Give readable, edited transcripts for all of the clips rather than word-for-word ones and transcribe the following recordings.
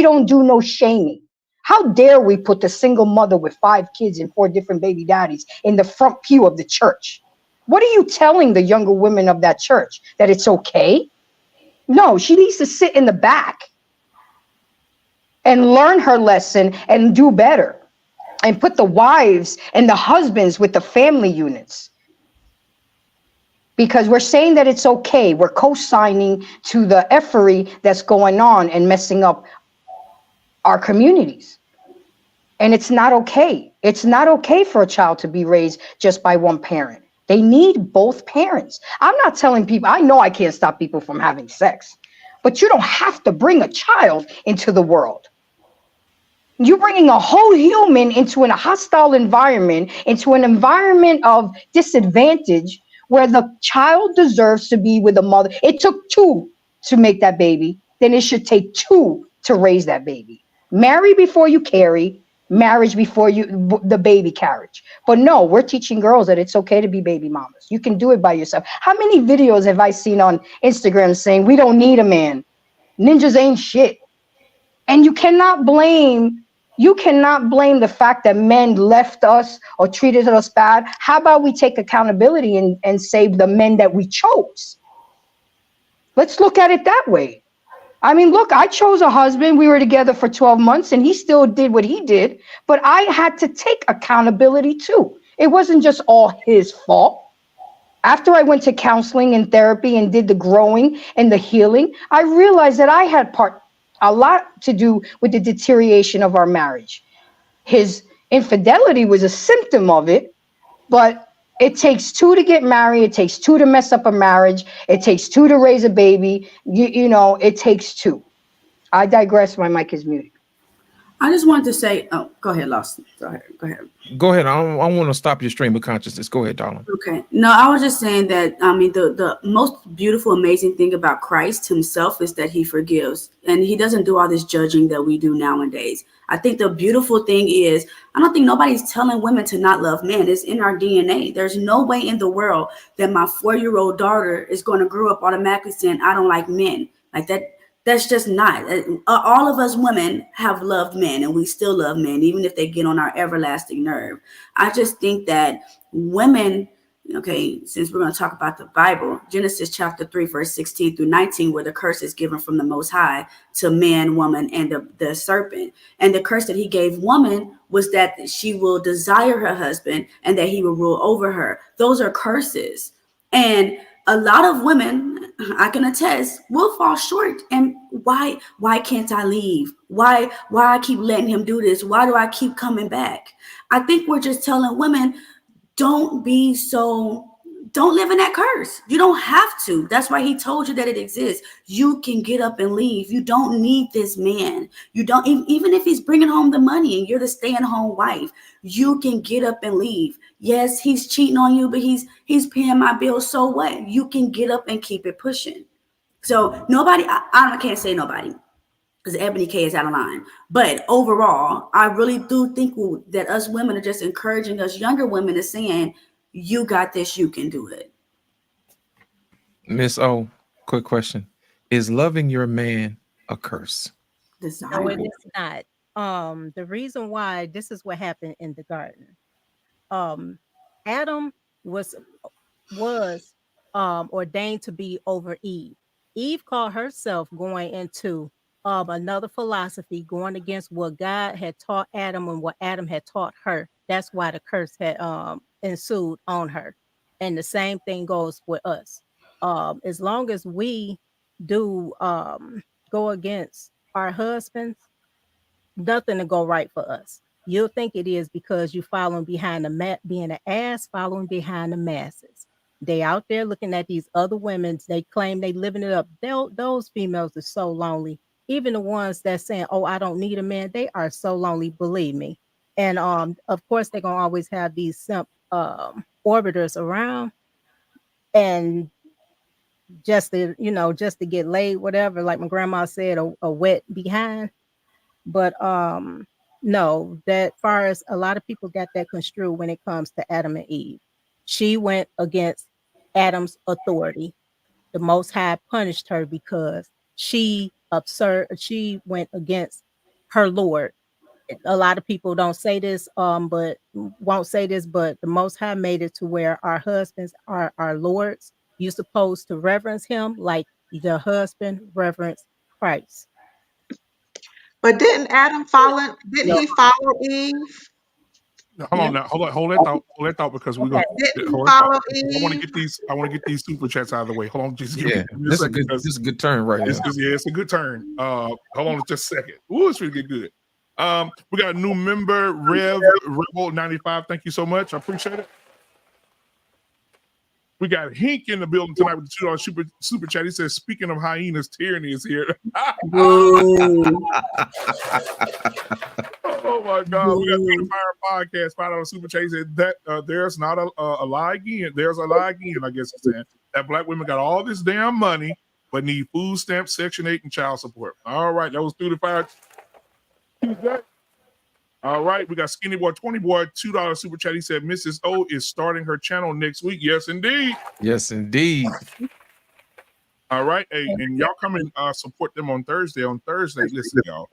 don't do no shaming. How dare we put the single mother with 5 kids and 4 different baby daddies in the front pew of the church? What are you telling the younger women of that church? That it's okay? No, she needs to sit in the back and learn her lesson and do better, and put the wives and the husbands with the family units. Because we're saying that it's okay. We're co-signing to the effery that's going on and messing up our communities. And it's not okay. It's not okay for a child to be raised just by one parent. They need both parents. I'm not telling people, I know I can't stop people from having sex, but you don't have to bring a child into the world. You're bringing a whole human into a hostile environment, into an environment of disadvantage where the child deserves to be with a mother. It took 2 to make that baby. Then it should take 2 to raise that baby. Marry before you carry, marriage before the baby carriage. But no, we're teaching girls that it's okay to be baby mamas. You can do it by yourself. How many videos have I seen on Instagram saying we don't need a man? Ninjas ain't shit. And you cannot blame the fact that men left us or treated us bad. How about we take accountability and save the men that we chose? Let's look at it that way. I mean, look, I chose a husband. We were together for 12 months and he still did what he did. But I had to take accountability too. It wasn't just all his fault. After I went to counseling and therapy and did the growing and the healing, I realized that I had a lot to do with the deterioration of our marriage. His infidelity was a symptom of it, but it takes 2 to get married. It takes 2 to mess up a marriage. It takes 2 to raise a baby. You know, it takes 2. I digress. My mic is muted. I just wanted to say, oh, go ahead, Lawson. Go ahead. Go ahead. I don't want to stop your stream of consciousness. Go ahead, darling. Okay. No, I was just saying that, I mean, the most beautiful, amazing thing about Christ himself is that he forgives. And he doesn't do all this judging that we do nowadays. I think the beautiful thing is, I don't think nobody's telling women to not love men. It's in our DNA. There's no way in the world that my 4-year-old daughter is going to grow up automatically saying, I don't like men. Like that. That's just not. All of us women have loved men and we still love men, even if they get on our everlasting nerve. I just think that women, okay, since we're going to talk about the Bible, Genesis chapter 3, verse 16 through 19, where the curse is given from the Most High to man, woman, and the serpent. And the curse that he gave woman was that she will desire her husband and that he will rule over her. Those are curses. And a lot of women, I can attest, will fall short. And why can't I leave? Why I keep letting him do this? Why do I keep coming back? I think we're just telling women, don't live in that curse. You don't have to. That's why he told you that it exists. You can get up and leave. You don't need this man. You don't, even if he's bringing home the money and you're the stay-at-home wife, you can get up and leave. Yes, he's cheating on you, but he's paying my bills. So what? You can get up and keep it pushing. So nobody, I can't say nobody, because Ebony K is out of line. But overall, I really do think that us women are just encouraging us younger women and saying, you got this, you can do it. Miss O, quick question. Is loving your man a curse? No, it is not. The reason why, this is what happened in the garden. Adam was ordained to be over Eve. Eve called herself going into another philosophy, going against what God had taught Adam and what Adam had taught her. That's why the curse had ensued on her. And the same thing goes with us. As long as we do go against our husbands, nothing to go right for us. You'll think it is because you following behind being an ass, following behind the masses. They out there looking at these other women. They claim they living it up. Those females are so lonely. Even the ones that saying, "Oh, I don't need a man," they are so lonely. Believe me. And of course, they're gonna always have these simp orbiters around, and just to get laid, whatever. Like my grandma said, a wet behind. But no, that far as a lot of people got that construed when it comes to Adam and Eve. She went against Adam's authority. The Most High punished her because she went against her Lord. A lot of people don't say this, but won't say this, but the Most High made it to where our husbands are our lords. You're supposed to reverence him like the husband reverence Christ. But didn't Adam follow? Didn't No, he follow Eve? Hold yeah, on now. Hold that thought because we're okay. gonna Didn't he hold that thought. follow I want to Eve? get these. I want to get these super chats out of the way. Hold on, just give Yeah, me a second because this is a good turn right this here. is it's a good turn. Hold on just a second. Ooh, it's really get good. We got a new member, Rebel 95. Thank you so much. I appreciate it. We got Hink in the building tonight with the $2 super chat. He says, "Speaking of hyenas, tyranny is here." Boo. Oh my God! We got the Fire Podcast $5 super chat. He said that there's not a lie again. There's a lie again. I guess he's saying that black women got all this damn money, but need food stamps, Section 8, and child support. All right, that was through the fire. Tuesday. All right, we got Skinny Boy 20 Boy $2 super chat. He said Mrs. O is starting her channel next week. Yes, indeed. Yes, indeed. All right, hey, and y'all come and support them on Thursday. On Thursday, listen, y'all.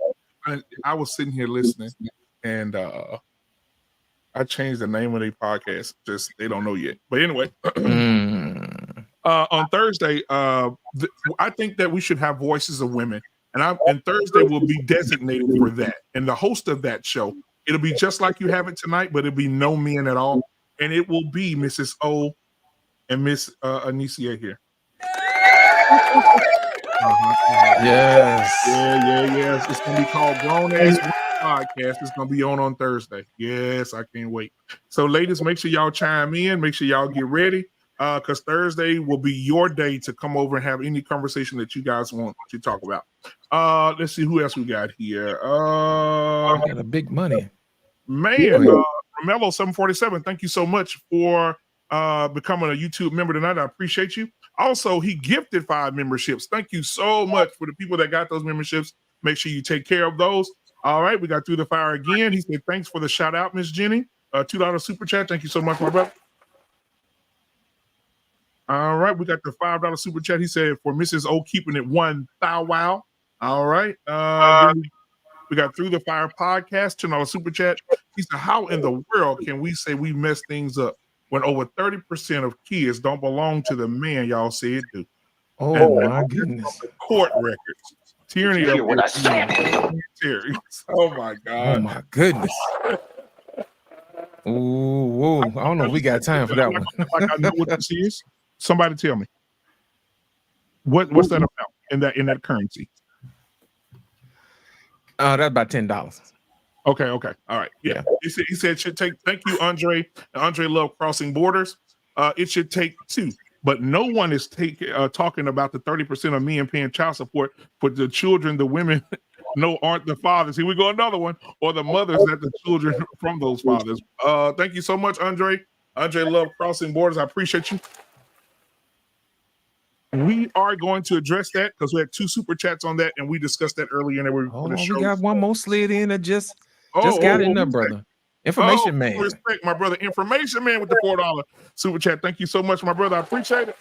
I was sitting here listening, and I changed the name of their podcast. Just they don't know yet. But anyway, on Thursday, I think that we should have voices of women, and Thursday will be designated for that. And the host of that show, it'll be just like you have it tonight, but it'll be no men at all, and it will be Mrs. O and Miss Anicia here. Yes. Yeah. It's gonna be called Grown Ass Women Podcast. It's gonna be on Thursday. Yes, I can't wait. So, ladies, make sure y'all chime in. Make sure y'all get ready, because Thursday will be your day to come over and have any conversation that you guys want to talk about. Let's see who else we got here. Got a big money. Man, Romello 747. Thank you so much for becoming a YouTube member tonight. I appreciate you. Also, he gifted 5 memberships. Thank you so much for the people that got those memberships. Make sure you take care of those. All right, we got through the fire again. He said, "Thanks for the shout out, Miss Jenny." $2 super chat. Thank you so much, my brother. All right, we got the $5 super chat. He said, "For Mrs. O, keeping it 1 thou wow." All right. Then we got Through the Fire Podcast, $10 super chat. He said, "How in the world can we say we mess things up when over 30% of kids don't belong to the man y'all say it do?" Oh, and my goodness. Court records. Tyranny of Terry. Oh my God. Oh, my goodness. Ooh, I don't know if we got time for that one. Like I know what this is. Somebody tell me. What's that amount in that currency? That's about $10. Okay. All right. Yeah. He said it should take, thank you, Andre. Andre love crossing borders. It should take 2. But no one is talking about the 30% of men paying child support for the children the women know aren't the fathers. Here we go, another one. Or the mothers that the children from those fathers. Thank you so much, Andre. Andre love crossing borders. I appreciate you. We are going to address that because we had 2 super chats on that, and we discussed that earlier. And we got one more slid in that just got in there, brother. Information man. Respect, my brother. Information man with the $4 super chat. Thank you so much, my brother. I appreciate it.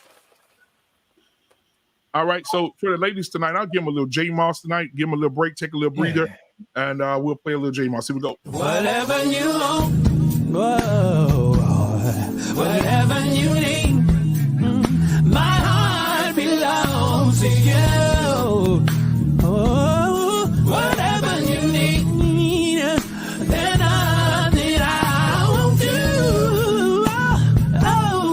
All right, so for the ladies tonight, I'll give them a little J Moss tonight. Give them a little break, take a little breather, and we'll play a little J Moss. Here we go. Whatever you want, whoa, whatever you need, my heart belongs to you. Oh, whatever you need, then nothing I won't do. Oh,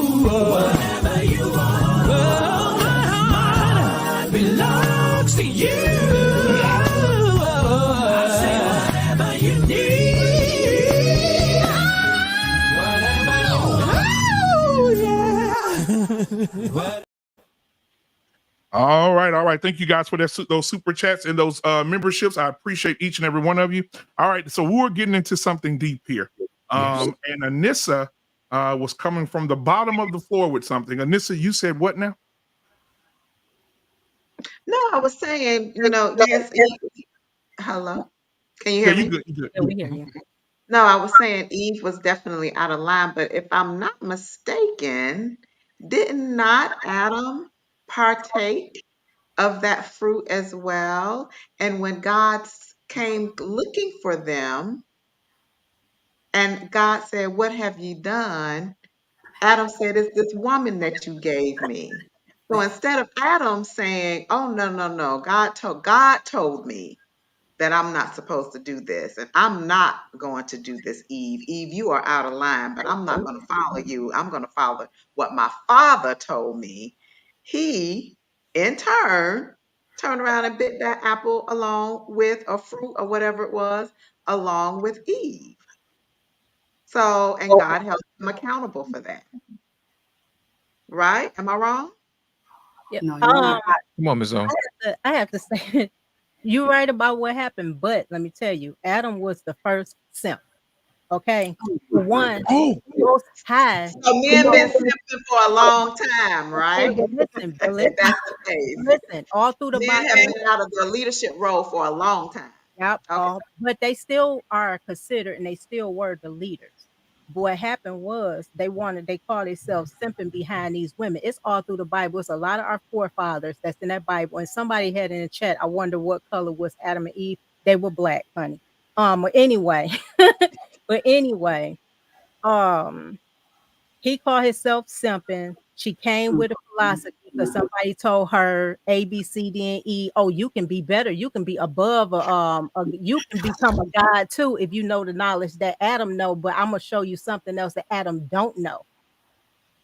whatever you want, my heart belongs to you. I say whatever you need, whatever. Oh, yeah. All right. Thank you guys for those super chats and those memberships. I appreciate each and every one of you. All right, so we're getting into something deep here. And Anissa was coming from the bottom of the floor with something. Anissa, you said what now? No, I was saying, yes. Hello, can you hear me? You good. Yeah, we hear you. No, I was saying Eve was definitely out of line, but if I'm not mistaken, did not Adam partake of that fruit as well? And when God came looking for them, and God said, "What have you done?" Adam said, "It's this woman that you gave me." So instead of Adam saying, "Oh, no, no, no, God told me that I'm not supposed to do this, and I'm not going to do this, Eve. Eve, you are out of line, but I'm not going to follow you. I'm going to follow what my father told me." He, in turn, turned around and bit that apple along with a fruit or whatever it was, along with Eve. So, and God held him accountable for that. Right? Am I wrong? Yeah. No, you're not. Come on, Ms. O. I have to say, you're right about what happened, but let me tell you, Adam was the first simp. Okay, for one, Oh, Most High. So men been simping for a long time, Okay, right? but listen, but If listen, that's the case. listen. All through the Men Bible, have been out of their leadership role for a long time. yep, Okay. but they still are considered, and they still were the leaders. But what happened was they call themselves simping behind these women. It's all through the Bible. It's a lot of our forefathers that's in that Bible. And somebody had in the chat, I wonder what color was Adam and Eve. They were black, honey. But anyway, but anyway, um, he called himself simping. She came with a philosophy because somebody told her A, B, C, D, and E. Oh, you can be better. You can be above. You can become a god too if you know the knowledge that Adam know. But I'm gonna show you something else that Adam don't know.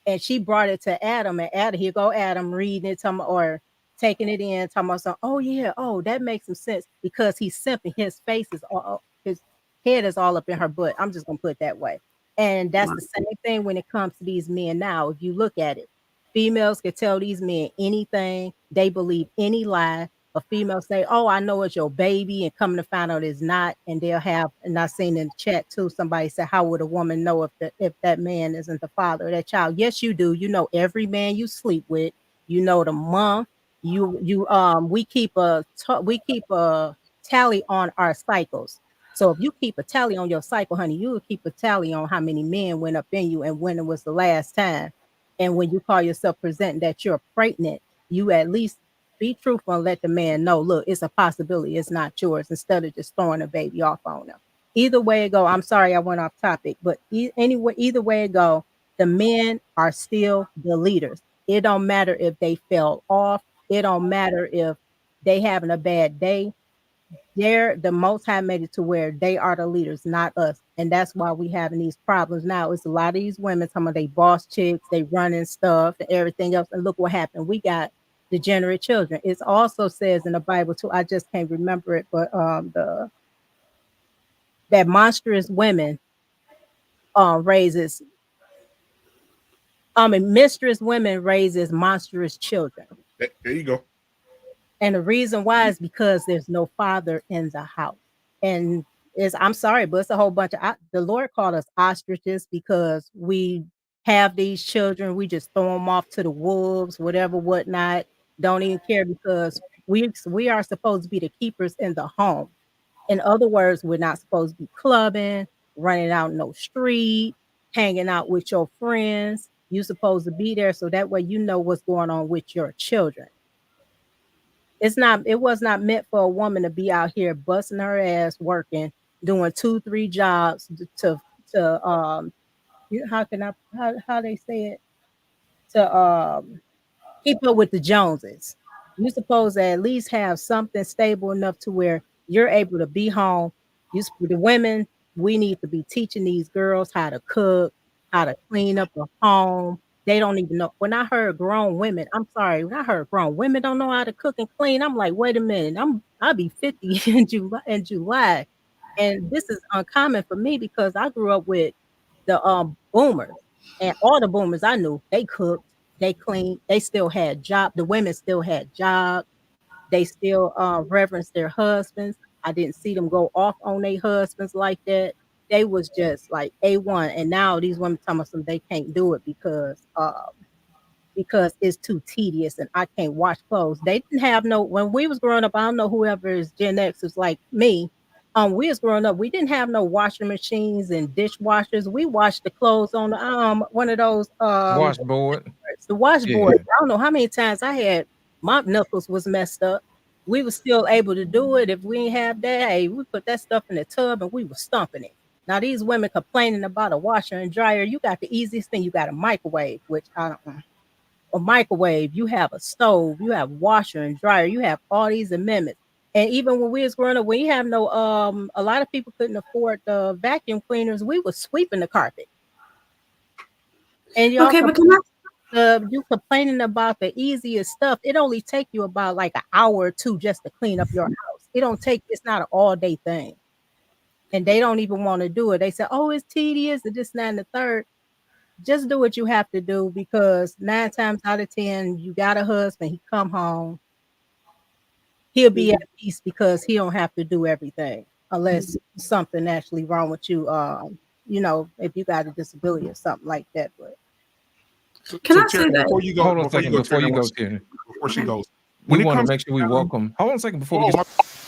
And she brought it to Adam, and Adam, here go Adam reading it, or taking it in, talking about some, oh yeah, oh, that makes some sense because he's simping. His face is all, his head is all up in her butt. I'm just gonna put it that way. And that's the same thing when it comes to these men now. If you look at it, females can tell these men anything, they believe any lie. A female say, "Oh, I know it's your baby," and coming to find out it's not. And they'll have, and I seen in the chat too, somebody said, "How would a woman know if that man isn't the father of that child?" Yes, you do. You know every man you sleep with. You know the month. We keep a tally on our cycles. So if you keep a tally on your cycle, honey, you will keep a tally on how many men went up in you and when it was the last time. And when you call yourself presenting that you're pregnant, you at least be truthful and let the man know, look, it's a possibility, it's not yours, instead of just throwing a baby off on them. Either way it go, I'm sorry I went off topic, but anyway, either way it go, the men are still the leaders. It don't matter if they fell off. It don't matter if they having a bad day. They're the Most High made it to where they are the leaders, not us, and that's why we having these problems now. It's a lot of these women, some of they boss chicks, they running stuff and everything else, and look what happened. We got degenerate children. It also says in the Bible too. I just can't remember it, but the that monstrous women raises mistress women raises monstrous children. there you go. And the reason why is because there's no father in the house. And I'm sorry, but it's a whole bunch of the Lord called us ostriches because we have these children. We just throw them off to the wolves, whatever, whatnot. Don't even care because we are supposed to be the keepers in the home. In other words, we're not supposed to be clubbing, running out no street, hanging out with your friends. You're supposed to be there so that way you know what's going on with your children. It was not meant for a woman to be out here busting her ass working, doing 2 3 jobs to how can I how they say it, to keep up with the Joneses. You're supposed to at least have something stable enough to where you're able to be home. The women, we need to be teaching these girls how to cook, how to clean up a home. They don't even know. When I heard grown women, I'm sorry, when I heard grown women don't know how to cook and clean, I'm like, wait a minute, I'll be 50 in July. And this is uncommon for me because I grew up with the boomers, and all the boomers I knew, they cooked, they cleaned, they still had job. The women still had jobs. They still reverence their husbands. I didn't see them go off on their husbands like that. They was just like A1. And now these women tell me some they can't do it because it's too tedious and I can't wash clothes. They didn't have no when we was growing up. I don't know whoever is Gen X is like me. We was growing up. We didn't have no washing machines and dishwashers. We washed the clothes on the one of those Washboard. the washboard. Yeah. I don't know how many times I had my knuckles was messed up. we were still able to do it. If we didn't have that, hey, we put that stuff in the tub and we were stumping it. Now these women complaining about a washer and dryer. You got the easiest thing. You got a microwave, which I don't. A microwave. You have a stove. You have washer and dryer. You have all these amendments. And even when we was growing up, when you have no, a lot of people couldn't afford the vacuum cleaners. We were sweeping the carpet. And y'all Okay, but can I? you complaining about the easiest stuff. It only take you about like an hour or two just to clean up your house. It don't take. It's not an all day thing. And they don't even want to do it. They say, "Oh, it's tedious," and this, and that, and the third. Just do what you have to do because 9 times out of 10, you got a husband. He come home, he'll be at peace because he don't have to do everything unless something actually wrong with you. You know, if you got a disability or something like that. But Can I Terry, say that? before you go, Hold on a second before you go, Terry, Terry. before she goes, We when it want to comes make sure we welcome. Hold on a second before we get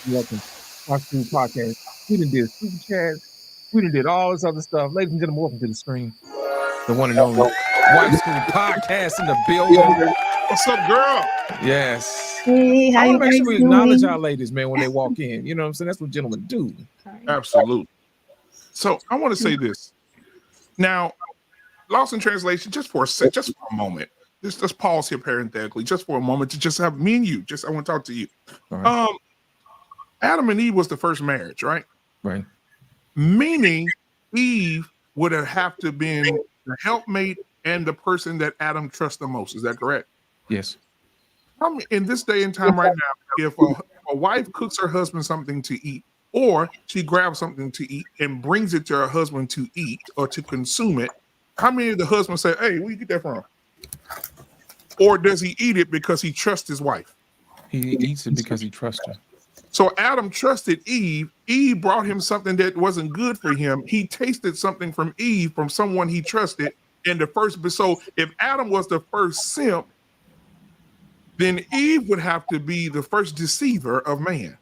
welcome our school podcast. We done did super chats. We done did all this other stuff. Ladies and gentlemen, welcome to the screen. The one and only White School Podcast in the building. what's up, girl? Yes. Hey, how I you want to make guys sure we acknowledge doing? our ladies, man, when they walk in. You know what I'm saying? That's what gentlemen do. Absolutely. So I want to say this. Now, lost in translation, just for a moment. Just pause here parenthetically, just for a moment to just have me and you. I want to talk to you. All right. Adam and Eve was the first marriage, right? Right. Meaning Eve would have to been the helpmate and the person that Adam trusts the most. Is that correct? Yes. In this day and time right now, if a wife cooks her husband something to eat, or she grabs something to eat and brings it to her husband to eat or to consume it, how many of the husbands say, "Hey, where you get that from?" Or does he eat it because he trusts his wife? He eats it because he trusts her. So Adam trusted Eve. Eve brought him something that wasn't good for him. He tasted something from Eve, from someone he trusted. And so if Adam was the first simp, then Eve would have to be the first deceiver of man.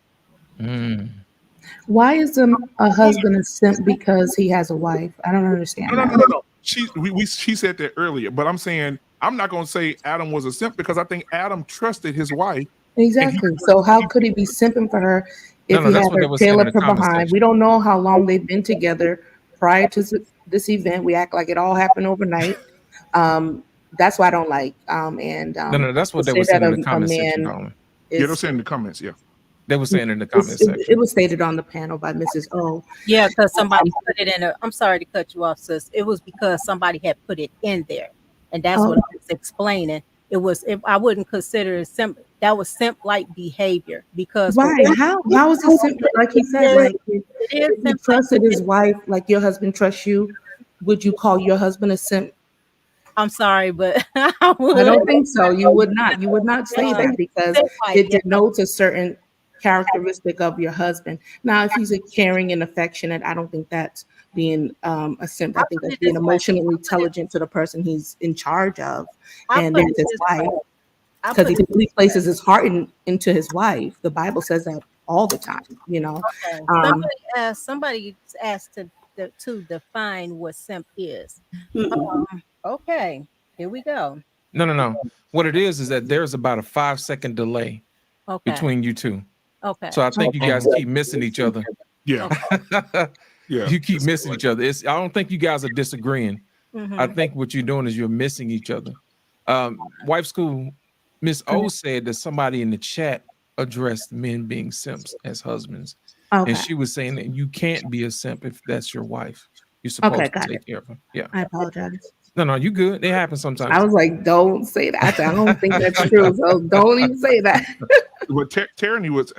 Why is a husband a simp because he has a wife? I don't understand that. No. She said that earlier, but I'm saying I'm not going to say Adam was a simp because I think Adam trusted his wife. Exactly. So how could he be simping for her if No, he that's had what they her were saying in tail the up her comment behind? section. We don't know how long they've been together prior to this event. We act like it all happened overnight. That's why I don't like. No, that's what to they say were saying that in the comment section, man darling. Yeah, they're is. saying in the comments, yeah. They were saying in the comment section. It was stated on the panel by Mrs. O. yeah, because somebody put it in. I'm sorry to cut you off, sis. It was because somebody had put it in there, and that's what I was explaining. It was. I wouldn't consider it simp. That was simp-like behavior because Why? How is it simple? Like he said, like if he trusted his wife, like your husband trusts you, would you call your husband a simp? I'm sorry, but I don't think so. You would not. You would not say that because it denotes a certain characteristic of your husband. Now, if he's a caring and affectionate, I don't think that's being a simp. I think that's being emotionally intelligent to the person he's in charge of, and that's his wife. Because he places his heart into his wife. The Bible says that all the time, you know. Okay. Somebody asked to define what simp is. Okay, here we go. No. What it is that there's about a 5-second delay between you two. Okay. So I think you guys keep missing each other. Yeah. Yeah. You keep missing each other. I don't think you guys are disagreeing. I think what you're doing is you're missing each other. Wife School, Miss O said that somebody in the chat addressed men being simps as husbands. And she was saying that you can't be a simp if that's your wife. You're supposed to take care of her. Yeah. I apologize. No, you good. It happens sometimes. I was like, don't say that. I don't think that's true. So don't even say that. Well, Tierney was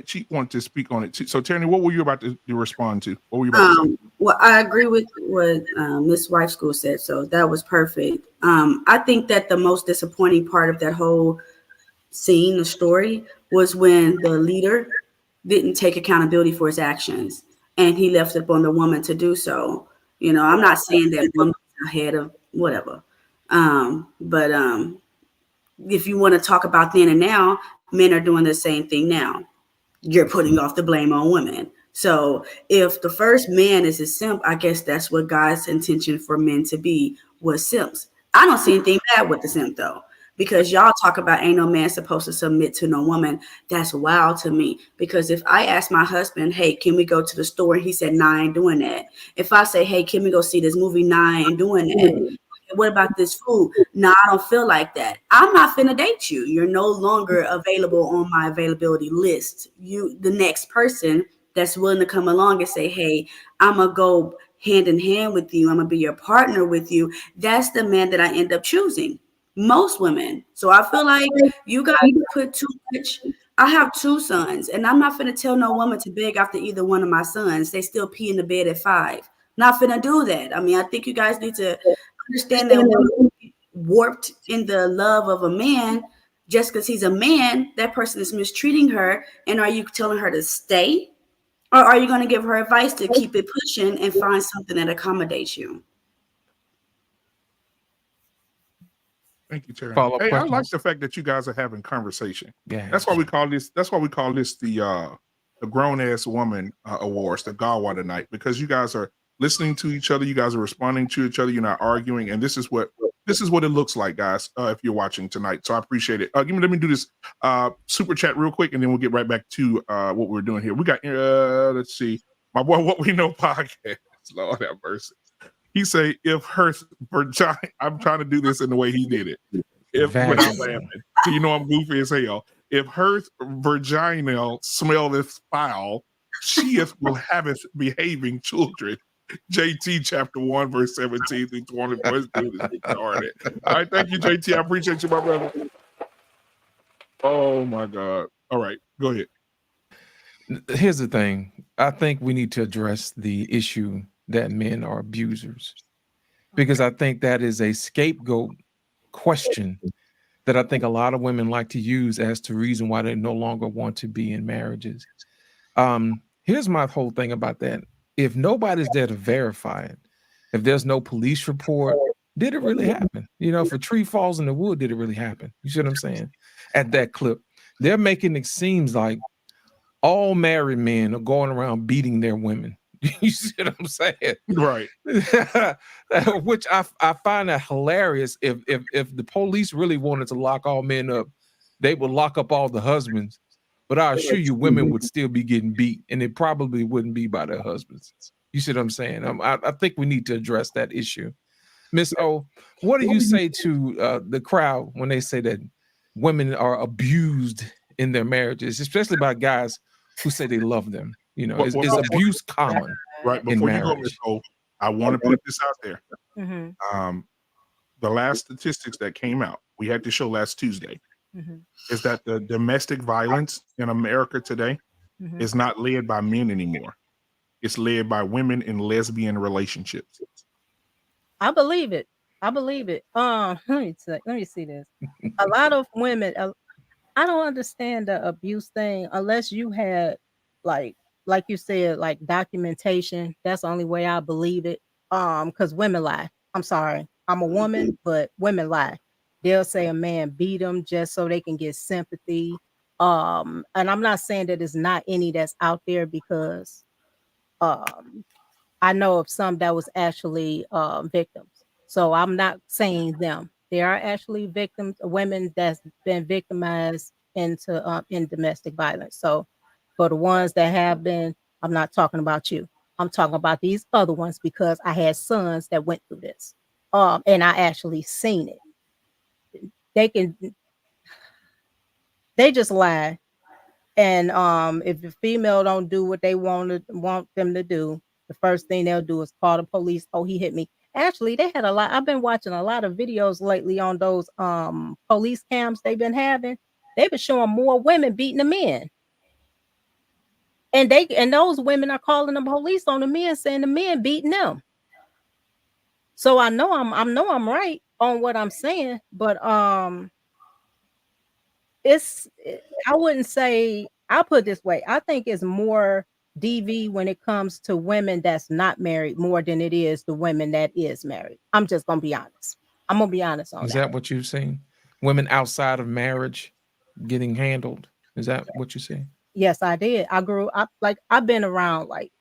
she wanted to speak on it too. So Tierney, what were you about to respond to? What were you about to say? Well, I agree with what Miss Wife School said. So that was perfect. I think that the most disappointing part of that whole scene, the story, was when the leader didn't take accountability for his actions and he left it on the woman to do so. You know, I'm not saying that woman's ahead of whatever. But if you want to talk about then and now, men are doing the same thing now. You're putting off the blame on women. So if the first man is a simp, I guess that's what God's intention for men to be, was simps. I don't see anything bad with the simp though, because y'all talk about ain't no man supposed to submit to no woman. That's wild to me, because if I ask my husband, hey, can we go to the store? And he said, nah, I ain't doing that. If I say, hey, can we go see this movie? Nah, I ain't doing that. What about this food? Nah, I don't feel like that. I'm not finna date you. You're no longer available on my availability list. You, the next person that's willing to come along and say, hey, I'm gonna go hand in hand with you. I'm gonna be your partner with you. That's the man that I end up choosing. Most women. So I feel like you guys put too much. I have 2 sons, and I'm not finna tell no woman to beg after either one of my sons. They still pee in the bed at 5. Not finna do that. I mean, I think you guys need to understand that women warped in the love of a man. Just because he's a man, that person is mistreating her. And are you telling her to stay? Or are you going to give her advice to keep it pushing and find something that accommodates you? Thank you, Terry. Follow-up Hey, I like questions? the fact that you guys are having conversation. Yeah. That's why we call this. That's why we call this the grown ass woman awards, the Godwater night, because you guys are listening to each other. You guys are responding to each other. You're not arguing, and this is what it looks like, guys. If you're watching tonight, so I appreciate it. Let me do this super chat real quick, and then we'll get right back to what we're doing here. We got let's see, my boy, What We Know podcast. Lord have mercy. He say, if her vagina, I'm trying to do this in the way he did it. If without laughing, so you know I'm goofy as hell. If her vagina smell is foul, she will have it behaving children. JT chapter 1, verse 17 through 20. Let's do this. All right, thank you, JT. I appreciate you, my brother. Oh my God. All right, go ahead. Here's the thing. I think we need to address the issue that men are abusers, because I think that is a scapegoat question that I think a lot of women like to use as to reason why they no longer want to be in marriages. Here's my whole thing about that. If nobody's there to verify it, if there's no police report, did it really happen? You know, if a tree falls in the wood, did it really happen? You see what I'm saying? At that clip, they're making it seems like all married men are going around beating their women. You see what I'm saying? Right. Which I find that hilarious. If the police really wanted to lock all men up, they would lock up all the husbands. But I assure you, women would still be getting beat, and it probably wouldn't be by their husbands. You see what I'm saying? I think we need to address that issue. Miss O, what do you say to the crowd when they say that women are abused in their marriages, especially by guys who say they love them? You know, is abuse common? Right. Before you go, Miss O, I want to put this out there. Mm-hmm. The last statistics that came out, we had the show last Tuesday, Mm-hmm. is that the domestic violence in America today Mm-hmm. is not led by men anymore. It's led by women in lesbian relationships. I believe it. I believe it. Let me see this. A lot of women. I don't understand the abuse thing unless you had like you said, like documentation. That's the only way I believe it. Because women lie. I'm sorry. I'm a woman, but women lie. They'll say a man beat them just so they can get sympathy. And I'm not saying that there's not any that's out there, because um I know of some that was actually victims. So I'm not saying them. There are actually victims, women that's been victimized into in domestic violence. So for the ones that have been, I'm not talking about you. I'm talking about these other ones, because I had sons that went through this. And I actually seen it. They just lie. And if the female don't do what they want them to do, the first thing they'll do is call the police. Oh, he hit me. Actually, they had a lot. I've been watching a lot of videos lately on those police cams they've been having. They've been showing more women beating the men. And those women are calling the police on the men, saying the men beating them. So I know I'm right on what I'm saying, but I wouldn't say, I'll put it this way. I think it's more DV when it comes to women that's not married more than it is the women that is married. I'm just gonna be honest. I'm gonna be honest on Is that. that what you've seen? Women outside of marriage getting handled? Is that what you see? Yes, I did. I grew up, like, I've been around, like,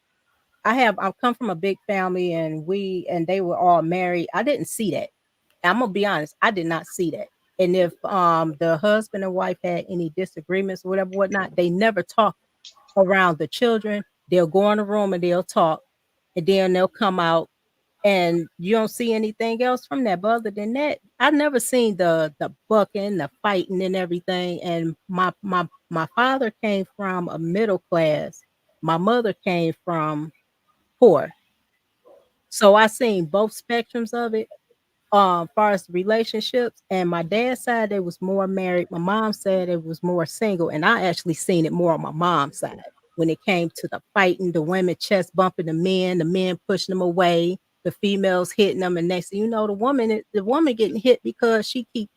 I've come from a big family, and they were all married. I didn't see that. I'm gonna be honest, I did not see that. And if the husband and wife had any disagreements or whatever, whatnot, they never talk around the children. They'll go in a room and they'll talk, and then they'll come out, and you don't see anything else from that. But other than that, I've never seen the bucking, the fighting, and everything. And my father came from a middle class. My mother came from poor, so I seen both spectrums of it. Far as relationships, and my dad's side, it was more married. My mom's side, it was more single, and I actually seen it more on my mom's side when it came to the fighting, the women chest bumping the men pushing them away, the females hitting them, and next thing you know, the woman getting hit because she keep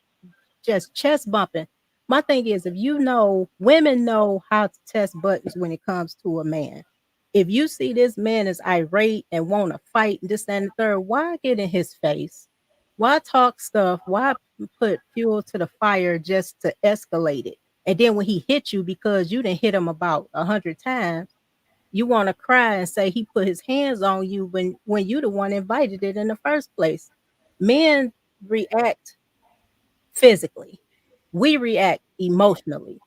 just chest bumping. My thing is, if you know, women know how to test buttons when it comes to a man. If you see this man is irate and want to fight and this and the third, why get in his face? Why talk stuff? Why put fuel to the fire just to escalate it? And then when he hit you because you didn't hit him about 100 times, you want to cry and say he put his hands on you when you the one invited it in the first place. Men react physically. We react emotionally.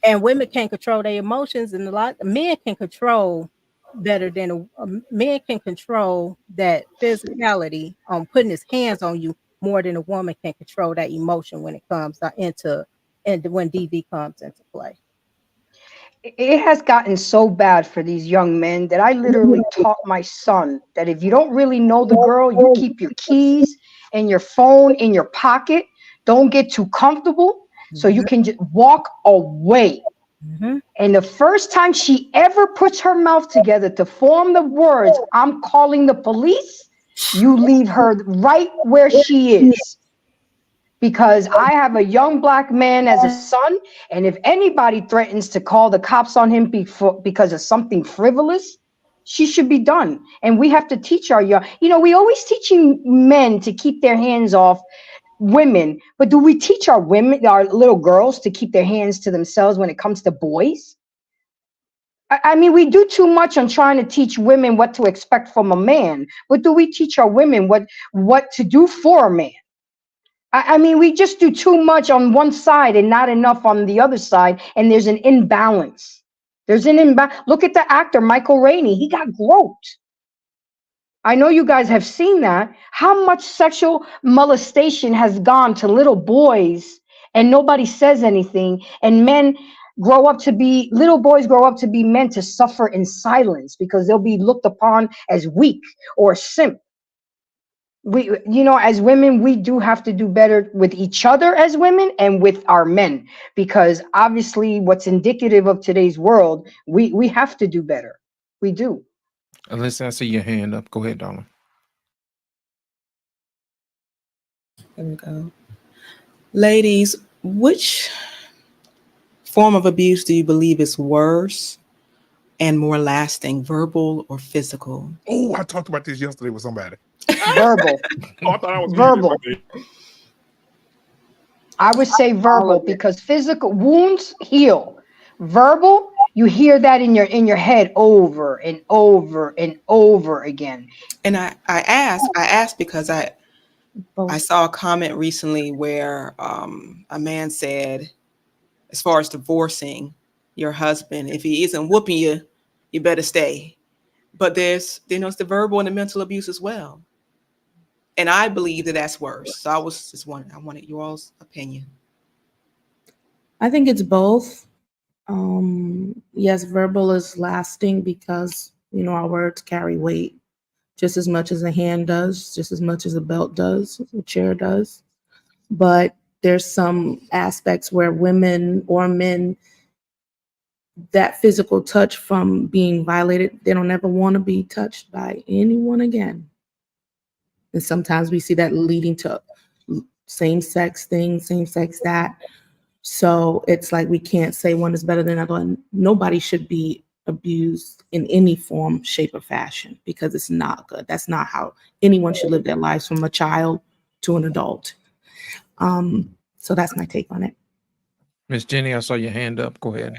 And women can't control their emotions, and a lot men can control better than men can control that physicality on putting his hands on you more than a woman can control that emotion when it comes into and when DV comes into play. It has gotten so bad for these young men that I literally taught my son that if you don't really know the girl, you keep your keys and your phone in your pocket. Don't get too comfortable so you can just walk away. Mm-hmm. And the first time she ever puts her mouth together to form the words, I'm calling the police, you leave her right where she is. Because I have a young black man as a son, and if anybody threatens to call the cops on him because of something frivolous, she should be done. And we have to teach our young, we always teaching men to keep their hands off women, but do we teach our women, our little girls, to keep their hands to themselves when it comes to boys? I mean, we do too much on trying to teach women what to expect from a man, but do we teach our women what to do for a man? I mean, we just do too much on one side and not enough on the other side, and there's an imbalance. Look at the actor Michael Rainey. He got groped. I know you guys have seen that. How much sexual molestation has gone to little boys, and nobody says anything, and little boys grow up to be men to suffer in silence because they'll be looked upon as weak or simp. As women, we do have to do better with each other as women and with our men, because obviously what's indicative of today's world, we have to do better. We do. Unless I see your hand up. Go ahead, Donna. There we go. Ladies, which form of abuse do you believe is worse and more lasting, verbal or physical? Oh, I talked about this yesterday with somebody. Verbal. Oh, I thought I was Verbal. I would say verbal because physical wounds heal. Verbal, you hear that in your head over and over and over again. And I asked because I saw a comment recently where a man said, as far as divorcing your husband, if he isn't whooping you, you better stay. But there's it's the verbal and the mental abuse as well. And I believe that that's worse. So I was just wondering, I wanted your all's opinion. I think it's both. Yes, verbal is lasting because, our words carry weight just as much as a hand does, just as much as a belt does, a chair does. But there's some aspects where women or men, that physical touch from being violated, they don't ever want to be touched by anyone again. And sometimes we see that leading to same-sex things, same-sex that. So it's like we can't say one is better than another. And nobody should be abused in any form, shape, or fashion because it's not good. That's not how anyone should live their lives from a child to an adult. So that's my take on it. Miss Jenny, I saw your hand up. Go ahead.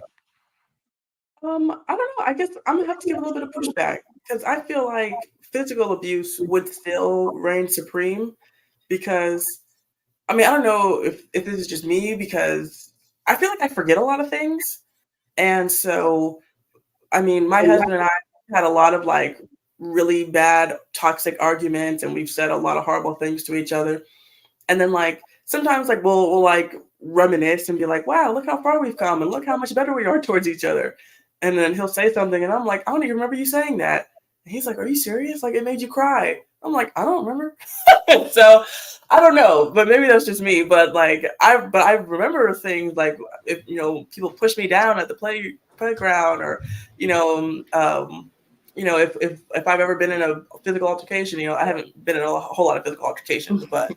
I don't know. I guess I'm gonna have to give a little bit of pushback because I feel like physical abuse would still reign supreme because I mean, I don't know if this is just me, because I feel like I forget a lot of things. And so, I mean, my husband and I had a lot of like really bad toxic arguments, and we've said a lot of horrible things to each other. And then like sometimes like we'll like reminisce and be like, wow, look how far we've come and look how much better we are towards each other. And then he'll say something and I'm like, I don't even remember you saying that. And he's like, are you serious? Like, it made you cry. I'm like, I don't remember. So I don't know, but maybe that's just me. But like I remember things like, if people push me down at the playground, or if I've ever been in a physical altercation. I haven't been in a whole lot of physical altercations, but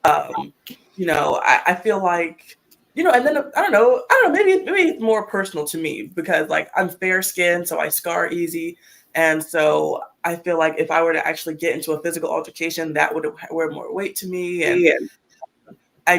I feel like, and then I don't know, maybe it's more personal to me, because like I'm fair skinned, so I scar easy. And so I feel like if I were to actually get into a physical altercation, that would wear more weight to me. And I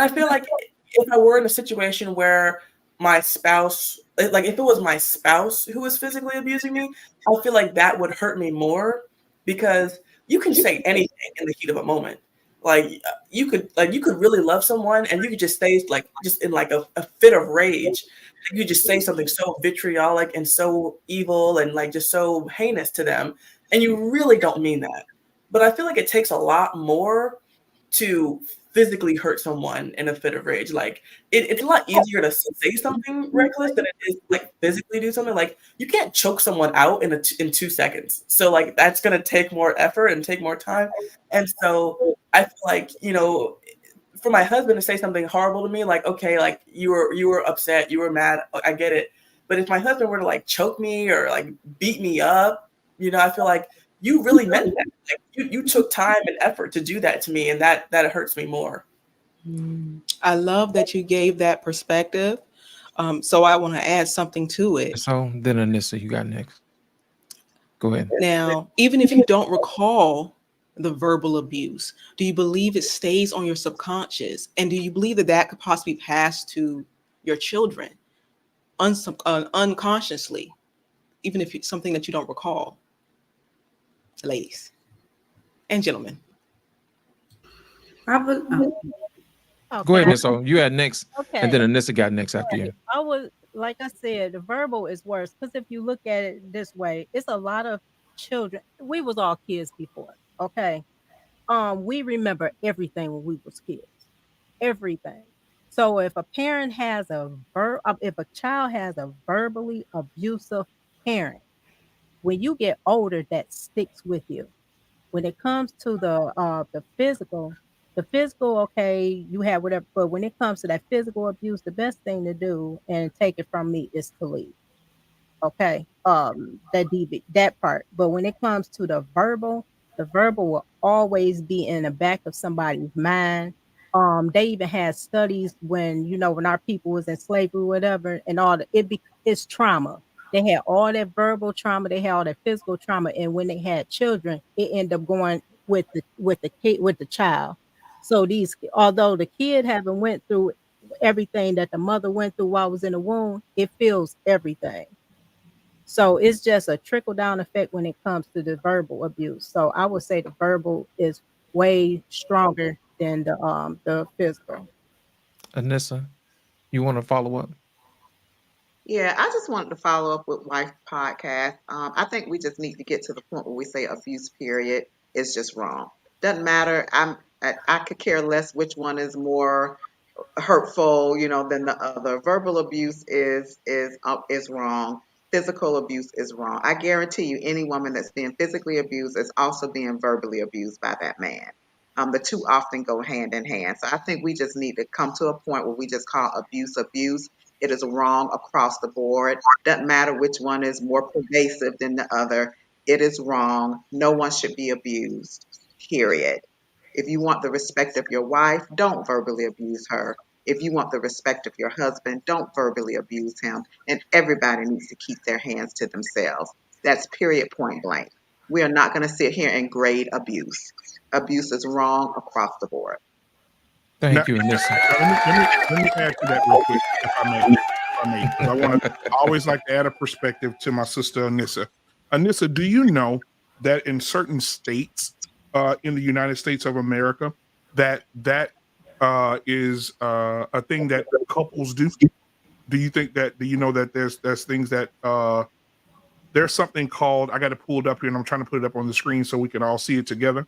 feel like if I were in a situation where my spouse, like if it was my spouse who was physically abusing me, I feel like that would hurt me more, because you can say anything in the heat of a moment. Like you could really love someone, and you could just say like just in like a fit of rage, you could just say something so vitriolic and so evil and like just so heinous to them, and you really don't mean that. But I feel like it takes a lot more to physically hurt someone in a fit of rage. Like it's a lot easier to say something reckless than it is like physically do something. Like you can't choke someone out in 2 seconds. So like that's gonna take more effort and take more time. And so I feel like, for my husband to say something horrible to me, like, okay, like you were upset, you were mad, I get it. But if my husband were to like choke me or like beat me up, I feel like you really meant that. Like you took time and effort to do that to me, and that hurts me more. I love that you gave that perspective. So I want to add something to it. So then Anissa, you got next. Go ahead. Now, even if you don't recall the verbal abuse, do you believe it stays on your subconscious? And do you believe that that could possibly pass to your children unconsciously, even if it's something that you don't recall? Ladies and gentlemen. I would, Go ahead, Miss O. You had next, Okay. and then Anissa got next after you. I would, like I said, the verbal is worse, because if you look at it this way, it's a lot of children. We was all kids before, okay? We remember everything when we was kids, everything. So if a parent has if a child has a verbally abusive parent, when you get older, that sticks with you. When it comes to the physical, okay, you have whatever, but when it comes to that physical abuse, the best thing to do, and take it from me, is to leave. Okay, that part. But when it comes to the verbal will always be in the back of somebody's mind. They even had studies when our people was in slavery, whatever, and all it's trauma. They had all that verbal trauma, they had all that physical trauma, and when they had children, it ended up going with the kid, with the child. So although the kid haven't went through everything that the mother went through while I was in the womb, it feels everything. So it's just a trickle down effect when it comes to the verbal abuse. So I would say the verbal is way stronger than the physical. Anissa, you want to follow up? Yeah, I just wanted to follow up with Wife Podcast. I think we just need to get to the point where we say abuse period is just wrong. Doesn't matter. I could care less which one is more hurtful, than the other. Verbal abuse is wrong. Physical abuse is wrong. I guarantee you, any woman that's being physically abused is also being verbally abused by that man. The two often go hand in hand. So I think we just need to come to a point where we just call abuse abuse. It is wrong across the board. Doesn't matter which one is more pervasive than the other. It is wrong. No one should be abused, period. If you want the respect of your wife, don't verbally abuse her. If you want the respect of your husband, don't verbally abuse him. And everybody needs to keep their hands to themselves. That's period, point blank. We are not going to sit here and grade abuse. Abuse is wrong across the board. Thank you, Anissa. Let me add to that real quick, if I may. Because I always like to add a perspective to my sister Anissa. Anissa, do you know that in certain states in the United States of America, that is a thing that couples do? Do you think that? Do you know that there's things that there's something called, I got to pull it up here and I'm trying to put it up on the screen so we can all see it together.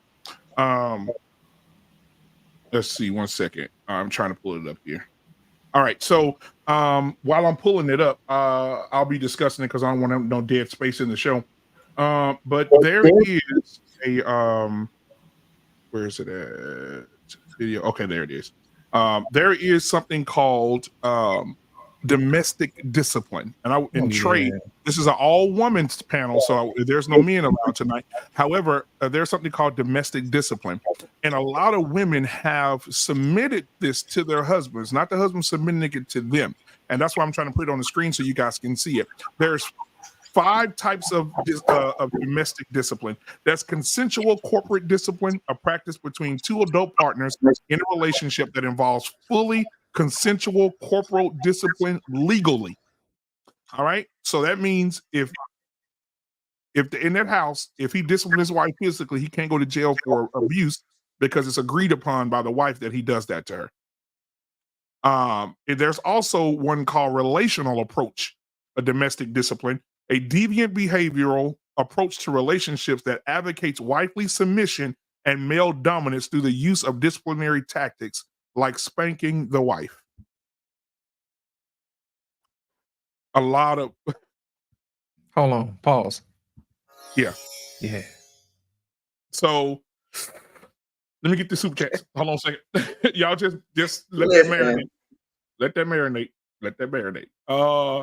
Let's see, one second. I'm trying to pull it up here. All right. So while I'm pulling it up, I'll be discussing it because I don't want no dead space in the show. But there is a where is it at? Video. Okay, there it is. There is something called domestic discipline. And Trey, this is an all women's panel, so there's no men allowed tonight. However, there's something called domestic discipline, and a lot of women have submitted this to their husbands, not the husband submitting it to them. And that's why I'm trying to put it on the screen so you guys can see it. There's 5 types of domestic discipline. That's consensual corporate discipline, a practice between 2 adult partners in a relationship that involves fully consensual corporal discipline legally. All right. So that means if in that house, if he disciplines his wife physically, he can't go to jail for abuse because it's agreed upon by the wife that he does that to her. There's also one called relational approach, a domestic discipline, a deviant behavioral approach to relationships that advocates wifely submission and male dominance through the use of disciplinary tactics like spanking the wife. A lot of hold on, pause. Yeah. So let me get the super chats. Hold on a second. Y'all just let that marinate. Let that marinate. Let that marinate.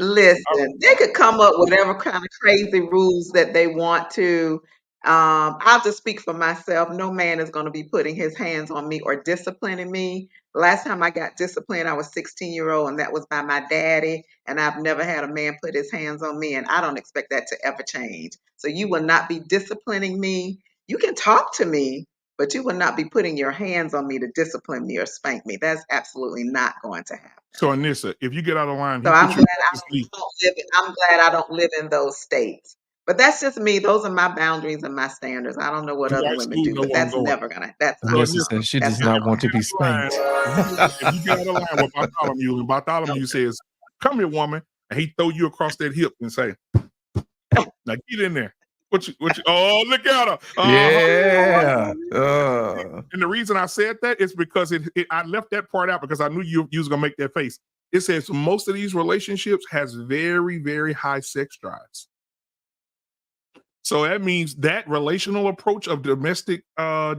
Listen, they could come up with whatever kind of crazy rules that they want to. I'll just speak for myself. No man is going to be putting his hands on me or disciplining me. Last time I got disciplined, I was 16-year-old, and that was by my daddy. And I've never had a man put his hands on me, and I don't expect that to ever change. So you will not be disciplining me. You can talk to me, but you will not be putting your hands on me to discipline me or spank me. That's absolutely not going to happen. So Anissa, if you get out of line, so I'm glad I don't live in those states. But that's just me. Those are my boundaries and my standards. I don't know what other women do, but that's never gonna. That's not. Anissa says she does not want to be spanked. If you get out of line with Bartholomew, and Bartholomew says, "Come here, woman," and he throw you across that hip and say, "Now get in there." What you? Oh, look at her. Yeah. And the reason I said that is because I left that part out because I knew you was gonna make that face. It says most of these relationships has very, very high sex drives. So that means that relational approach of domestic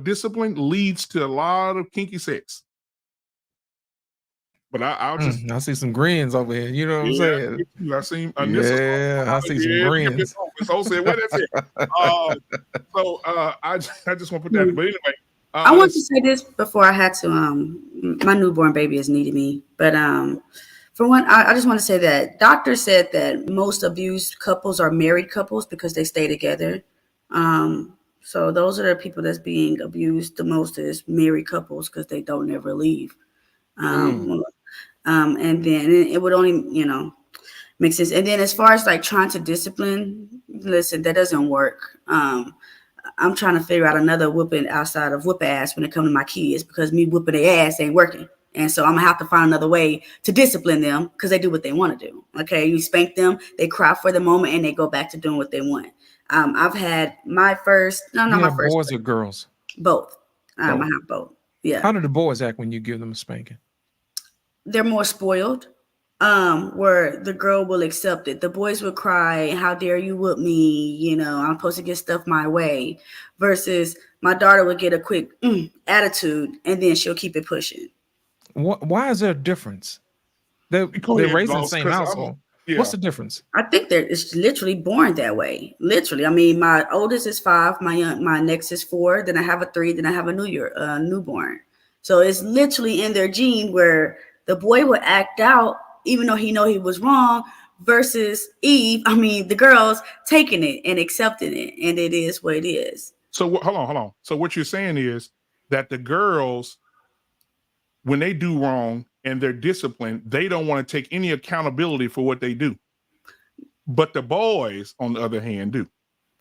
discipline leads to a lot of kinky sex. But I'll just I see some grins over here. You know what I'm saying? I see. I see some grins. So said, what is it? I just want to put that. But anyway, I want to say this before I had to. My newborn baby has needed me, but for one, I just want to say that doctors said that most abused couples are married couples because they stay together. So those are the people that's being abused the most is married couples because they don't ever leave. And then it would only, make sense. And then as far as like trying to discipline, listen, that doesn't work. I'm trying to figure out another whooping outside of whoop ass when it comes to my kids because me whooping their ass ain't working. And so I'm gonna have to find another way to discipline them because they do what they want to do. Okay, you spank them, they cry for the moment, and they go back to doing what they want. I've had my first, boys or girls? Both. I have both. Yeah. How do the boys act when you give them a spanking? They're more spoiled. Where the girl will accept it. The boys will cry, "How dare you whoop me? I'm supposed to get stuff my way." Versus my daughter would get a quick attitude, and then she'll keep it pushing. Why is there a difference? They're raised in the same household. What's the difference? I think it's literally born that way. Literally. I mean, my oldest is 5, my next is 4, then I have a 3, then I have a newborn. So it's literally in their gene where the boy would act out even though he was wrong, versus the girls taking it and accepting it, and it is what it is. So hold on. So what you're saying is that the girls, when they do wrong and they're disciplined, they don't want to take any accountability for what they do. But the boys, on the other hand, do.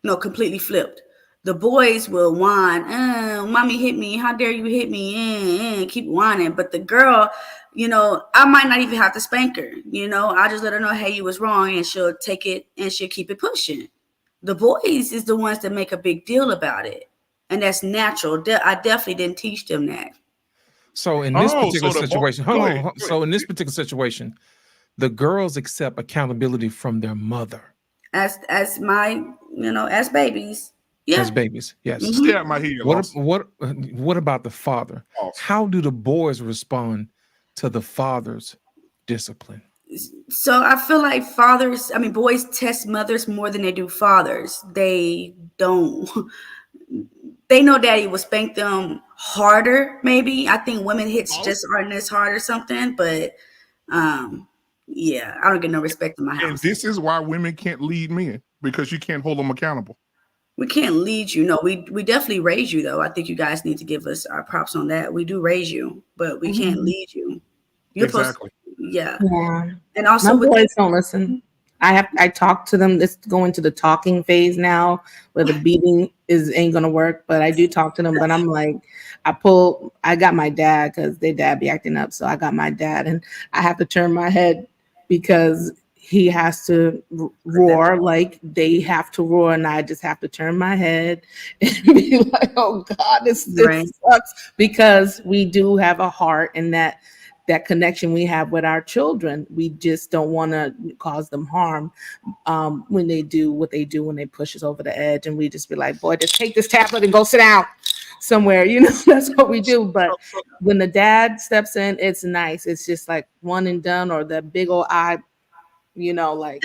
No, completely flipped. The boys will whine, mommy hit me, how dare you hit me, keep whining. But the girl, I might not even have to spank her. I just let her know, hey, you was wrong, and she'll take it and she'll keep it pushing. The boys is the ones that make a big deal about it, and that's natural. I definitely didn't teach them that. So in this particular so situation, go hold ahead. on. So in this particular situation, the girls accept accountability from their mother As my, as babies. Yeah. as babies. Yes. Stay out my head. What about the father? Awesome. How do the boys respond to the father's discipline? So I feel like boys test mothers more than they do fathers. They don't. They know daddy will spank them harder, maybe. I think women hits just aren't as hard or something, but yeah, I don't get no respect in my house. And this is why women can't lead men, because you can't hold them accountable. We can't lead you. No, we definitely raise you, though. I think you guys need to give us our props on that. We do raise you, but we can't lead you. You're Exactly. Yeah. And My also boys don't listen. I talk to them. It's going to the talking phase now, where the beating ain't gonna work. But I do talk to them. But I'm like, I got my dad, because their dad be acting up. So I got my dad, and I have to turn my head because he has to roar like they have to roar, and I just have to turn my head and be like, oh God, this sucks, because we do have a heart, and that connection we have with our children, we just don't want to cause them harm when they do what they do, when they push us over the edge, and we just be like, boy, just take this tablet and go sit down somewhere, that's what we do. But when the dad steps in, it's nice. It's just like one and done, or the big old eye, like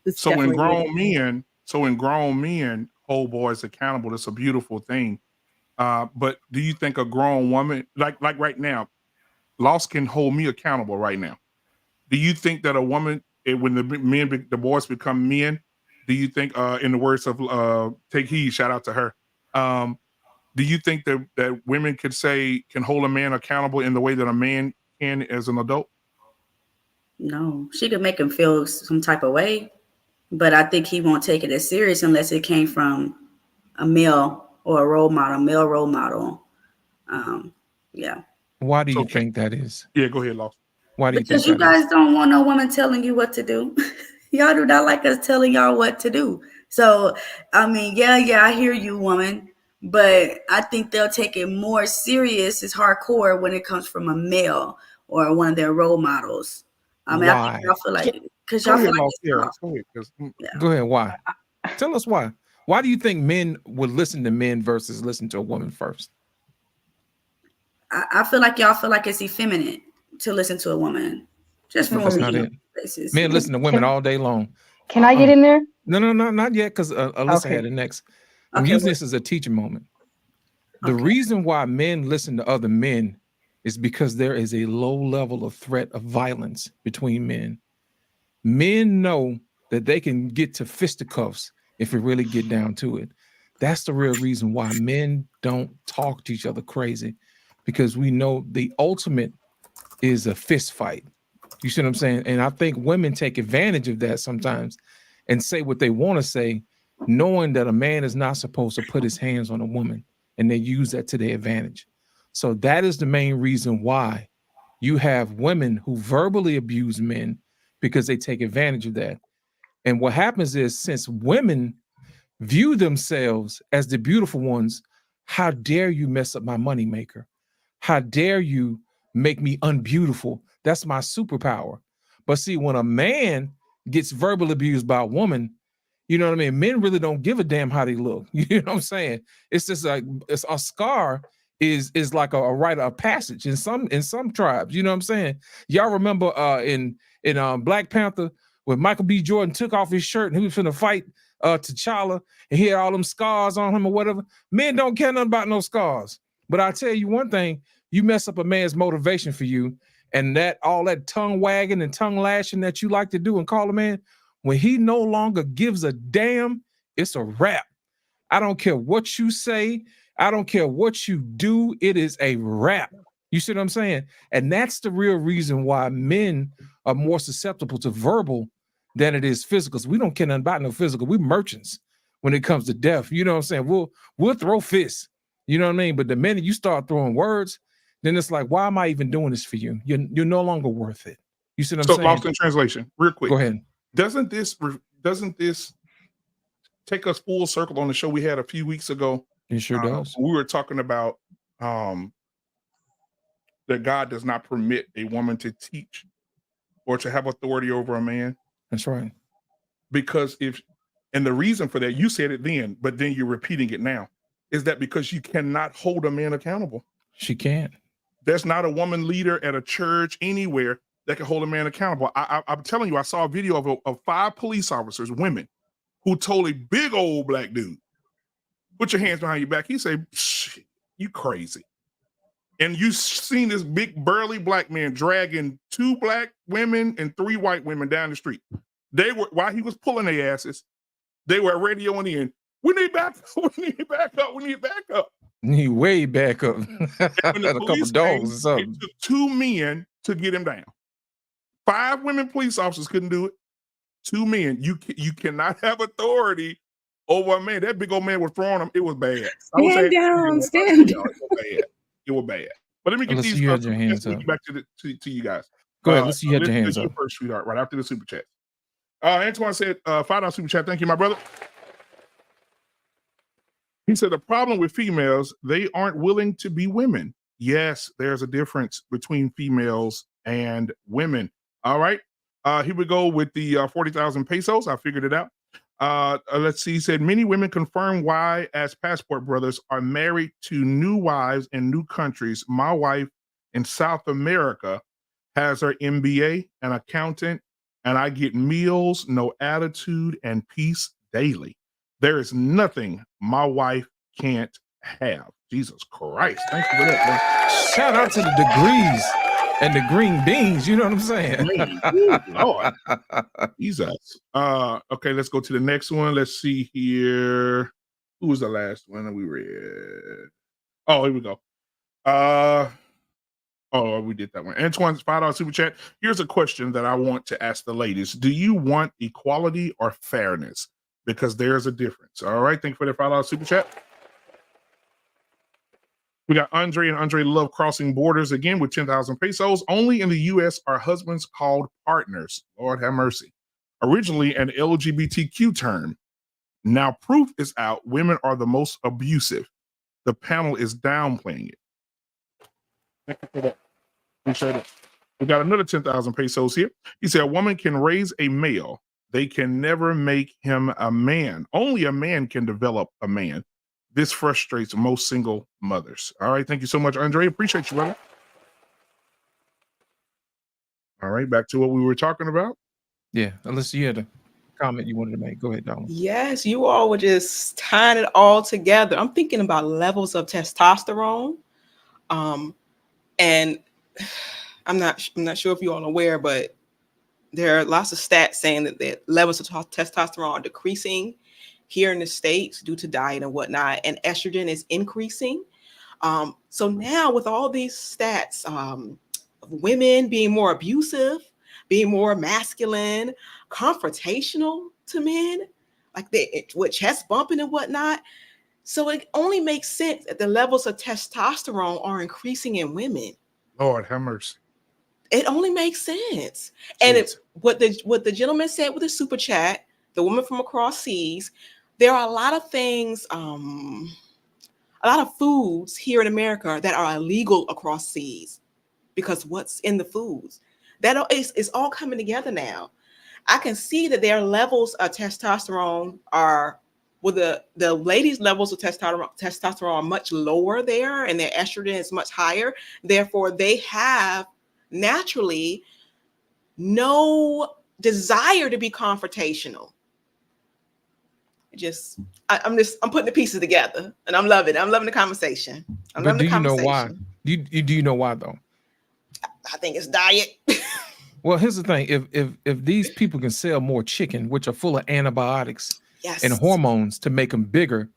it's so when definitely grown men hold boys accountable, it's a beautiful thing. But do you think a grown woman, like right now, Loss can hold me accountable right now? Do you think that a woman, when the boys become men, do you think, in the words of Take Heed, shout out to her, do you think that women can hold a man accountable in the way that a man can as an adult? No, she could make him feel some type of way, but I think he won't take it as serious unless it came from a male or a male role model. Yeah. Why do you think that is? Yeah, go ahead, Loss. Why do you Because think you guys don't want no woman telling you what to do. Y'all do not like us telling y'all what to do. So, yeah, I hear you, woman, but I think they'll take it more serious as hardcore when it comes from a male or one of their role models. I think y'all feel like, because y'all feel like it's Go ahead. Why? Tell us why. Why do you think men would listen to men versus listen to a woman first? I feel like y'all feel like it's effeminate to listen to a woman. Just from That's not it. Men listen to women all day long. Can I get in there? No, not yet, because Alyssa had it next. I'm using this as a teaching moment. The reason why men listen to other men is because there is a low level of threat of violence between men. Men know that they can get to fisticuffs if we really get down to it. That's the real reason why men don't talk to each other crazy, because we know the ultimate is a fist fight. You see what I'm saying? And I think women take advantage of that sometimes and say what they want to say, knowing that a man is not supposed to put his hands on a woman, and they use that to their advantage. So that is the main reason why you have women who verbally abuse men, because they take advantage of that. And what happens is, since women view themselves as the beautiful ones, how dare you mess up my moneymaker? How dare you make me unbeautiful? That's my superpower. But see, when a man gets verbal abused by a woman, you know what I mean? Men really don't give a damn how they look. You know what I'm saying? It's just like it's a scar is like a rite of passage in some tribes. You know what I'm saying? Y'all remember in Black Panther when Michael B. Jordan took off his shirt and he was finna fight T'Challa, and he had all them scars on him or whatever. Men don't care nothing about no scars. But I tell you one thing, you mess up a man's motivation for you, and that all that tongue wagging and tongue lashing that you like to do and call a man, when he no longer gives a damn, it's a wrap. I don't care what you say. I don't care what you do. It is a wrap. You see what I'm saying? And that's the real reason why men are more susceptible to verbal than it is physical. We don't care nothing about no physical. We merchants. when it comes to death. You know what I'm saying? We'll throw fists. You know what I mean? But the minute you start throwing words, then it's like, why am I even doing this for you? You're no longer worth it. You see what I'm So saying? lost in translation, real quick. Go ahead. Doesn't this take us full circle on the show we had a few weeks ago? It sure does. We were talking about that God does not permit a woman to teach or to have authority over a man. That's right. Because and the reason for that, you said it then, but then you're repeating it now, is that because you cannot hold a man accountable. She can't. There's not a woman leader at a church anywhere that can hold a man accountable. I'm telling you, I saw a video of 5 police officers, women, who told a big old black dude, put your hands behind your back. He said, you crazy. And you seen this big burly black man dragging 2 black women and 3 white women down the street. They were, while he was pulling their asses, they were radioing in, we need back up, we need back up, we need back up. He way back up. When the A couple police dogs came, or something. it took 2 men to get him down. 5 women police officers couldn't do it. 2 men. You cannot have authority over a man. That big old man was throwing him. It was bad. Stand down. Stand down. It was bad. It was bad. But let me get Unless these you had your hands up. back to you guys. Go ahead. Let's see you had your hands up. First, sweetheart, right after the super chat. Antoine said, $5 super chat. Thank you, my brother. He said, the problem with females, they aren't willing to be women. Yes, there's a difference between females and women. All right. Here we go with the 40,000 pesos. I figured it out. Let's see. He said, many women confirm why, as passport brothers, are married to new wives in new countries. My wife in South America has her MBA, an accountant, and I get meals, no attitude, and peace daily. There is nothing my wife can't have. Jesus Christ. Thank you for that, man. Shout out to the degrees and the green beans. You know what I'm saying? Lord. Jesus. Okay, let's go to the next one. Let's see here. Who was the last one that we read? Oh, here we go. Oh, we did that one. Antoine's $5 super chat. Here's a question that I want to ask the ladies. Do you want equality or fairness? Because there's a difference. All right. Thank you for that $5 super chat. We got Andre, and Andre love crossing borders again with 10,000 pesos. Only in the U.S. are husbands called partners. Lord have mercy. Originally an LGBTQ term. Now proof is out. Women are the most abusive. The panel is downplaying it. Thank you for that. Appreciate it. We got another 10,000 pesos here. He said, a woman can raise a male. They can never make him a man. Only a man can develop a man. This frustrates most single mothers. All right. Thank you so much, Andre. Appreciate you, brother. All right. Back to what we were talking about. Yeah. Unless you had a comment you wanted to make. Go ahead, Donald. Yes, you all were just tying it all together. I'm thinking about levels of testosterone. And I'm not sure if you all are aware, but there are lots of stats saying that the levels of testosterone are decreasing here in the States due to diet and whatnot, and estrogen is increasing. So now with all these stats of women being more abusive, being more masculine, confrontational to men, like they with chest bumping and whatnot. So it only makes sense that the levels of testosterone are increasing in women. Lord have mercy. It only makes sense. And what the gentleman said with the super chat, the woman from across seas, there are a lot of things, a lot of foods here in America that are illegal across seas because what's in the foods that is all coming together now. I can see that their levels of testosterone are, well, the ladies' levels of testosterone are much lower there, and their estrogen is much higher. Therefore, they have naturally no desire to be confrontational. I'm putting the pieces together, and I'm loving it. I'm loving the conversation. But do you know why? Do you know why though? I think it's diet. Well, here's the thing: if these people can sell more chicken, which are full of antibiotics and hormones to make them bigger,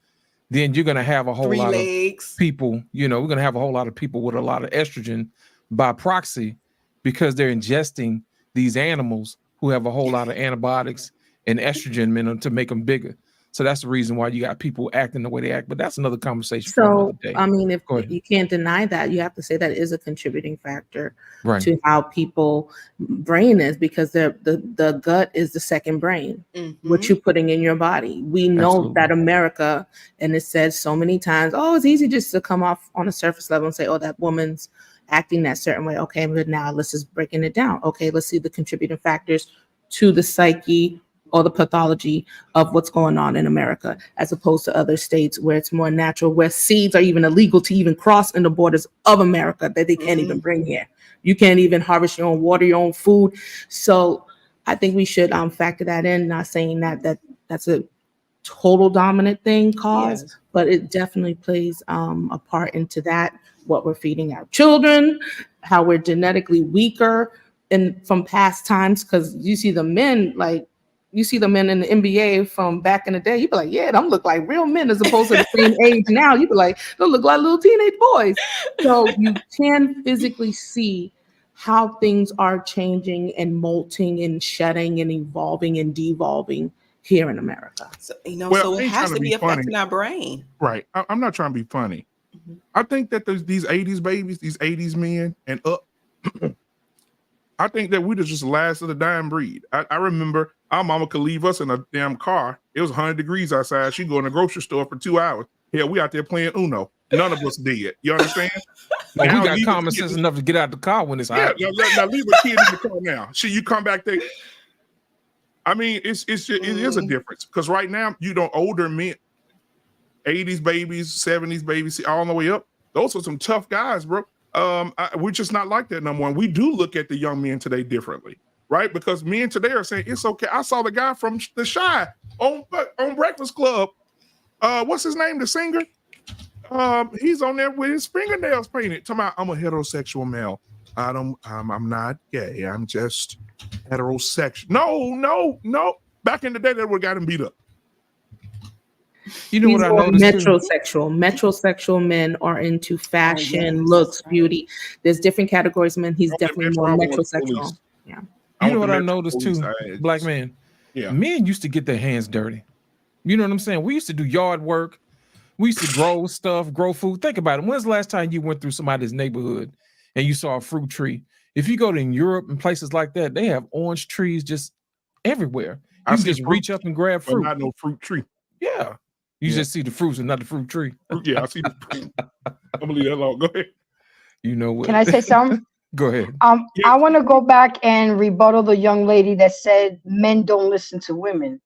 then you're gonna have a whole lot of people. You know, we're gonna have a whole lot of people with a lot of estrogen by proxy because they're ingesting these animals who have a whole lot of antibiotics and estrogen in them to make them bigger. So that's the reason why you got people acting the way they act. But that's another conversation for another So, day. I mean, if Go ahead. you can't deny that, you have to say that is a contributing factor Right. to how people brain is, because the gut is the second brain. What you're putting in your body. We know Absolutely. that America, and it says so many times, oh, it's easy just to come off on a surface level and say, oh, that woman's acting that certain way. Okay, but now let's just breaking it down. Okay, let's see the contributing factors to the psyche or the pathology of what's going on in America, as opposed to other states where it's more natural, where seeds are even illegal to even cross in the borders of America, that they can't even bring here. You can't even harvest your own water, your own food. So I think we should factor that in. Not saying that's a total dominant thing cause, but it definitely plays a part into that, what we're feeding our children, how we're genetically weaker and from past times. Because you see the men, like you see the men in the NBA from back in the day, you be like, yeah, them look like real men, as opposed to the same age now. You be like, they look like little teenage boys. So you can physically see how things are changing and molting and shedding and evolving and devolving here in America. So, you know, Well, so I it ain't has trying to to be be affecting funny. our brain. Right. I'm not trying to be funny. I think that there's these 80s babies, these 80s men and up. I think that we just the last of the dying breed. I remember our mama could leave us in a damn car. It was 100 degrees outside. She'd go in the grocery store for 2 hours. Hell, we out there playing Uno. None of us did. You understand? Like, we Now got leave a common kid- sense enough to get out the car when it's Yeah, hot. now leave a kid in the car now. You come back there. I mean, it is a difference, because right now, you know, older men, 80s babies, 70s babies, all the way up. Those are some tough guys, bro. We're just not like that no more. And we do look at the young men today differently, right? Because men today are saying it's okay. I saw the guy from The Shy on Breakfast Club. What's his name? The singer. He's on there with his fingernails painted. Talking about, I'm a heterosexual male. I'm not gay. I'm just heterosexual. No. Back in the day, they would have got him beat up. You know what I noticed too? Metrosexual men are into fashion, looks, beauty. There's different categories of men. He's definitely more metrosexual. Yeah. You know what I noticed too, black man? Yeah. Men used to get their hands dirty. You know what I'm saying? We used to do yard work. We used to grow stuff, grow food. Think about it. When's the last time you went through somebody's neighborhood and you saw a fruit tree? If you go to Europe and places like that, they have orange trees just everywhere. You can just reach up and grab fruit. But not no fruit tree. Yeah. You just see the fruits and not the fruit tree. Yeah, I see the fruit. I'm gonna leave that alone. Go ahead. You know what? Can I say something? Go ahead. I want to go back and rebuttal the young lady that said men don't listen to women.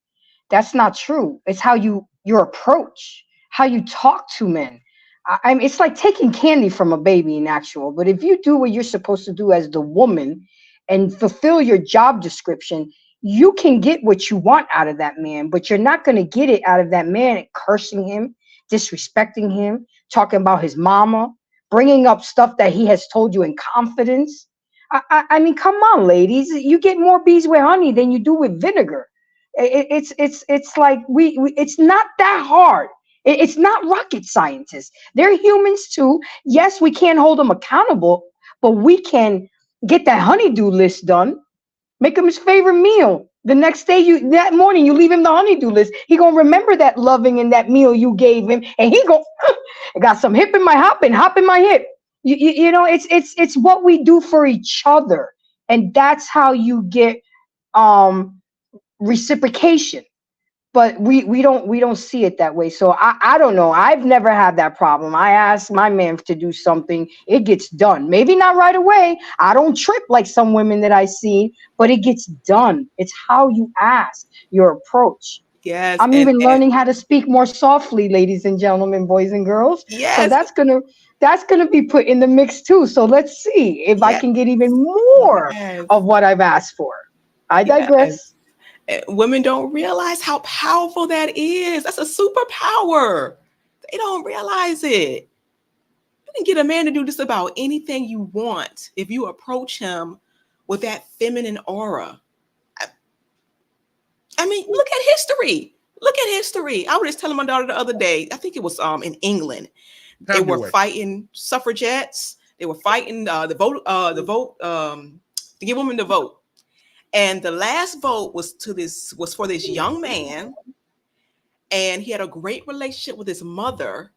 That's not true. It's how your approach, how you talk to men. I mean, it's like taking candy from a baby in actual. But if you do what you're supposed to do as the woman and fulfill your job description, you can get what you want out of that man. But you're not going to get it out of that man cursing him, disrespecting him, talking about his mama, bringing up stuff that he has told you in confidence. I mean, come on, ladies. You get more bees with honey than you do with vinegar. It's like it's not that hard. It's not rocket scientists. They're humans too. Yes, we can't hold them accountable, but we can get that honeydew list done. Make him his favorite meal. The next day, that morning, you leave him the honeydew list. He gonna remember that loving and that meal you gave him, and he go, I got some hip in my hop and hop in my hip. You know, it's what we do for each other, and that's how you get reciprocation. But we don't see it that way. So I don't know. I've never had that problem. I ask my man to do something, it gets done. Maybe not right away. I don't trip like some women that I see, but it gets done. It's how you ask, your approach. Yes. I'm even learning how to speak more softly, ladies and gentlemen, boys and girls. Yes. So that's gonna be put in the mix too. So let's see if I can get even more of what I've asked for. I digress. Women don't realize how powerful that is. That's a superpower. They don't realize it. You can get a man to do just about anything you want if you approach him with that feminine aura. I mean, look at history. Look at history. I was just telling my daughter the other day, I think it was in England. They were fighting suffragettes. They were fighting the vote to give women the vote. And the last vote was for this young man, and he had a great relationship with his mother.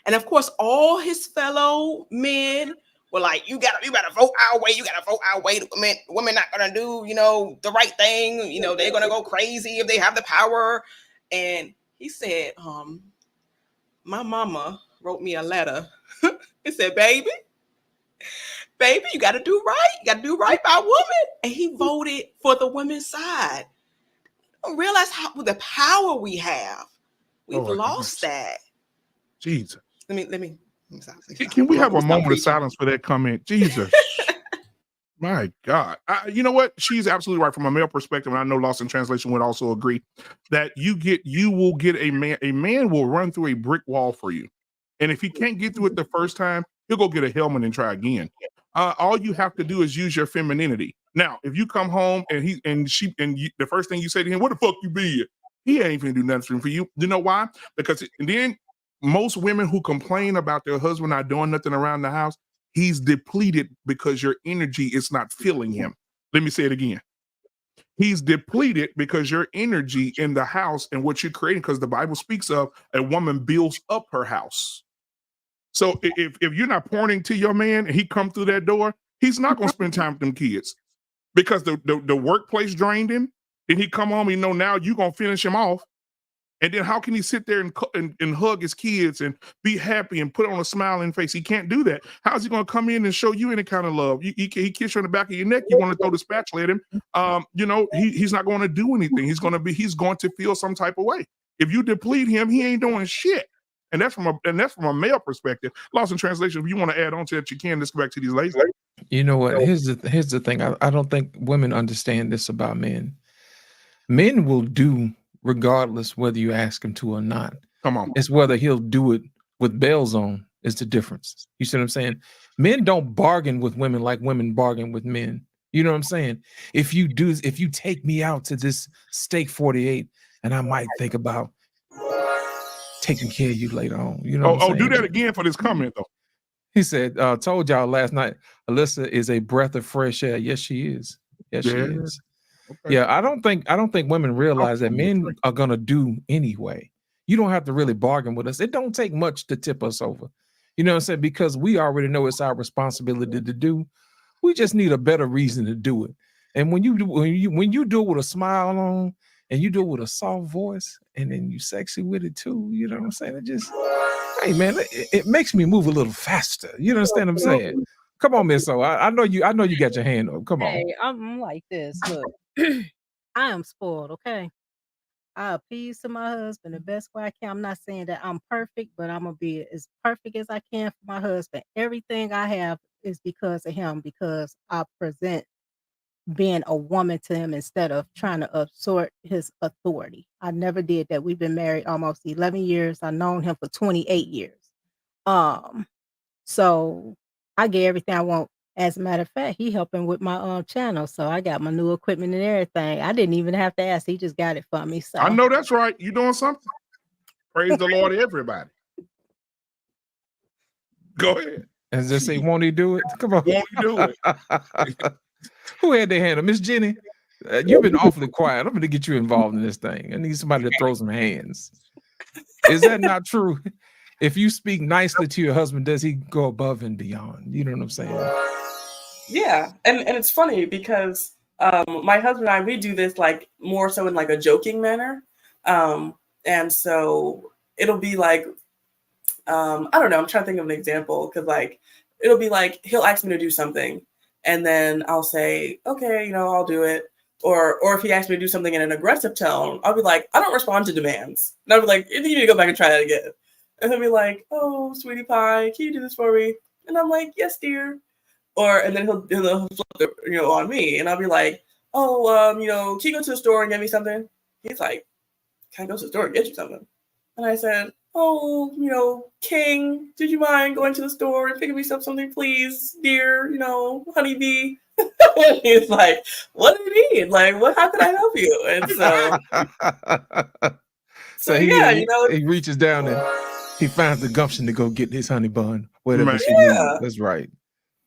And of course, all his fellow men were like, you gotta vote our way. You gotta vote our way. The women not gonna do, the right thing. They're gonna go crazy if they have the power. And he said, my mama wrote me a letter. It said, baby, you gotta do right. You gotta do right by women. And he voted for the women's side. I don't realize the power we have. We've lost that. Jesus. Let me stop. Can we have a moment of silence for that comment? Jesus. My God. You know what? She's absolutely right from a male perspective. And I know Lost in Translation would also agree that you will get a man will run through a brick wall for you. And if he can't get through it the first time, he'll go get a helmet and try again. All you have to do is use your femininity. Now, if you come home and the first thing you say to him, what the fuck you be? He ain't gonna do nothing for you. You know why? Because then most women who complain about their husband not doing nothing around the house, he's depleted because your energy is not filling him. Let me say it again. He's depleted because your energy in the house and what you're creating, because the Bible speaks of a woman builds up her house. So if you're not pouring to your man and he come through that door, he's not going to spend time with them kids because the workplace drained him. Then he come home, now you're going to finish him off. And then how can he sit there and hug his kids and be happy and put on a smiling face? He can't do that. How's he going to come in and show you any kind of love? He kiss you on the back of your neck. You want to throw the spatula at him. He's not going to do anything. He's going to feel some type of way. If you deplete him, he ain't doing shit. And that's from a male perspective. Lost in Translation, if you want to add on to that, you can. Let's go back to these ladies. You know what? Here's the thing. I don't think women understand this about men. Men will do regardless whether you ask him to or not. Come on. It's whether he'll do it with bells on is the difference. You see what I'm saying? Men don't bargain with women like women bargain with men. You know what I'm saying? If you take me out to this steak 48 and I might think about taking care of you later on. You know what I'm saying? Do that again for this comment though. He said, told y'all last night, Alyssa is a breath of fresh air. Yes, she is. Yes, she is. Okay. Yeah, I don't think women realize that men are gonna do anyway. You don't have to really bargain with us. It don't take much to tip us over. You know what I'm saying? Because we already know it's our responsibility to do. We just need a better reason to do it. And when you do it with a smile on and you do it with a soft voice and then you sexy with it too, you know what I'm saying? It just, hey man, it makes me move a little faster. You understand what I'm saying? Come on, Miss O. I know you got your hand up. Come on. Hey, I'm like this. Look, I am spoiled, okay? I appease to my husband the best way I can. I'm not saying that I'm perfect, but I'm gonna be as perfect as I can for my husband. Everything I have is because of him, because I present being a woman to him instead of trying to assert his authority. I never did that. We've been married almost 11 years. I've known him for 28 years. So I get everything I want. As a matter of fact, he helping with my channel. So I got my new equipment and everything. I didn't even have to ask. He just got it for me. So I know that's right. You doing something? Praise the Lord, everybody. Go ahead. And just say, won't he do it? Come on. Won't he do it? Who had their hand up? Miss Jenny, you've been awfully quiet. I'm going to get you involved in this thing. I need somebody to throw some hands. Is that not true? If you speak nicely to your husband, does he go above and beyond? You know what I'm saying? Yeah, and it's funny because my husband and I, we do this like more so in like a joking manner, and so it'll be like I don't know, I'm trying to think of an example because like it'll be like he'll ask me to do something and then I'll say okay, I'll do it, or if he asks me to do something in an aggressive tone, I'll be like, I don't respond to demands, and I'll be like, you need to go back and try that again, and he'll be like, oh sweetie pie, can you do this for me? And I'm like, yes dear. And then he'll flip it, on me, and I'll be like, oh, can you go to the store and get me something? He's like, can I go to the store and get you something? And I said, oh, King, did you mind going to the store and picking me up something, please, dear, honeybee? He's like, what do you need? Like, how can I help you? And so he reaches down and he finds the gumption to go get his honey bun, whatever she needs. That's right.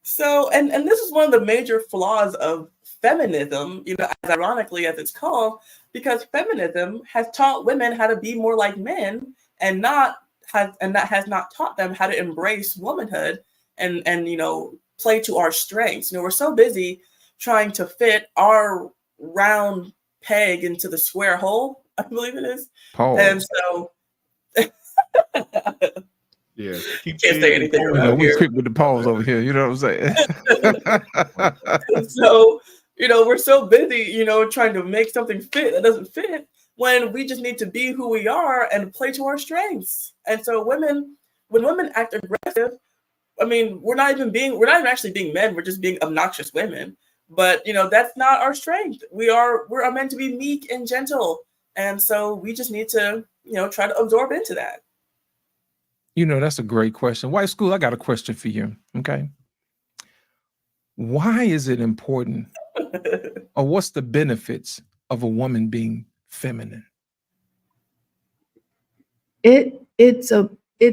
So, and this is one of the major flaws of feminism, as ironically as it's called, because feminism has taught women how to be more like men and that has not taught them how to embrace womanhood and play to our strengths. We're so busy trying to fit our round peg into the square hole, I believe it is. Pause. And so yeah, can't say anything around we here. quick with the pause over here. You know what I'm saying? So, we're so busy, trying to make something fit that doesn't fit when we just need to be who we are and play to our strengths. And so when women act aggressive, I mean, we're not even actually being men. We're just being obnoxious women. But, that's not our strength. We're meant to be meek and gentle. And so we just need to, try to absorb into that. That's a great question. White School, I got a question for you. Okay. Why is it important, or what's the benefits of a woman being feminine? It's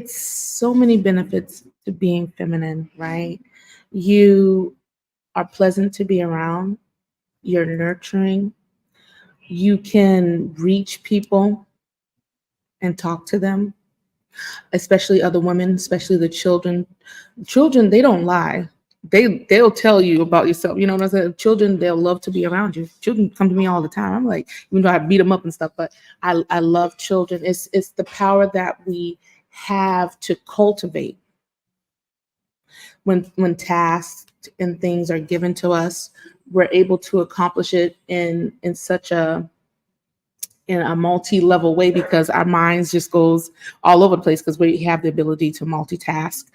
so many benefits to being feminine, right? You are pleasant to be around. You're nurturing. You can reach people and talk to them, especially other women, especially the children. Children, they don't lie. They'll tell you about yourself. You know what I'm saying? Children, they'll love to be around you. Children come to me all the time. I'm like, even though I beat them up and stuff, but I love children. It's the power that we have to cultivate. When tasks and things are given to us, we're able to accomplish it in a multi-level way because our minds just goes all over the place because we have the ability to multitask.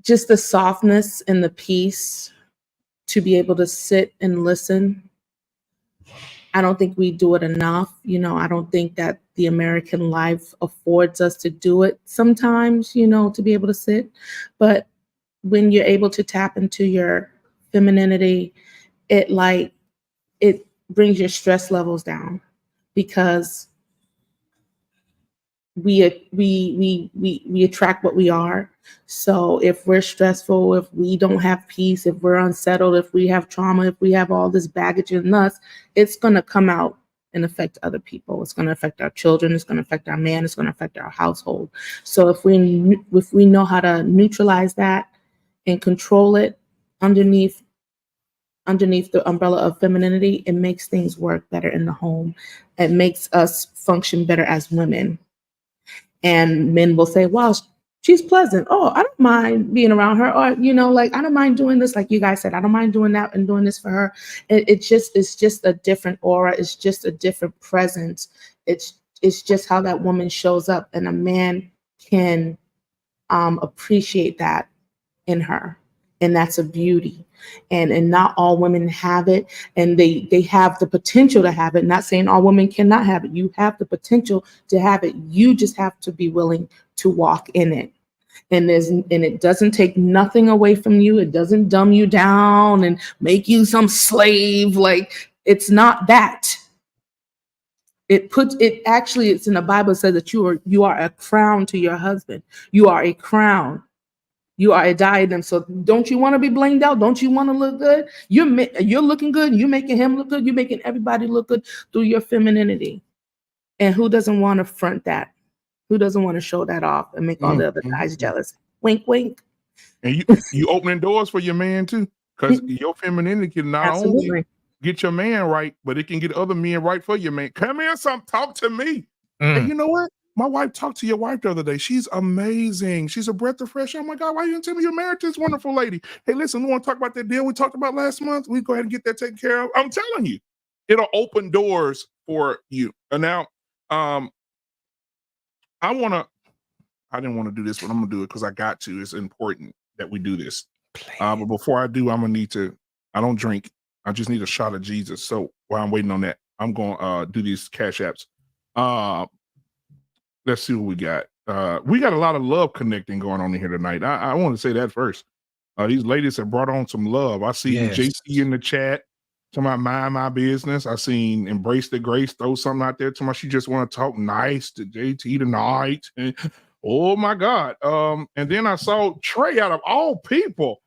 Just the softness and the peace to be able to sit and listen. I don't think we do it enough. I don't think that the American life affords us to do it sometimes, to be able to sit. But when you're able to tap into your femininity, it brings your stress levels down because we attract what we are. So if we're stressful, if we don't have peace, if we're unsettled, if we have trauma, if we have all this baggage in us, it's going to come out and affect other people. It's going to affect our children. It's going to affect our man. It's going to affect our household. So if we know how to neutralize that and control it underneath the umbrella of femininity, it makes things work better in the home. It makes us function better as women. And men will say, wow, she's pleasant. Oh, I don't mind being around her. Or, I don't mind doing this. Like you guys said, I don't mind doing that and doing this for her. It's just a different aura. It's just a different presence. It's just how that woman shows up, and a man can appreciate that in her. And that's a beauty. And not all women have it, and they have the potential to have it. Not saying all women cannot have it. You have the potential to have it. You just have to be willing to walk in it. And it doesn't take nothing away from you. It doesn't dumb you down and make you some slave. Like, it's not that. It's in the Bible. It says that you are a crown to your husband. You are a crown. You are a diadem. So don't you want to be blinged out? Don't you want to look good? You're looking good. You're making him look good. You're making everybody look good through your femininity. And who doesn't want to front that? Who doesn't want to show that off and make all the other guys jealous? Wink, wink. And you opening doors for your man too, because your femininity can not only get your man right, but it can get other men right for your man. Come here, talk to me. Hey, you know what? My wife talked to your wife the other day. She's amazing. She's a breath of fresh air. Oh my God, why you didn't tell me you're married to this wonderful lady? Hey, listen, we want to talk about that deal we talked about last month. We go ahead and get that taken care of. I'm telling you, it'll open doors for you. And now, I didn't want to do this, but I'm gonna do it because I got to. It's important that we do this. But before I do, I'm gonna need to. I don't drink. I just need a shot of Jesus. So while I'm waiting on that, I'm gonna do these cash apps. Let's see what we got. We got a lot of love connecting going on in here tonight. I want to say that first. These ladies have brought on some love. I see JC in the chat. Talking about my business. I seen Embrace the Grace throw something out there. Talking about she just want to talk nice to JT tonight. Oh my God. And then I saw Trey, out of all people,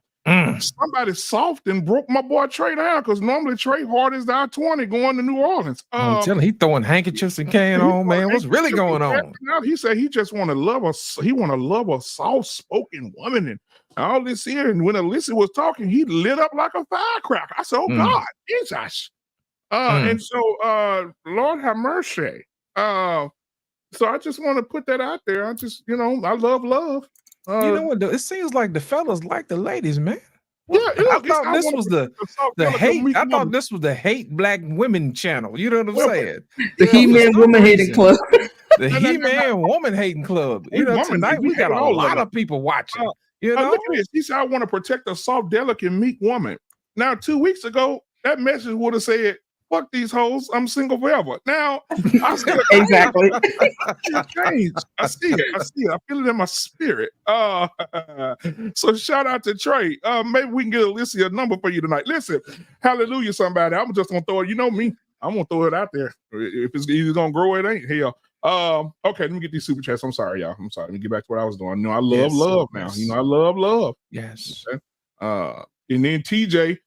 Somebody soft and broke my boy Trey down because normally Trey hard as our 20 going to New Orleans. I'm telling he throwing handkerchiefs and can on, man. What's really going on? He said he just want to love us. He want to love a soft-spoken woman and all this here. And when Alyssa was talking, he lit up like a firecracker. I said, "Oh God, Jesus!" And so, Lord have mercy. So I just want to put that out there. I just, I love love. You know what? It seems like the fellas like the ladies, man. Yeah, I thought this was the hate. I thought this was the hate black women channel. You know what I'm saying? The He-Man woman hating club. The He-Man woman hating club. Tonight we got a lot of people watching. Look at this. He said, "I want to protect a soft, delicate, meek woman." Now, 2 weeks ago, that message would have said, "Fuck these hoes, I'm single forever." Now, I see it. Exactly. Changed. I see it. I feel it in my spirit. So shout out to Trey. Maybe we can get Alyssa a number for you tonight. Listen, hallelujah, somebody. I'm just gonna throw it. You know me. I'm gonna throw it out there. If it's either gonna grow, it ain't. Hell. Okay, let me get these super chats. I'm sorry, y'all. I'm sorry. Let me get back to what I was doing. I love love now. I love love. Yes. Okay? And then TJ,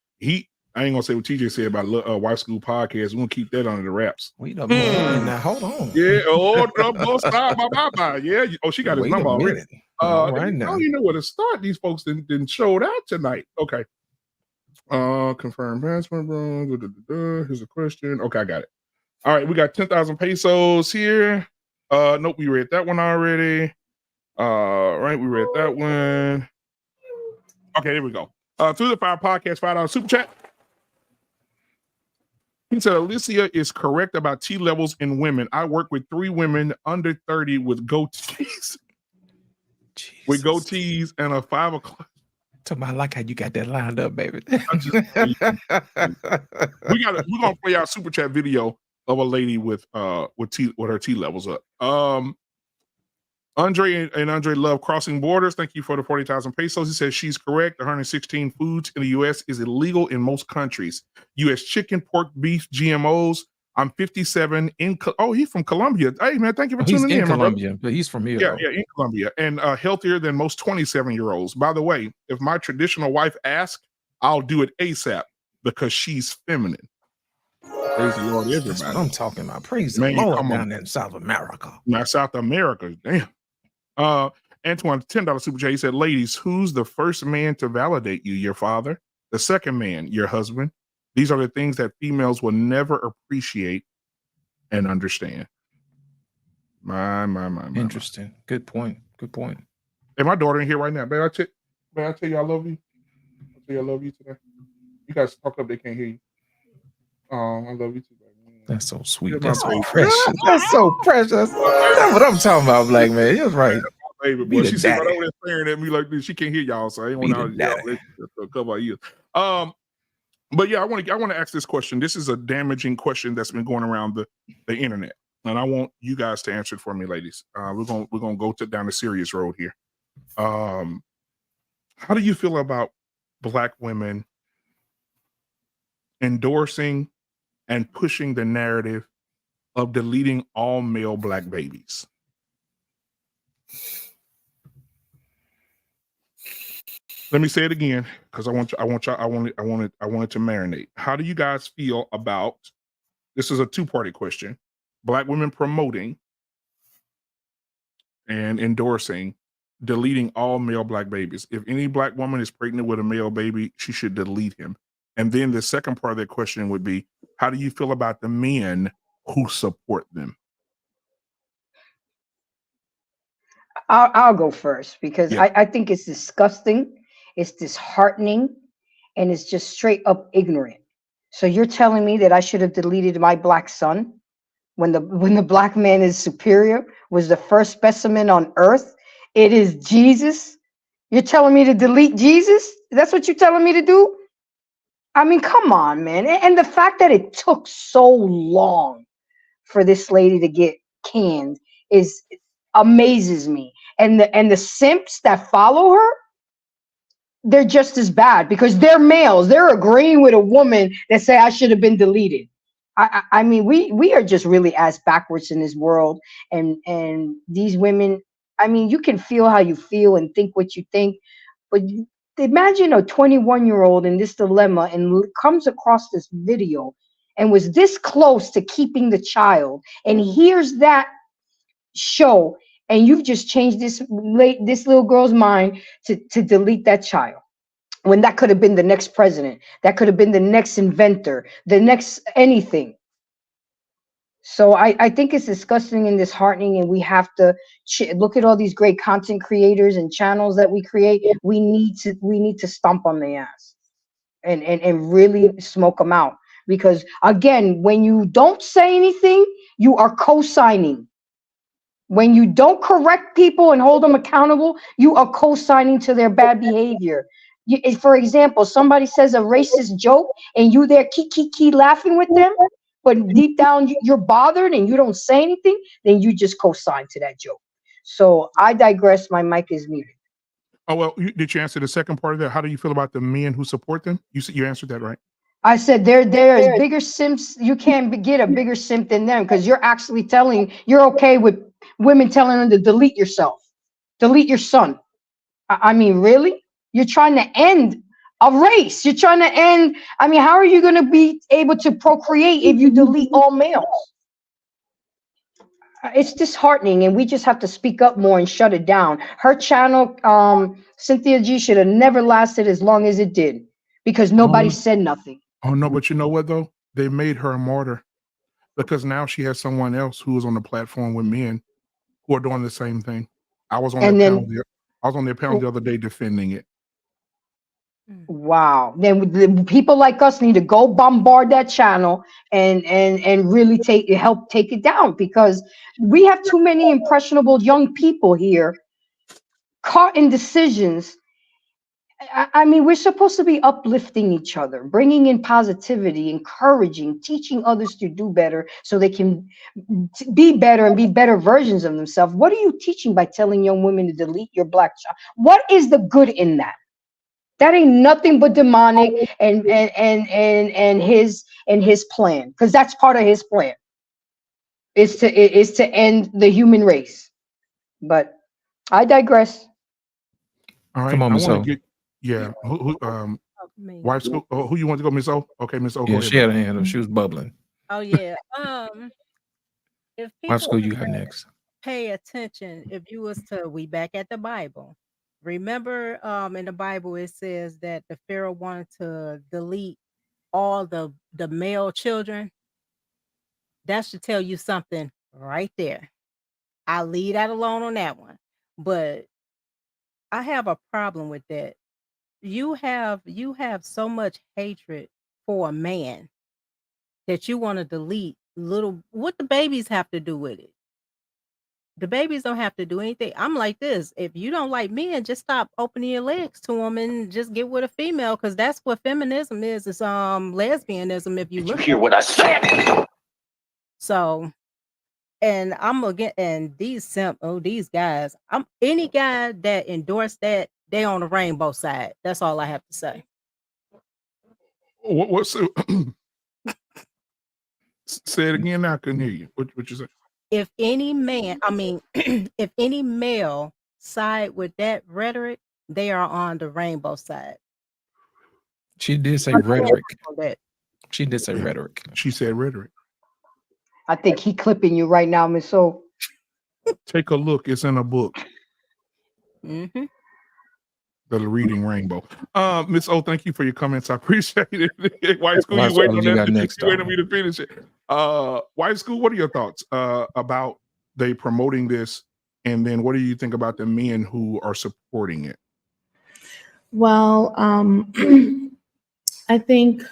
I ain't gonna say what TJ said about Wife School Podcast. We're gonna keep that under the wraps. Wait a minute. Now hold on. Yeah. Bye. Yeah. Oh, she got his number already. Right now. I don't even know where to start. These folks didn't show out tonight. Okay. Confirm password, bro. Here's a question. Okay, I got it. All right, we got 10,000 pesos here. Nope, we read that one already. Right, we read that one. Okay, there we go. Through the Fire Podcast, $5 super chat. He said, Alicia is correct about T levels in women. I work with 3 women under 30 with goatees. With goatees and a 5 o'clock. I like how you got that lined up, baby. We're gonna play our super chat video of a lady with her T levels up. Andre love crossing borders. Thank you for the 40,000 pesos. He says she's correct. 116 foods in the U.S. is illegal in most countries. U.S. chicken, pork, beef, GMOs. I'm 57 he's from Colombia. Hey man, thank you for tuning in. He's in Colombia, but he's from here. Yeah, in Colombia, and healthier than most 27-year-olds. By the way, if my traditional wife asks, I'll do it ASAP because she's feminine. Praise the Lord, everybody. That's what I'm talking about. Praise the Lord down there in South America. Now, South America, damn. Antoine, $10 super chat. He said, ladies, who's the first man to validate you? Your father. The second man, your husband. These are the things that females will never appreciate and understand. My. Interesting. Good point. Hey, my daughter in here right now. May I tell you I love you? I tell you I love you today. You guys talk up, they can't hear you. I love you too, baby. That's so sweet. That's so precious. That's so precious. That's what I'm talking about, black man. You're right. Baby, boy, she's right over there staring at me like this. She can't hear y'all, so I ain't want to cover you. But yeah, I want to ask this question. This is a damaging question that's been going around the internet, and I want you guys to answer it for me, ladies. We're gonna go down the serious road here. How do you feel about Black women endorsing and pushing the narrative of deleting all male Black babies? Let me say it again because I want it to marinate. How do you guys feel about this? Is a two-party question. Black women promoting and endorsing deleting all male Black babies. If any Black woman is pregnant with a male baby, she should delete him. And then the second part of that question would be, how do you feel about the men who support them? I'll go first because I think it's disgusting. It's disheartening, and it's just straight up ignorant. So you're telling me that I should have deleted my Black son when the Black man is superior, was the first specimen on earth? It is Jesus. You're telling me to delete Jesus? That's what you're telling me to do? I mean, come on, man. And the fact that it took so long for this lady to get canned amazes me. And the simps that follow her, they're just as bad because they're males. They're agreeing with a woman that say I should have been deleted. I mean, we are just really ass backwards in this world. And these women, I mean, you can feel how you feel and think what you think, but imagine a 21-year-old in this dilemma and comes across this video and was this close to keeping the child and hears that show, and you've just changed this little girl's mind to delete that child, when that could have been the next president, that could have been the next inventor, the next anything. So I think it's disgusting and disheartening, and we have to look at all these great content creators and channels that we create. We need to stomp on their ass and really smoke them out, because again, when you don't say anything, you are co-signing. When you don't correct people and hold them accountable, you are co-signing to their bad behavior. For example, somebody says a racist joke and you there key laughing with them, but deep down you're bothered and you don't say anything, then you just co-sign to that joke. So I digress. My mic is muted. Oh, well, did you answer the second part of that? How do you feel about the men who support them? You answered that, right? I said there is bigger simps. You can't get a bigger simp than them, because you're actually you're okay with women telling them to delete yourself, delete your son. I mean, really? You're trying to end a race. You're trying to end. I mean, how are you going to be able to procreate if you delete all males? It's disheartening, and we just have to speak up more and shut it down. Her channel, Cynthia G, should have never lasted as long as it did, because nobody said nothing. Oh, no, but you know what, though? They made her a martyr, because now she has someone else who is on the platform with men who are doing the same thing. I was on their panel the other day defending it. Wow. Then the people like us need to go bombard that channel and really help take it down, because we have too many impressionable young people here caught in decisions. I mean, we're supposed to be uplifting each other, bringing in positivity, encouraging, teaching others to do better so they can be better and be better versions of themselves. What are you teaching by telling young women to delete your black child? What is the good in that? That ain't nothing but demonic and his plan, because that's part of his plan. Is to end the human race. But I digress. All right. Come on, Miss O. Yeah. Wife school. Oh, who you want to go, Miss O? Okay, Miss O. Yeah, go ahead. she had a hand up. She was bubbling. Oh yeah. If Wife school, people you got next. pay attention, if you was to, we back at the Bible. Remember, in the Bible it says that the Pharaoh wanted to delete all the male children. That should tell you something right there. I'll leave that alone on that one. But I have a problem with that. You have so much hatred for a man that you want to delete what the babies have to do with it. The babies don't have to do anything. I'm like this. If you don't like men, just stop opening your legs to them and just get with a female, because that's what feminism is. It's lesbianism, if you look. You hear what I said? So, and I'm again, and these guys, any guy that endorsed that, they on the rainbow side. That's all I have to say. What's say it again? Now I couldn't hear you. What you say? If any man, if any male side with that rhetoric, they are on the rainbow side. She did say rhetoric. She did say rhetoric. She said rhetoric. I think he clipping you right now, Miss O. Take a look. It's in a book. Mm-hmm. The Reading Rainbow. Miss O, thank you for your comments. I appreciate it. Wife school, you waiting on that? You waiting on me to finish it? Wife school, what are your thoughts about they promoting this, and then what do you think about the men who are supporting it? Well, I think,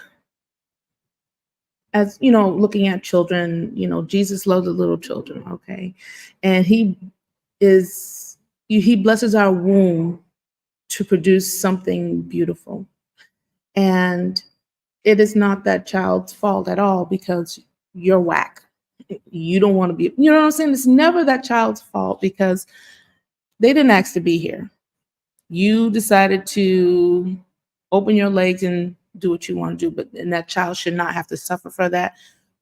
as you know, looking at children, Jesus loved the little children, okay, and he blesses our womb to produce something beautiful. And it is not that child's fault at all, because you're whack. You don't want to be, you know what I'm saying? It's never that child's fault, because they didn't ask to be here. You decided to open your legs and do what you want to do, and that child should not have to suffer for that.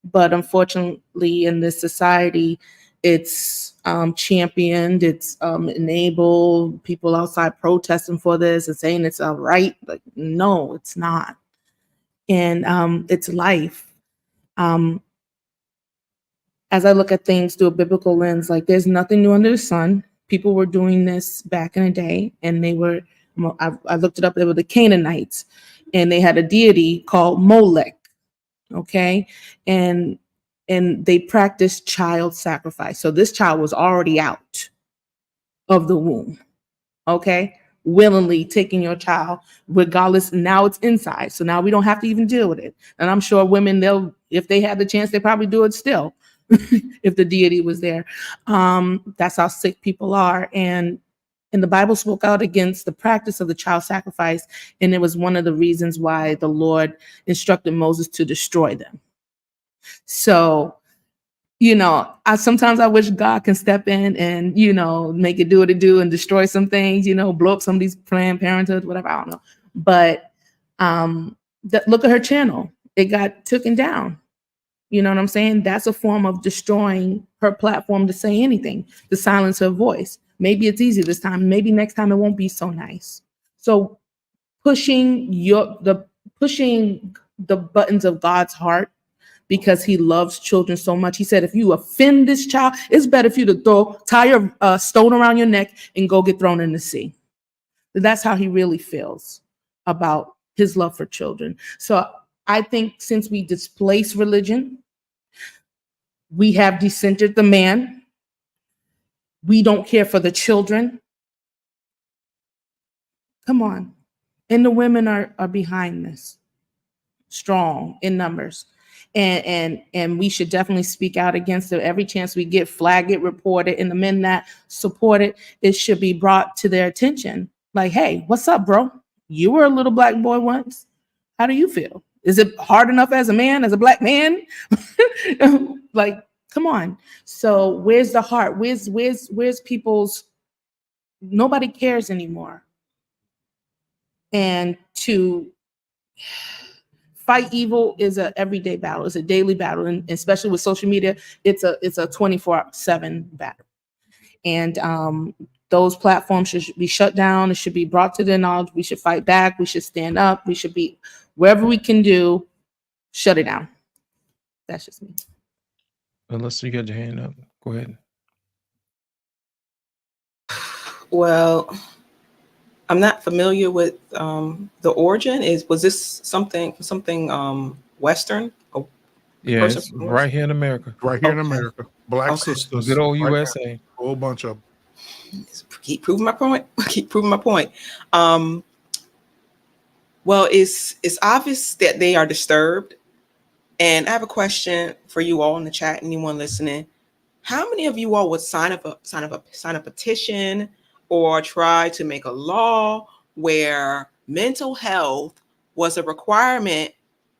But unfortunately, in this society, it's championed, it's enabled, people outside protesting for this and saying it's a right. Like, no, it's not. And it's life. As I look at things through a biblical lens, like there's nothing new under the sun. People were doing this back in the day, and they were, I looked it up, they were the Canaanites, and they had a deity called Molech, okay? And they practiced child sacrifice. So this child was already out of the womb, okay? Willingly taking your child, regardless, now it's inside. So now we don't have to even deal with it. And I'm sure women, if they had the chance, they probably do it still. If the deity was there. That's how sick people are. And the Bible spoke out against the practice of the child sacrifice. And it was one of the reasons why the Lord instructed Moses to destroy them. So, sometimes I wish God can step in and, make it do what it do and destroy some things, blow up some of these Planned Parenthood, whatever, I don't know. But look at her channel. It got taken down. You know what I'm saying? That's a form of destroying her platform to say anything, to silence her voice. Maybe it's easy this time. Maybe next time it won't be so nice. So pushing the buttons of God's heart, because he loves children so much. He said, if you offend this child, it's better for you to tie a stone around your neck and go get thrown in the sea. That's how he really feels about his love for children. So I think since we displace religion, we have decentered the man. We don't care for the children. Come on. And the women are behind this, strong in numbers. And we should definitely speak out against it. Every chance we get, flag it, report it, and the men that support it, it should be brought to their attention. Like, hey, what's up, bro? You were a little black boy once. How do you feel? Is it hard enough as a man, as a black man? Like, come on. So where's the heart? Where's people's, nobody cares anymore. And to fight evil is an everyday battle. It's a daily battle. And especially with social media, it's a 24/7 battle. And those platforms should be shut down. It should be brought to their knowledge. We should fight back. We should stand up. We should be, wherever we can do, shut it down. That's just me. Unless you got your hand up, go ahead. Well, I'm not familiar with the origin. Was this something Western? Yeah, it's right here in America. Right here in America. Black sisters. Good old right USA. here. A whole bunch of them. Keep proving my point. Well, it's obvious that they are disturbed. And I have a question for you all in the chat, anyone listening. How many of you all would sign a petition or try to make a law where mental health was a requirement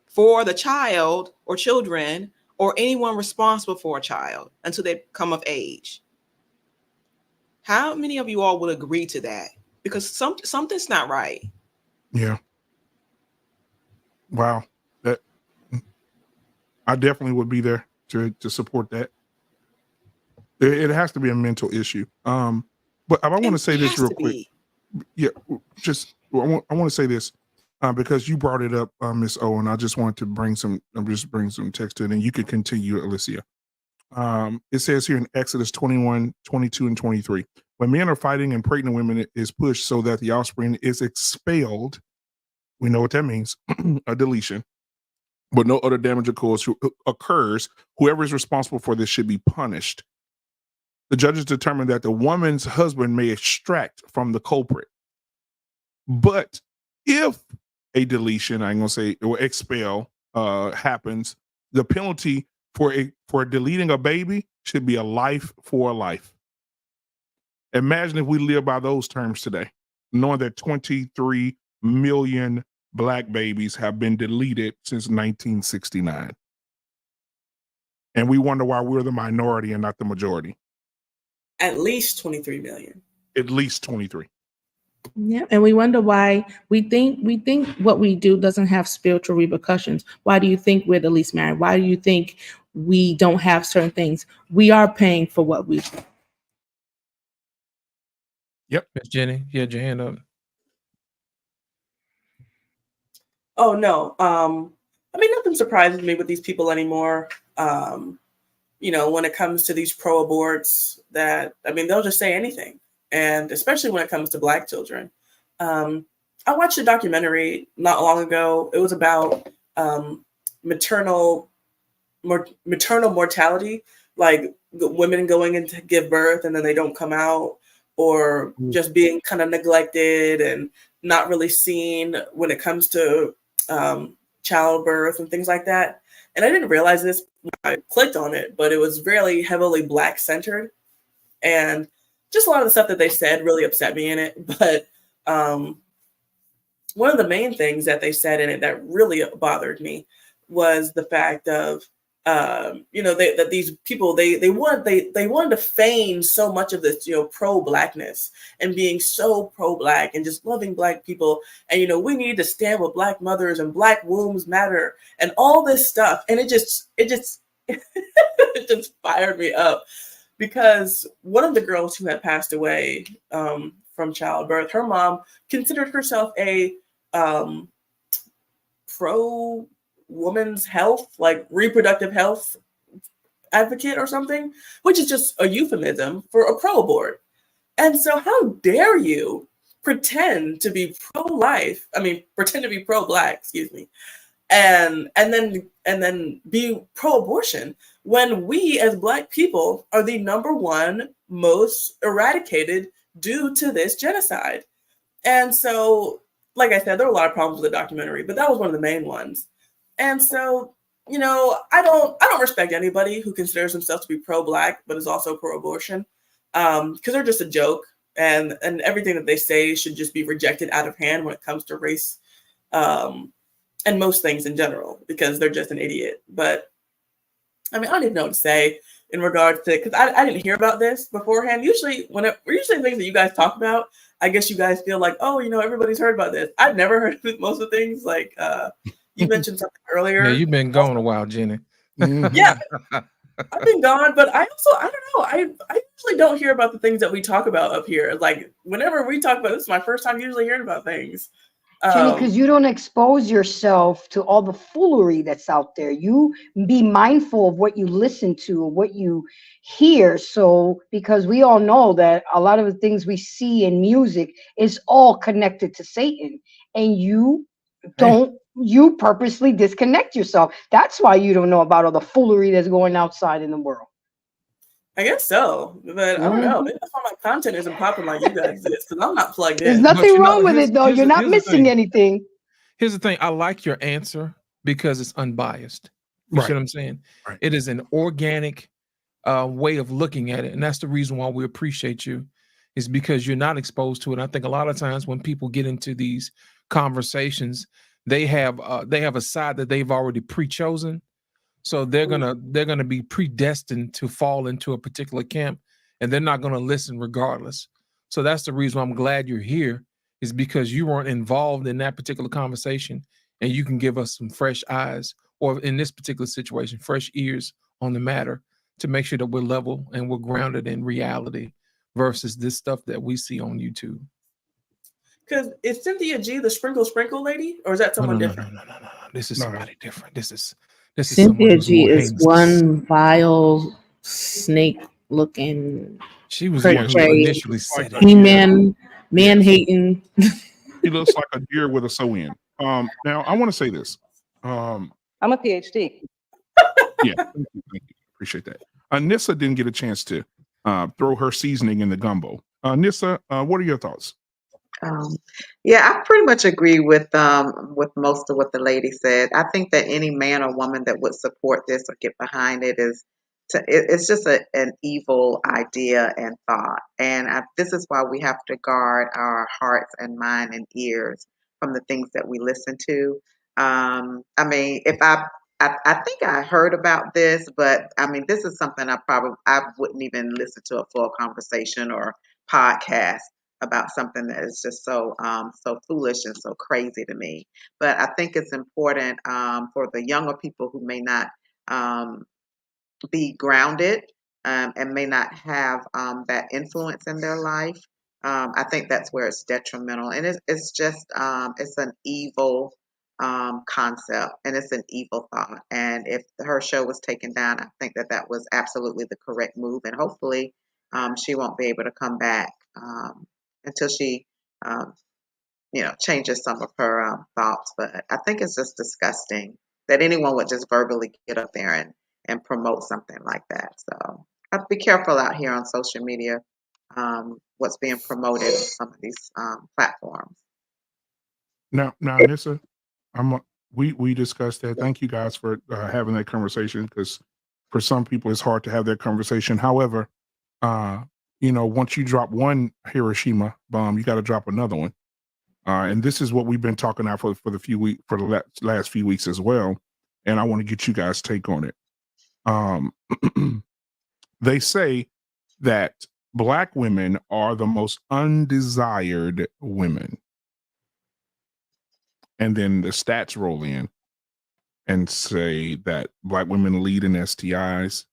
for the child or children or anyone responsible for a child until they come of age? How many of you all would agree to that? Because something's not right. Yeah. Wow. That I definitely would be there to support that. It has to be a mental issue. But I want to say this real quick. Yeah, I want to say this because you brought it up, Miss O, and I just wanted to bring some text to it, and you could continue, Alicia. It says here in Exodus 21, 22, and 23, when men are fighting and pregnant women is pushed so that the offspring is expelled. We know what that means, a deletion, but no other damage occurs. Whoever is responsible for this should be punished. The judges determine that the woman's husband may extract from the culprit. But if a deletion, I'm going to say, or expel happens, the penalty for deleting a baby should be a life for a life. Imagine if we live by those terms today, knowing that 23 million Black babies have been deleted since 1969. And we wonder why we're the minority and not the majority. At least 23 million. At least 23. Yeah, and we wonder why we think what we do doesn't have spiritual repercussions. Why do you think we're the least married? Why do you think we don't have certain things? We are paying for what we do. Yep. Miss Jenny, you had your hand up. Oh no. I mean, nothing surprises me with these people anymore. When it comes to these pro aborts, that I mean, they'll just say anything, and especially when it comes to Black children. I watched a documentary not long ago. It was about maternal maternal mortality, like women going in to give birth and then they don't come out, or just being kind of neglected and not really seen when it comes to childbirth and things like that. And I didn't realize this when I clicked on it, but it was really heavily Black centered. And just a lot of the stuff that they said really upset me in it. But one of the main things that they said in it that really bothered me was the fact of that these people they wanted to feign so much of this pro Blackness and being so pro Black and just loving Black people, and we need to stand with Black mothers and Black wombs matter and all this stuff, and it just it just fired me up, because one of the girls who had passed away from childbirth, her mom considered herself a pro woman's health, like reproductive health advocate or something, which is just a euphemism for a pro abort. And so how dare you pretend to be pro-life, pretend to be pro-Black, excuse me, and then be pro-abortion when we as Black people are the number one most eradicated due to this genocide. And so, like I said, there were a lot of problems with the documentary, but that was one of the main ones. And so, I don't respect anybody who considers themselves to be pro-Black but is also pro-abortion, because they're just a joke, and everything that they say should just be rejected out of hand when it comes to race, and most things in general, because they're just an idiot. But I don't even know what to say in regards to, because I didn't hear about this beforehand. Usually things that you guys talk about, I guess you guys feel like, oh, everybody's heard about this. I've never heard of most of the things. Like you mentioned something earlier. Yeah, you've been gone a while, Jenny. Yeah, I've been gone, but I don't know. I usually don't hear about the things that we talk about up here. Like whenever we talk about this, is my first time usually hearing about things. Jenny, because you don't expose yourself to all the foolery that's out there. You be mindful of what you listen to, what you hear. So, because we all know that a lot of the things we see in music is all connected to Satan, and you purposely disconnect yourself. That's why you don't know about all the foolery that's going outside in the world. I guess so, but I don't know. Maybe that's why my content isn't popping like you guys is, because I'm not plugged in. There's nothing wrong with it, though. You're not missing anything. Here's the thing. I like your answer because it's unbiased. You see what I'm saying? Right. It is an organic way of looking at it, and that's the reason why we appreciate you, is because you're not exposed to it. And I think a lot of times when people get into these conversations, they have a side that they've already pre-chosen. So they're gonna be predestined to fall into a particular camp, and they're not gonna listen regardless. So that's the reason why I'm glad you're here, is because you weren't involved in that particular conversation, and you can give us some fresh eyes, or in this particular situation, fresh ears on the matter, to make sure that we're level and we're grounded in reality versus this stuff that we see on YouTube. Because is Cynthia G the sprinkle lady, or is that someone different? No. This is somebody different. This is Cynthia G is one vile snake looking. She was the one who initially said it. He-Man, man-hating. He looks like a deer with a sew-in. Now I want to say this. I'm a PhD. Yeah, thank you. Appreciate that. Nissa didn't get a chance to throw her seasoning in the gumbo. Nissa, what are your thoughts? Yeah, I pretty much agree with most of what the lady said. I think that any man or woman that would support this or get behind it it's just an evil idea and thought. And this is why we have to guard our hearts and mind and ears from the things that we listen to. If I think I heard about this, but this is something I wouldn't even listen to a full conversation or podcast about something that is just so foolish and so crazy to me. But I think it's important for the younger people who may not be grounded and may not have that influence in their life I think that's where it's detrimental, and it's just it's an evil concept, and it's an evil thought. And if her show was taken down, I think that that was absolutely the correct move, and hopefully she won't be able to come back until she um, changes some of her thoughts. But I think it's just disgusting that anyone would just verbally get up there and promote something like that. So I'd be careful out here on social media, what's being promoted on some of these platforms. Now, Nissa, we discussed that. Thank you guys for having that conversation, because for some people it's hard to have that conversation. However, once you drop one Hiroshima bomb, you got to drop another one. And this is what we've been talking about for the last few weeks as well. And I want to get you guys' take on it. They say that Black women are the most undesired women. And then the stats roll in and say that Black women lead in STIs,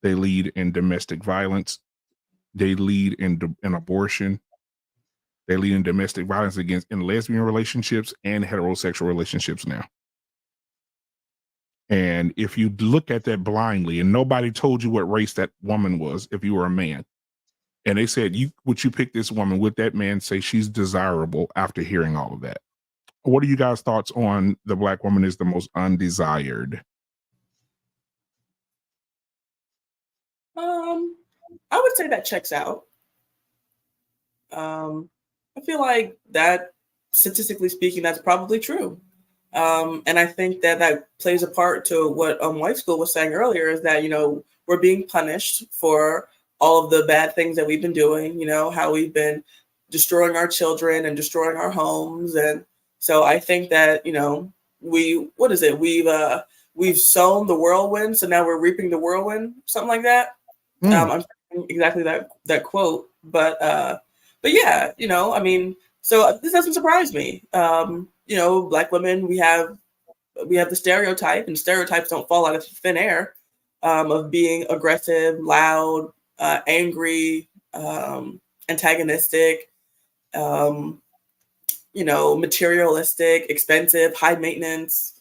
they lead in domestic violence, they lead in abortion, they lead in domestic violence in lesbian relationships and heterosexual relationships now. And if you look at that blindly, and nobody told you what race that woman was, if you were a man, and they said, would you pick this woman, would that man say she's desirable after hearing all of that? What are you guys' thoughts on the Black woman is the most undesired? I would say that checks out. I feel like that, statistically speaking, that's probably true. And I think that plays a part to what White School was saying earlier, is that, we're being punished for all of the bad things that we've been doing, how we've been destroying our children and destroying our homes. And so I think that, we've sown the whirlwind, so now we're reaping the whirlwind, something like that. I'm saying exactly that quote, but yeah, so this doesn't surprise me. Black women, we have the stereotype, and stereotypes don't fall out of thin air, of being aggressive, loud, angry, antagonistic, materialistic, expensive, high maintenance.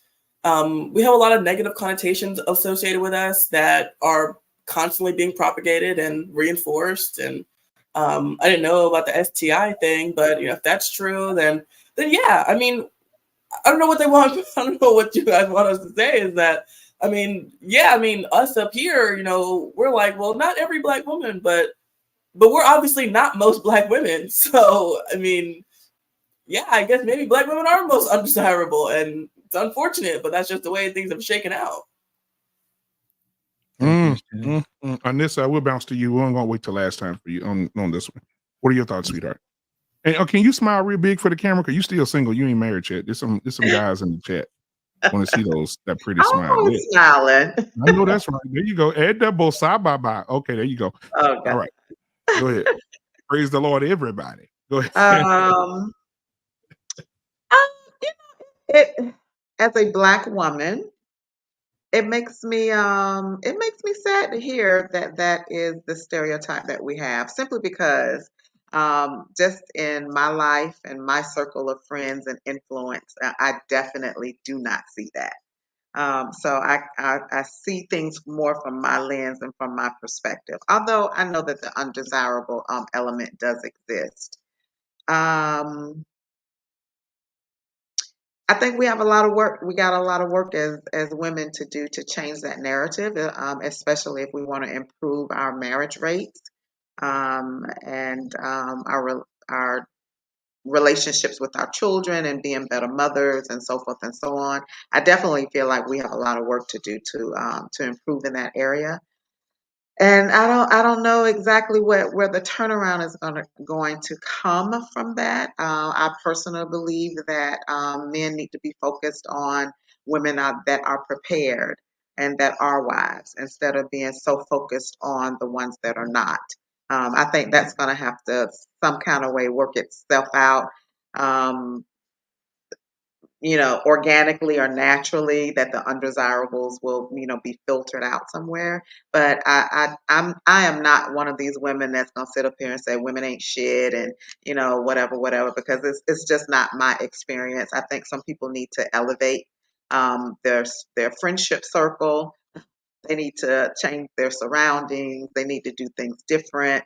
We have a lot of negative connotations associated with us that are constantly being propagated and reinforced. And I didn't know about the STI thing, but if that's true, then yeah. I mean, I don't know what they want. I don't know what you guys want us to say. Is that, us up here, we're like, well, not every Black woman, but we're obviously not most Black women. So I mean, yeah, I guess maybe Black women are most undesirable, and it's unfortunate, but that's just the way things have shaken out. On I will bounce to you. We're gonna wait till last time for you on this one. What are your thoughts, sweetheart? And can you smile real big for the camera? Because you still single. You ain't married yet. There's some guys in the chat want to see that pretty smile. I'm smiling. I know that's right. There you go. Add double side by by. Okay, there you go. Oh, God. All right. Go ahead. Praise the Lord, everybody. Go ahead. As a Black woman, it makes me sad to hear that that is the stereotype that we have, simply because just in my life and my circle of friends and influence, I definitely do not see that. So I see things more from my lens and from my perspective, although I know that the undesirable element does exist. I think we have a lot of work. We got a lot of work as women to do to change that narrative, especially if we want to improve our marriage rates, and our relationships with our children, and being better mothers, and so forth and so on. I definitely feel like we have a lot of work to do to improve in that area. And I don't know exactly where the turnaround is going to come from that. I personally believe that men need to be focused on women that are prepared and that are wives, instead of being so focused on the ones that are not. I think that's going to have to some kind of way work itself out. organically or naturally, that the undesirables will, be filtered out somewhere. But I am not one of these women that's gonna sit up here and say women ain't shit and whatever, because it's just not my experience. I think some people need to elevate their friendship circle. They need to change their surroundings. They need to do things different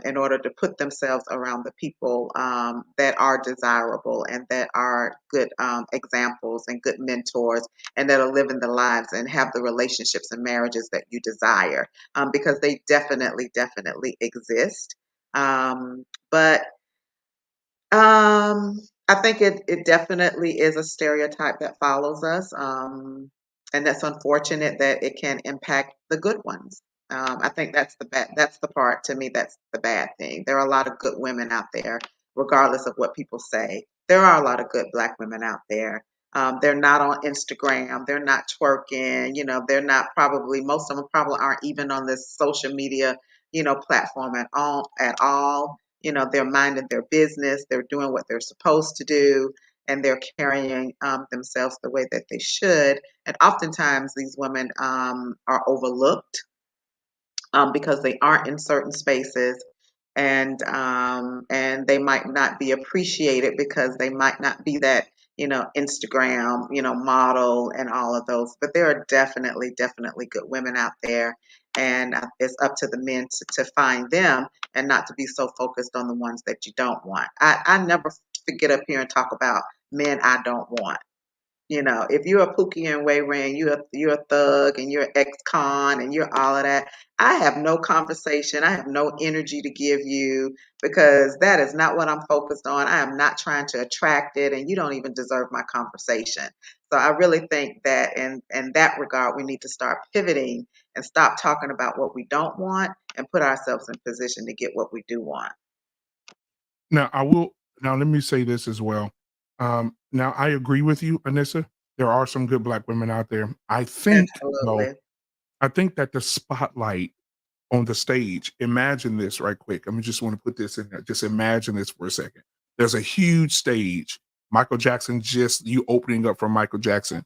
in order to put themselves around the people that are desirable and that are good examples and good mentors and that are living the lives and have the relationships and marriages that you desire, because they definitely exist. But I think it definitely is a stereotype that follows us. And that's unfortunate that it can impact the good ones. I think that's the part, to me, that's the bad thing. There are a lot of good women out there, regardless of what people say. There are a lot of good Black women out there. They're not on Instagram. They're not twerking. They're not probably, most of them probably aren't even on this social media, platform at all. They're minding their business. They're doing what they're supposed to do, and they're carrying themselves the way that they should. And oftentimes, these women are overlooked because they aren't in certain spaces, and they might not be appreciated because they might not be that Instagram model and all of those. But there are definitely good women out there, and it's up to the men to find them and not to be so focused on the ones that you don't want. I never get up here and talk about men I don't want. If you're a Pookie and Ray Ray and you're a thug and you're ex-con and you're all of that, I have no conversation. I have no energy to give you, because that is not what I'm focused on. I am not trying to attract it, and you don't even deserve my conversation. So I really think that in that regard, we need to start pivoting and stop talking about what we don't want and put ourselves in position to get what we do want. Now let me say this as well. Now I agree with you, Anissa. There are some good Black women out there. I think Absolutely. that the spotlight on the stage, imagine this right quick. I just want to put this in there. Just imagine this for a second. There's a huge stage. Michael Jackson, just you opening up for Michael Jackson.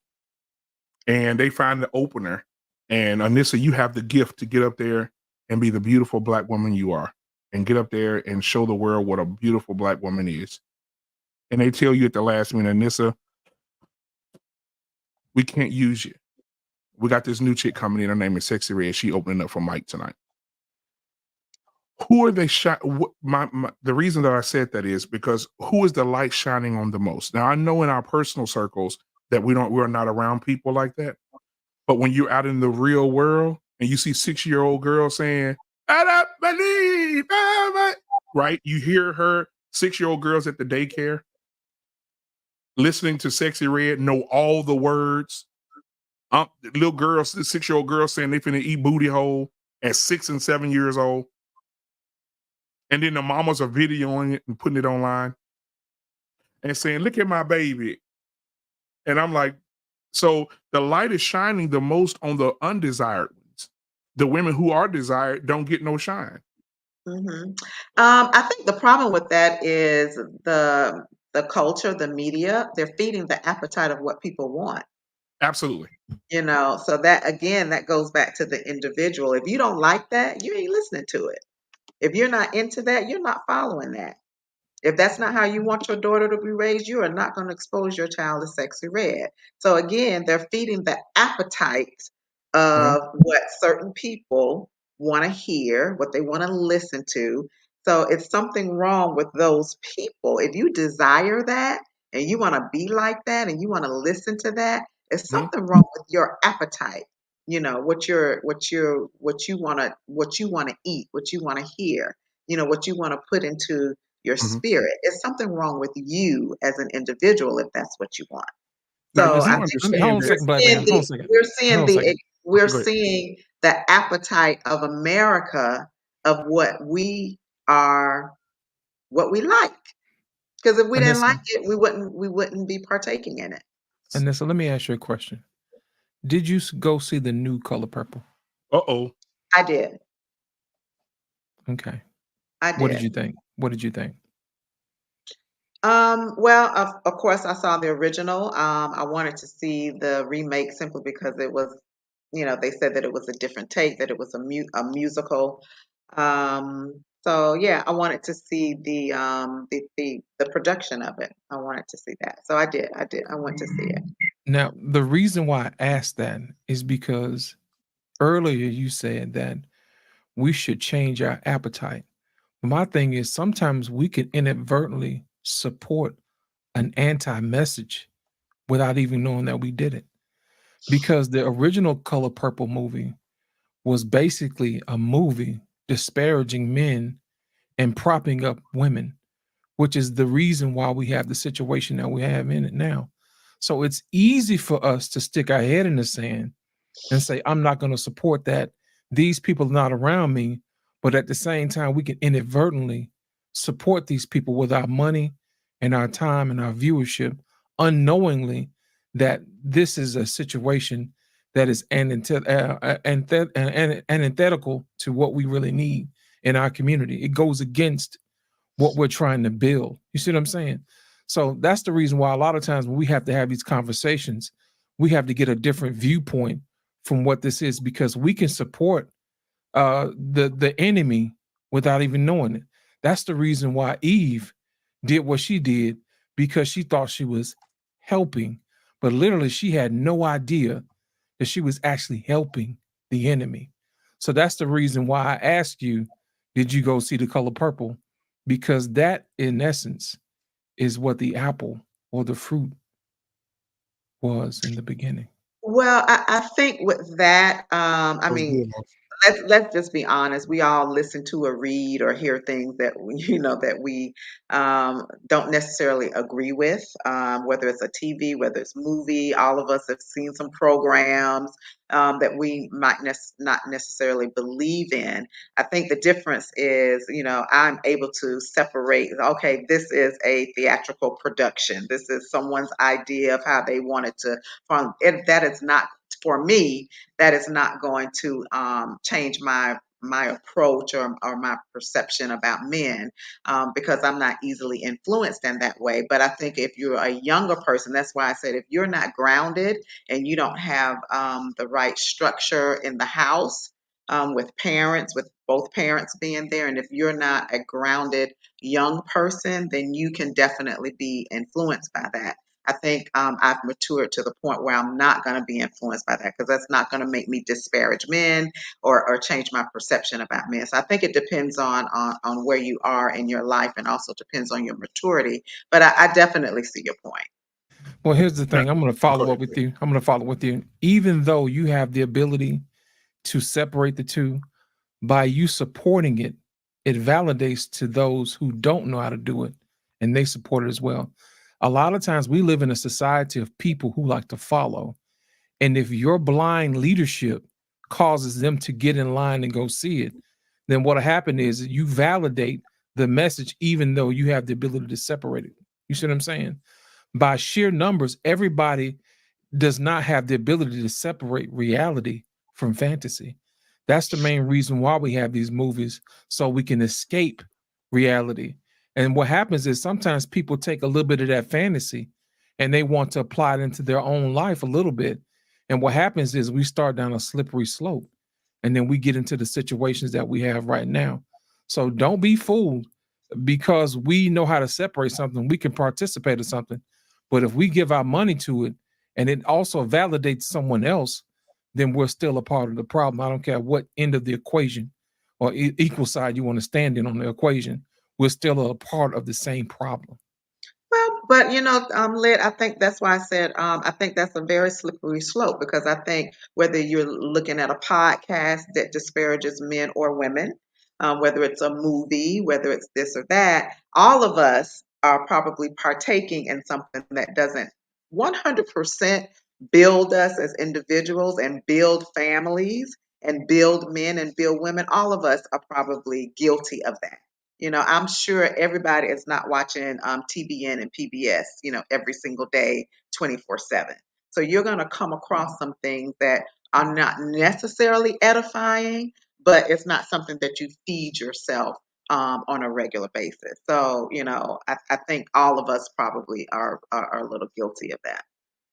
And they find the opener. And Anissa, you have the gift to get up there and be the beautiful Black woman you are. And get up there and show the world what a beautiful Black woman is. And they tell you at the last minute, Anissa, we can't use you. We got this new chick coming in. Her name is Sexy Red. She opening up for Mike tonight. Who are they? The reason that I said that is because who is the light shining on the most? Now I know in our personal circles that we're not around people like that. But when you're out in the real world and you see 6-year-old girls saying, "I don't believe," right? You hear her 6-year-old girls at the daycare listening to Sexy Red, know all the words. Little girls, 6-year-old girls saying they finna eat booty hole at 6 and 7 years old. And then the mamas are videoing it and putting it online and saying, "Look at my baby." And I'm like, so the light is shining the most on the undesired ones. The women who are desired don't get no shine. Mm-hmm. I think the problem with that is the culture, the media. They're feeding the appetite of what people want. Absolutely. So that, again, that goes back to the individual. If you don't like that, you ain't listening to it. If you're not into that, you're not following that. If that's not how you want your daughter to be raised, you are not going to expose your child to Sexy Red. So again, they're feeding the appetite of what certain people want to hear, what they want to listen to. So it's something wrong with those people. If you desire that and you want to be like that and you want to listen to that, there's something wrong with your appetite. What you want to eat, what you want to hear, what you want to put into your spirit. It's something wrong with you as an individual if that's what you want. Now, So I think we're seeing the appetite of America of what we are, what we like. Because if we didn't like it, we wouldn't be partaking in it. And so let me ask you a question. Did you go see the new Color Purple? Uh-oh. I did. Okay. I did. What did you think? What did you think? Well, of course, I saw the original. I wanted to see the remake simply because it was, they said that it was a different take, that it was a musical. So yeah, I wanted to see the production of it. I wanted to see that. So I did. I went to see it. Now, the reason why I asked that is because earlier you said that we should change our appetite. My thing is sometimes we can inadvertently support an anti-message without even knowing that we did it. Because the original Color Purple movie was basically a movie disparaging men and propping up women, which is the reason why we have the situation that we have in it now. So it's easy for us to stick our head in the sand and say, I'm not going to support that. These people are not around me. But at the same time, we can inadvertently support these people with our money and our time and our viewership, unknowingly that this is a situation that is antithetical to what we really need in our community. It goes against what we're trying to build. You see what I'm saying? So that's the reason why a lot of times when we have to have these conversations, we have to get a different viewpoint from what this is, because we can support the enemy without even knowing it. That's the reason why Eve did what she did, because she thought she was helping, but literally she had no idea that she was actually helping the enemy. So that's the reason why I asked you, did you go see The Color Purple? Because that, in essence, is what the apple or the fruit was in the beginning. Well, I think with that, I That was mean, good, Mark. let's just be honest. We all listen to or read or hear things that that we don't necessarily agree with. Whether it's a TV, whether it's movie, all of us have seen some programs that we might not necessarily believe in. I think the difference is, I'm able to separate. Okay, this is a theatrical production. This is someone's idea of how they wanted to. That is not for me, that is not going to change my approach or my perception about men, because I'm not easily influenced in that way. But I think if you're a younger person, that's why I said if you're not grounded and you don't have the right structure in the house, with parents, with both parents being there, and if you're not a grounded young person, then you can definitely be influenced by that. I think I've matured to the point where I'm not going to be influenced by that, because that's not going to make me disparage men or change my perception about men. So I think it depends on where you are in your life, and also depends on your maturity. But I definitely see your point. Well, here's the Now, thing. I'm going to go follow ahead. up with you. I'm going to follow with you. Even though you have the ability to separate the two, by you supporting it, it validates to those who don't know how to do it, and they support it as well. A lot of times we live in a society of people who like to follow. And if your blind leadership causes them to get in line and go see it, then what'll happen is you validate the message, even though you have the ability to separate it. You see what I'm saying? By sheer numbers, everybody does not have the ability to separate reality from fantasy. That's the main reason why we have these movies, so we can escape reality. And what happens is sometimes people take a little bit of that fantasy and they want to apply it into their own life a little bit. And what happens is we start down a slippery slope, and then we get into the situations that we have right now. So don't be fooled. Because we know how to separate something, we can participate in something. But if we give our money to it and it also validates someone else, then we're still a part of the problem. I don't care what end of the equation or equal side you want to stand in on the equation, we're still a part of the same problem. Well, but Lid, I think that's why I said I think that's a very slippery slope, because I think whether you're looking at a podcast that disparages men or women, whether it's a movie, whether it's this or that, all of us are probably partaking in something that doesn't 100% build us as individuals and build families and build men and build women. All of us are probably guilty of that. I'm sure everybody is not watching TBN and PBS, every single day, 24/7. So you're going to come across some things that are not necessarily edifying, but it's not something that you feed yourself on a regular basis. So, I think all of us probably are a little guilty of that.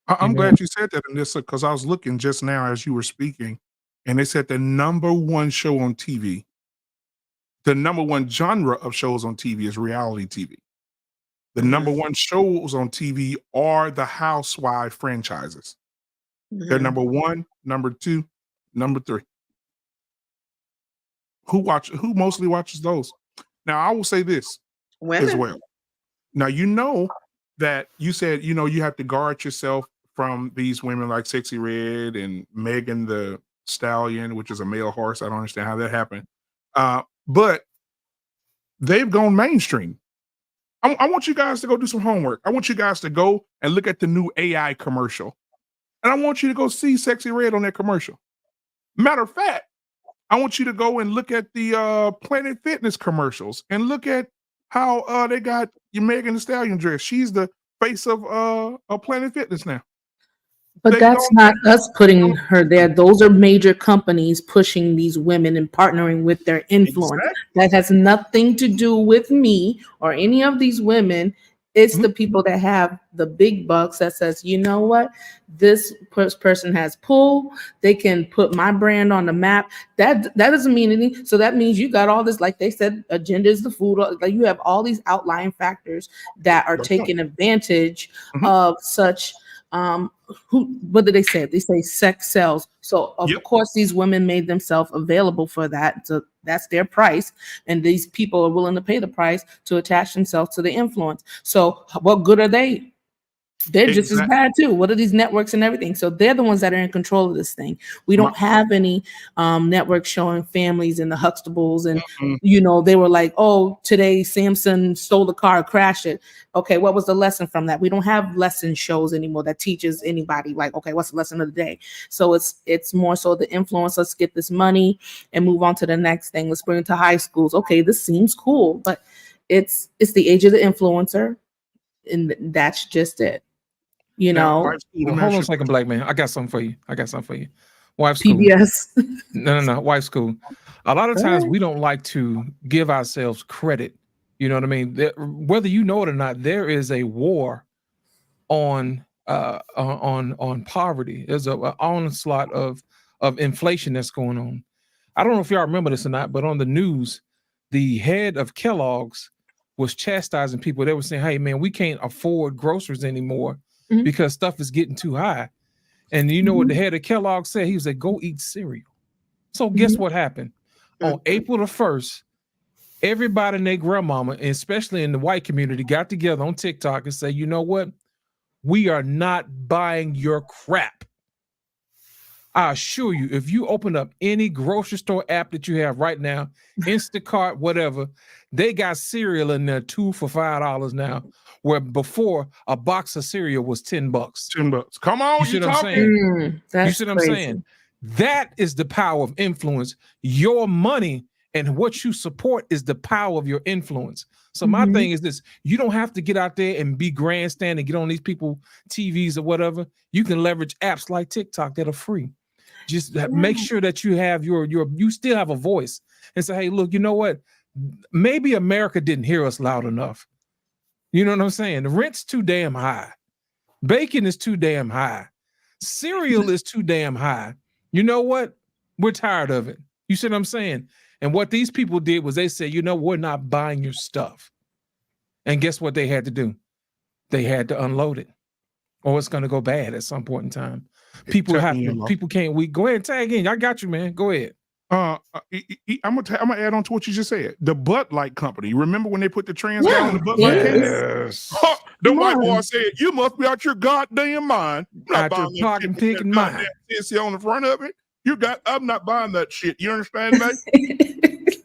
I'm glad you said that, Anissa, because I was looking just now as you were speaking, and they said the number one show on TV, the number one genre of shows on TV is reality TV. The number one shows on TV are the Housewife franchises. They're number one, number two, number three. Who mostly watches those? Now, I will say this as well. Now, that you said, you have to guard yourself from these women like Sexy Red and Megan the Stallion, which is a male horse. I don't understand how that happened. But they've gone mainstream. I want you guys to go do some homework. I want you guys to go and look at the new AI commercial. And I want you to go see Sexy Red on that commercial. Matter of fact, I want you to go and look at the Planet Fitness commercials and look at how they got your Megan Thee Stallion dress. She's the face of Planet Fitness now. But that's not us putting her there. Those are major companies pushing these women and partnering with their influence. Exactly. That has nothing to do with me or any of these women. It's the people that have the big bucks that says, you know what, this person has pull. They can put my brand on the map. That doesn't mean anything. So that means you got all this, like they said, agenda is the food. Like you have all these outlying factors that are taking advantage of such. What did they say? They say sex sells. So of course these women made themselves available for that. So that's their price. And these people are willing to pay the price to attach themselves to the influence. So what good are they? They're just as bad too. What are these networks and everything? So they're the ones that are in control of this thing. We don't have any networks showing families and the Huxtables. And, they were like, oh, today Samson stole the car, crashed it. Okay, what was the lesson from that? We don't have lesson shows anymore that teaches anybody like, okay, what's the lesson of the day? So it's more so the influence. Let's get this money and move on to the next thing. Let's bring it to high schools. Okay, this seems cool, but it's the age of the influencer. And that's just it. Hold on a second, black man. I got something for you. Wife school. PBS. No. Wife school. A lot of times we don't like to give ourselves credit. You know what I mean? Whether you know it or not, there is a war on poverty. There's an onslaught of inflation that's going on. I don't know if y'all remember this or not, but on the news, the head of Kellogg's was chastising people. They were saying, hey, man, we can't afford groceries anymore because stuff is getting too high. And you know what the head of Kellogg said? He was like, go eat cereal. So guess what happened? On April the 1st, everybody and their grandmama, and especially in the white community, got together on TikTok and say, you know what? We are not buying your crap. I assure you, if you open up any grocery store app that you have right now, Instacart, whatever, they got cereal in there 2 for $5 now, where before a box of cereal was $10. $10. Come on, you see what I'm saying? You see what I'm saying? That is the power of influence. Your money and what you support is the power of your influence. So my thing is this: you don't have to get out there and be grandstand and get on these people TVs or whatever. You can leverage apps like TikTok that are free. Just make sure that you have you still have a voice and say, hey, look, you know what? Maybe America didn't hear us loud enough. You know what I'm saying? The rent's too damn high. Bacon is too damn high. Cereal is too damn high. You know what? We're tired of it. You see what I'm saying? And what these people did was they said, you know, we're not buying your stuff. And guess what they had to do? They had to unload it, or it's going to go bad at some point in time. People can't. Go ahead and tag in. I got you, man. Go ahead. I'm gonna add on to what you just said. The Butt Light company. Remember when they put the trans guy on the Butt Light case? Yes. The white boy said, "You must be out your goddamn mind. Out your talking picking mind. On the front of it. I'm not buying that shit. You understand me?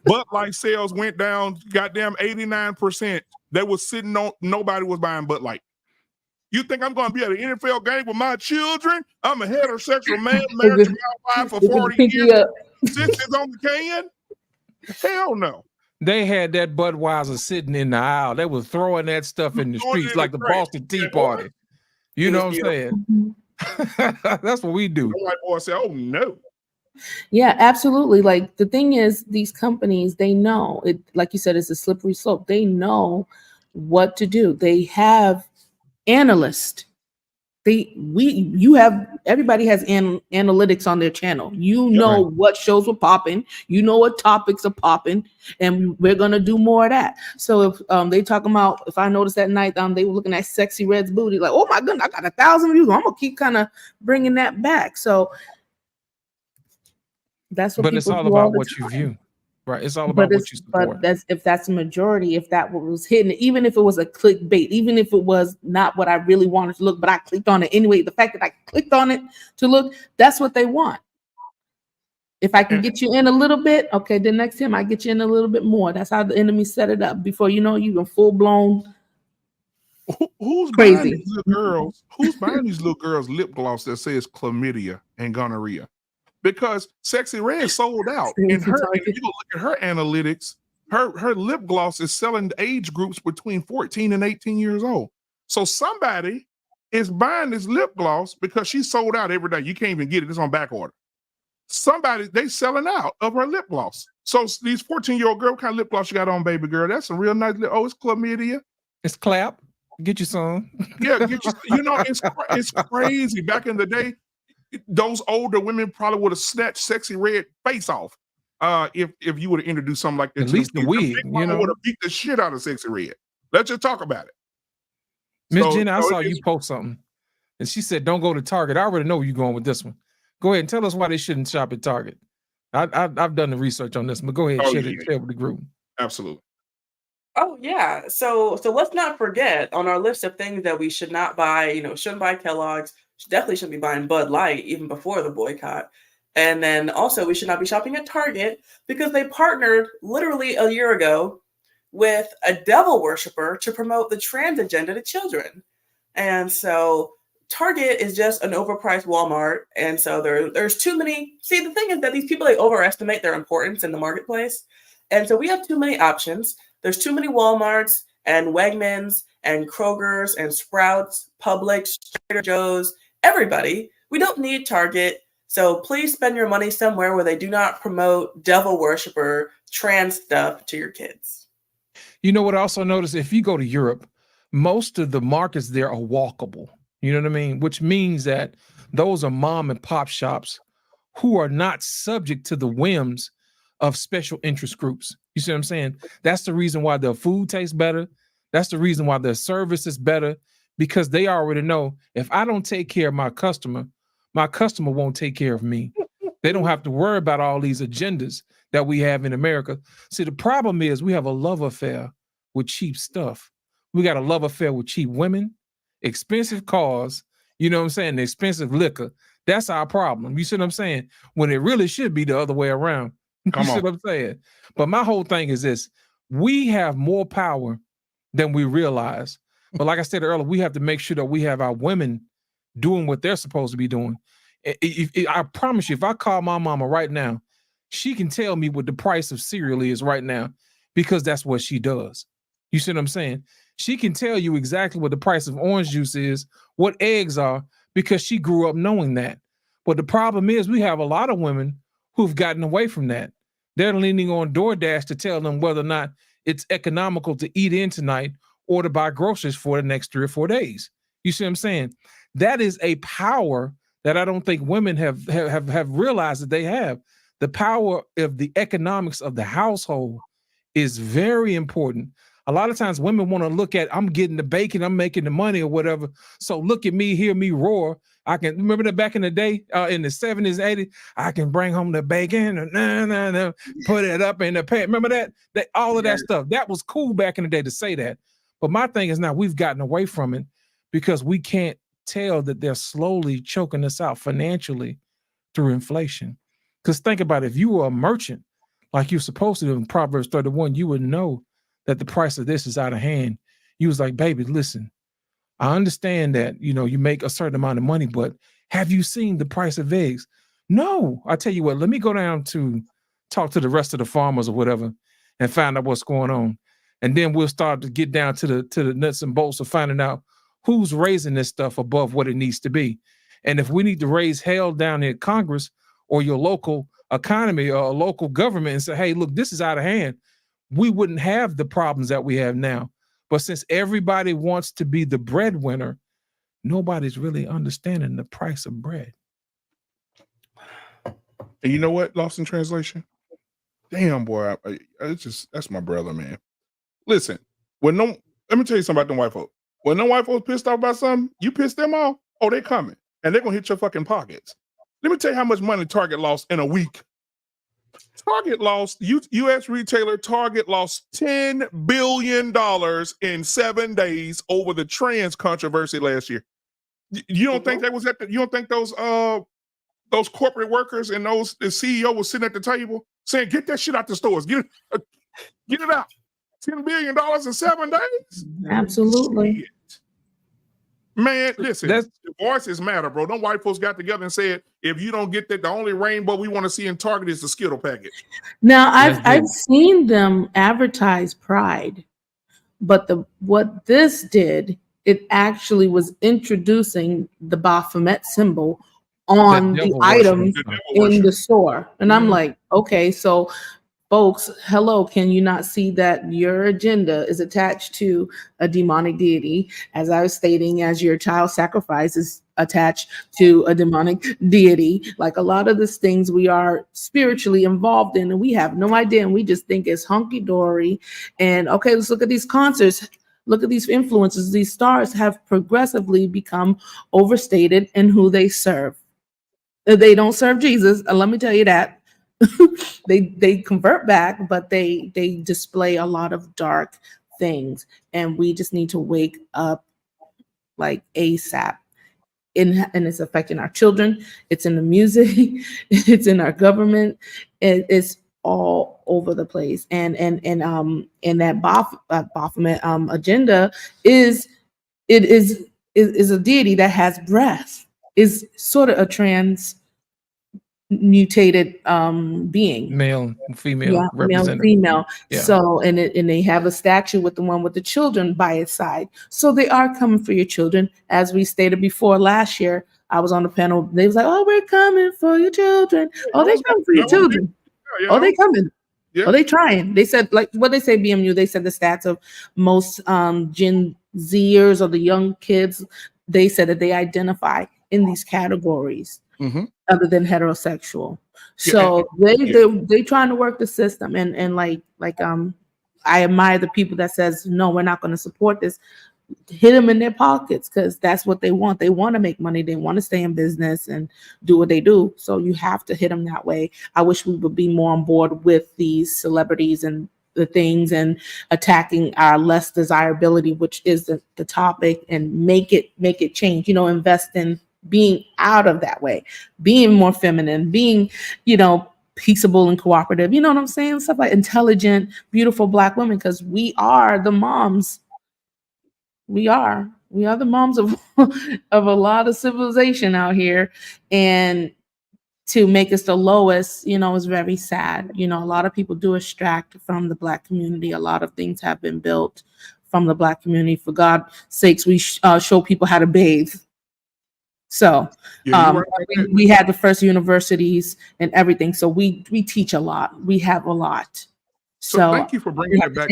Butt Light sales went down, goddamn 89%. They was sitting on. Nobody was buying Butt Light. You think I'm going to be at an NFL game with my children? I'm a heterosexual man, married to my wife for 40 years. Since it's on the can? Hell no. They had that Budweiser sitting in the aisle. They were throwing that stuff in the streets like the Boston Tea Party. You know what I'm saying? That's what we do. The white boy said, oh no. Yeah, absolutely. Like the thing is, these companies, they know it, like you said, it's a slippery slope. They know what to do. They have analysts. Everybody has analytics on their channel. You know what shows were popping, you know what topics are popping, and we're gonna do more of that. So if they talking about, if I noticed that night they were looking at Sexy Red's booty, like, oh my goodness, I got 1,000 views, I'm gonna keep kind of bringing that back. So that's what But it's people all do all about the what you time. view, right? It's all about what you support. But that's a majority, if that was hidden, even if it was a clickbait, even if it was not what I really wanted to look, but I clicked on it anyway. The fact that I clicked on it to look, that's what they want. If I can get you in a little bit, okay, the next time I get you in a little bit more. That's how the enemy set it up. Before you know, you can full blown Who's crazy. buying these little girls? Who's buying these little girls lip gloss that says chlamydia and gonorrhea? Because Sexy Red sold out. And if you go look at her analytics, her lip gloss is selling to age groups between 14 and 18 years old. So somebody is buying this lip gloss because she sold out every day. You can't even get it. It's on back order. Somebody, they selling out of her lip gloss. So these 14-year-old girl, what kind of lip gloss you got on, baby girl? That's a real nice lip. Oh, it's chlamydia. It's clap. Get you some. Yeah, get you know, it's crazy. Back in the day, those older women probably would have snatched Sexy Red face off if you would have introduced something like that. At least the wig, you know, would have beat the shit out of Sexy Red. Let's just talk about it. Miss Jenny, I saw you post something, and she said, "Don't go to Target." I already know where you're going with this one. Go ahead and tell us why they shouldn't shop at Target. I've done the research on this, but go ahead and share with the group. Absolutely. Oh yeah. So let's not forget on our list of things that we should not buy, shouldn't buy Kellogg's, definitely shouldn't be buying Bud Light even before the boycott. And then also we should not be shopping at Target because they partnered literally a year ago with a devil worshiper to promote the trans agenda to children. And so Target is just an overpriced Walmart. And so there's too many. See, the thing is that these people, they overestimate their importance in the marketplace. And so we have too many options. There's too many Walmarts and Wegmans and Kroger's and Sprouts, Publix, Trader Joe's, everybody. We don't need Target. So please spend your money somewhere where they do not promote devil worshiper trans stuff to your kids. You know what I also noticed? If you go to Europe, most of the markets there are walkable. You know what I mean? Which means that those are mom and pop shops who are not subject to the whims of special interest groups. You see what I'm saying? That's the reason why their food tastes better. That's the reason why their service is better, because they already know if I don't take care of my customer won't take care of me. They don't have to worry about all these agendas that we have in America. See, the problem is we have a love affair with cheap stuff. We got a love affair with cheap women, expensive cars, you know what I'm saying, expensive liquor. That's our problem. You see what I'm saying? When it really should be the other way around. You see what I'm saying? But my whole thing is this: we have more power than we realize. But like I said earlier, we have to make sure that we have our women doing what they're supposed to be doing. I promise you, if I call my mama right now, she can tell me what the price of cereal is right now, because that's what she does. You see what I'm saying? She can tell you exactly what the price of orange juice is, what eggs are, because she grew up knowing that. But the problem is we have a lot of women who've gotten away from that. They're leaning on DoorDash to tell them whether or not it's economical to eat in tonight or to buy groceries for the next 3 or 4 days. You see what I'm saying? That is a power that I don't think women have realized that they have. The power of the economics of the household is very important. A lot of times women want to look at, I'm getting the bacon, I'm making the money or whatever. So look at me, hear me roar. I can remember that back in the day, in the 70s, 80s, I can bring home the bacon and put it up in the pan. Remember that? All of that stuff. That was cool back in the day to say that. But my thing is now we've gotten away from it because we can't tell that they're slowly choking us out financially through inflation. Because think about it, if you were a merchant like you're supposed to do in Proverbs 31, you would know that the price of this is out of hand. You was like, baby, listen, I understand that, you make a certain amount of money, but have you seen the price of eggs? No. I tell you what, let me go down to talk to the rest of the farmers or whatever and find out what's going on. And then we'll start to get down to the nuts and bolts of finding out who's raising this stuff above what it needs to be. And if we need to raise hell down in Congress, or your local economy or a local government and say, hey, look, this is out of hand, we wouldn't have the problems that we have now. But since everybody wants to be the breadwinner, nobody's really understanding the price of bread. And you know what? Lost in translation. Damn, boy, it's just, that's my brother, man. Listen, let me tell you something about them white folks. When them white folks pissed off about something, you piss them off, oh, they coming. And they're going to hit your fucking pockets. Let me tell you how much money Target lost in a week. Target lost, U.S. retailer Target lost $10 billion in 7 days over the trans controversy last year. You don't think that was you don't think those corporate workers and the CEO was sitting at the table saying, get that shit out the stores, get it out. $10 billion in 7 days? Absolutely. Shit. Man, listen, divorces matter, bro. Them white folks got together and said, if you don't get that, the only rainbow we want to see in Target is the Skittle package. Now, I've seen them advertise Pride, but what this did, it actually was introducing the Baphomet symbol on the items in the store. And I'm like, okay, so folks, hello, can you not see that your agenda is attached to a demonic deity? As I was stating, as your child sacrifice is attached to a demonic deity. Like a lot of these things we are spiritually involved in and we have no idea. And we just think it's hunky-dory. And okay, let's look at these concerts. Look at these influencers. These stars have progressively become overstated in who they serve. They don't serve Jesus. Let me tell you that. They convert back, but they display a lot of dark things, and we just need to wake up like ASAP. And it's affecting our children. It's in the music. It's in our government. It's all over the place. And that Baphomet agenda is a deity that has breath. Is sort of a mutated being, male, female, male, representative. female. Yeah. So and they have a statue with the one with the children by its side. So they are coming for your children. As we stated before, last year I was on the panel. They was like, "Oh, we're coming for your children. Oh, they coming for your children. Oh, they coming. Oh, they trying." They said, like what they say, BMU. They said the stats of most Gen Zers or the young kids. They said that they identify in these categories. Other than heterosexual. So they trying to work the system and like I admire the people that says no, we're not going to support this. Hit them in their pockets because that's what they want. They want to make money. They want to stay in business and do what they do. So you have to hit them that way. I wish we would be more on board with these celebrities and the things and attacking our less desirability, which is the topic, and make it change. Invest in being out of that way, being more feminine, being, peaceable and cooperative, you know what I'm saying? Stuff like intelligent, beautiful Black women, because we are the moms. We are the moms of of a lot of civilization out here. And to make us the lowest, is very sad. A lot of people do extract from the Black community. A lot of things have been built from the Black community. For God's sakes, we show people how to bathe. So we had the first universities and everything. So we teach a lot. We have a lot. So thank you for bringing it back.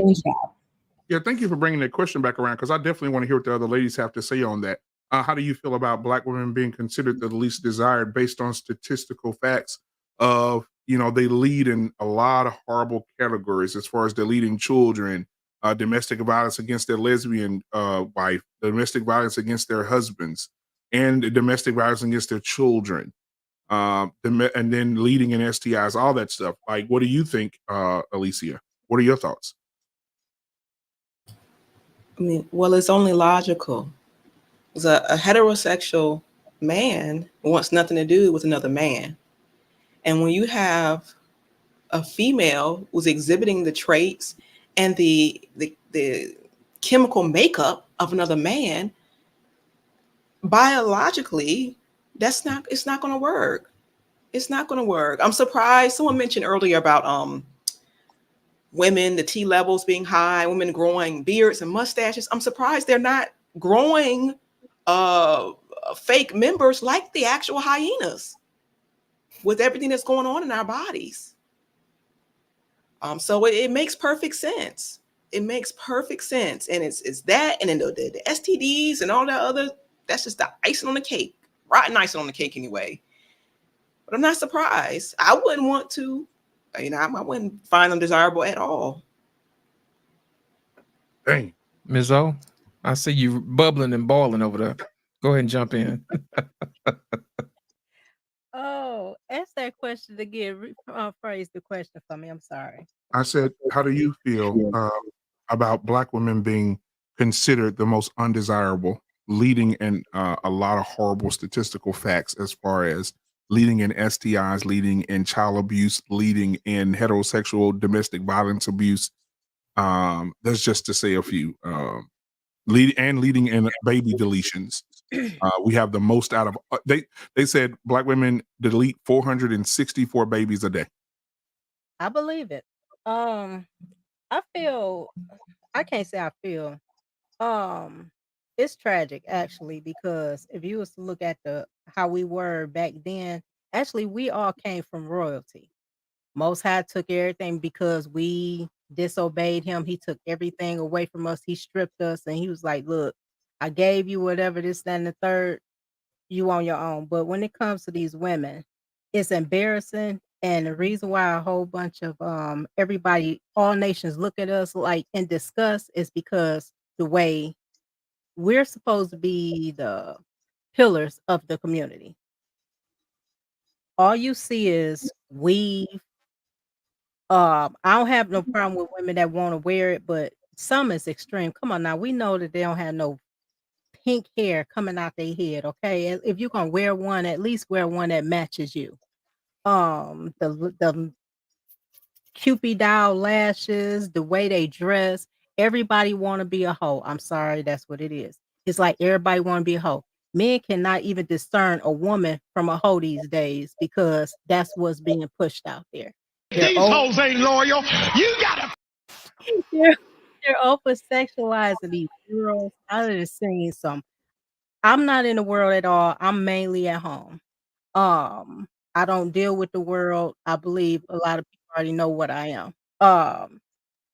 Yeah, thank you for bringing that question back around, because I definitely want to hear what the other ladies have to say on that. How do you feel about Black women being considered the least desired based on statistical facts of, they lead in a lot of horrible categories as far as they're leading children, domestic violence against their lesbian wife, domestic violence against their husbands, and domestic violence against their children, and then leading in STIs, all that stuff. Like, what do you think, Alicia? What are your thoughts? I mean, well, it's only logical. Because a heterosexual man wants nothing to do with another man. And when you have a female who's exhibiting the traits and the chemical makeup of another man, biologically, it's not going to work. It's not going to work. I'm surprised. Someone mentioned earlier about women, the T levels being high, women growing beards and mustaches. I'm surprised they're not growing fake members like the actual hyenas. with everything that's going on in our bodies. So it makes perfect sense. It makes perfect sense. And it's that, and then the STDs and all that other, that's just the icing on the cake. Rotten icing on the cake anyway. But I'm not surprised. I wouldn't want to, I wouldn't find them desirable at all. Dang. Ms. O, I see you bubbling and boiling over there. Go ahead and jump in. Oh, ask that question again. Rephrase the question for me. I'm sorry. I said, how do you feel about Black women being considered the most undesirable, leading in a lot of horrible statistical facts as far as leading in STIs, leading in child abuse, leading in heterosexual domestic violence abuse? That's just to say a few. Leading in baby deletions. We have the most out of they said Black women delete 464 babies a day. I believe it. I feel, I can't say I feel. It's tragic actually, because if you was to look at how we were back then, actually we all came from royalty. Most High took everything because we disobeyed him. He took everything away from us. He stripped us, and he was like, "Look, I gave you whatever, this, that, and the third. You on your own." But when it comes to these women, it's embarrassing. And the reason why a whole bunch of everybody, all nations, look at us like in disgust is because the way we're supposed to be the pillars of the community. All you see is weave. I don't have no problem with women that want to wear it, but some is extreme. Come on now, we know that they don't have no pink hair coming out their head. Okay, if you're gonna wear one, at least wear one that matches you. The Cupid doll lashes, the way they dress, everybody want to be a hoe. I'm sorry, that's what it is. It's like everybody want to be a hoe. Men cannot even discern a woman from a hoe these days because that's what's being pushed out there. These hoes ain't loyal. You gotta. They're over sexualizing these girls. I done seen some. I'm not in the world at all. I'm mainly at home. I don't deal with the world. I believe a lot of people already know what I am.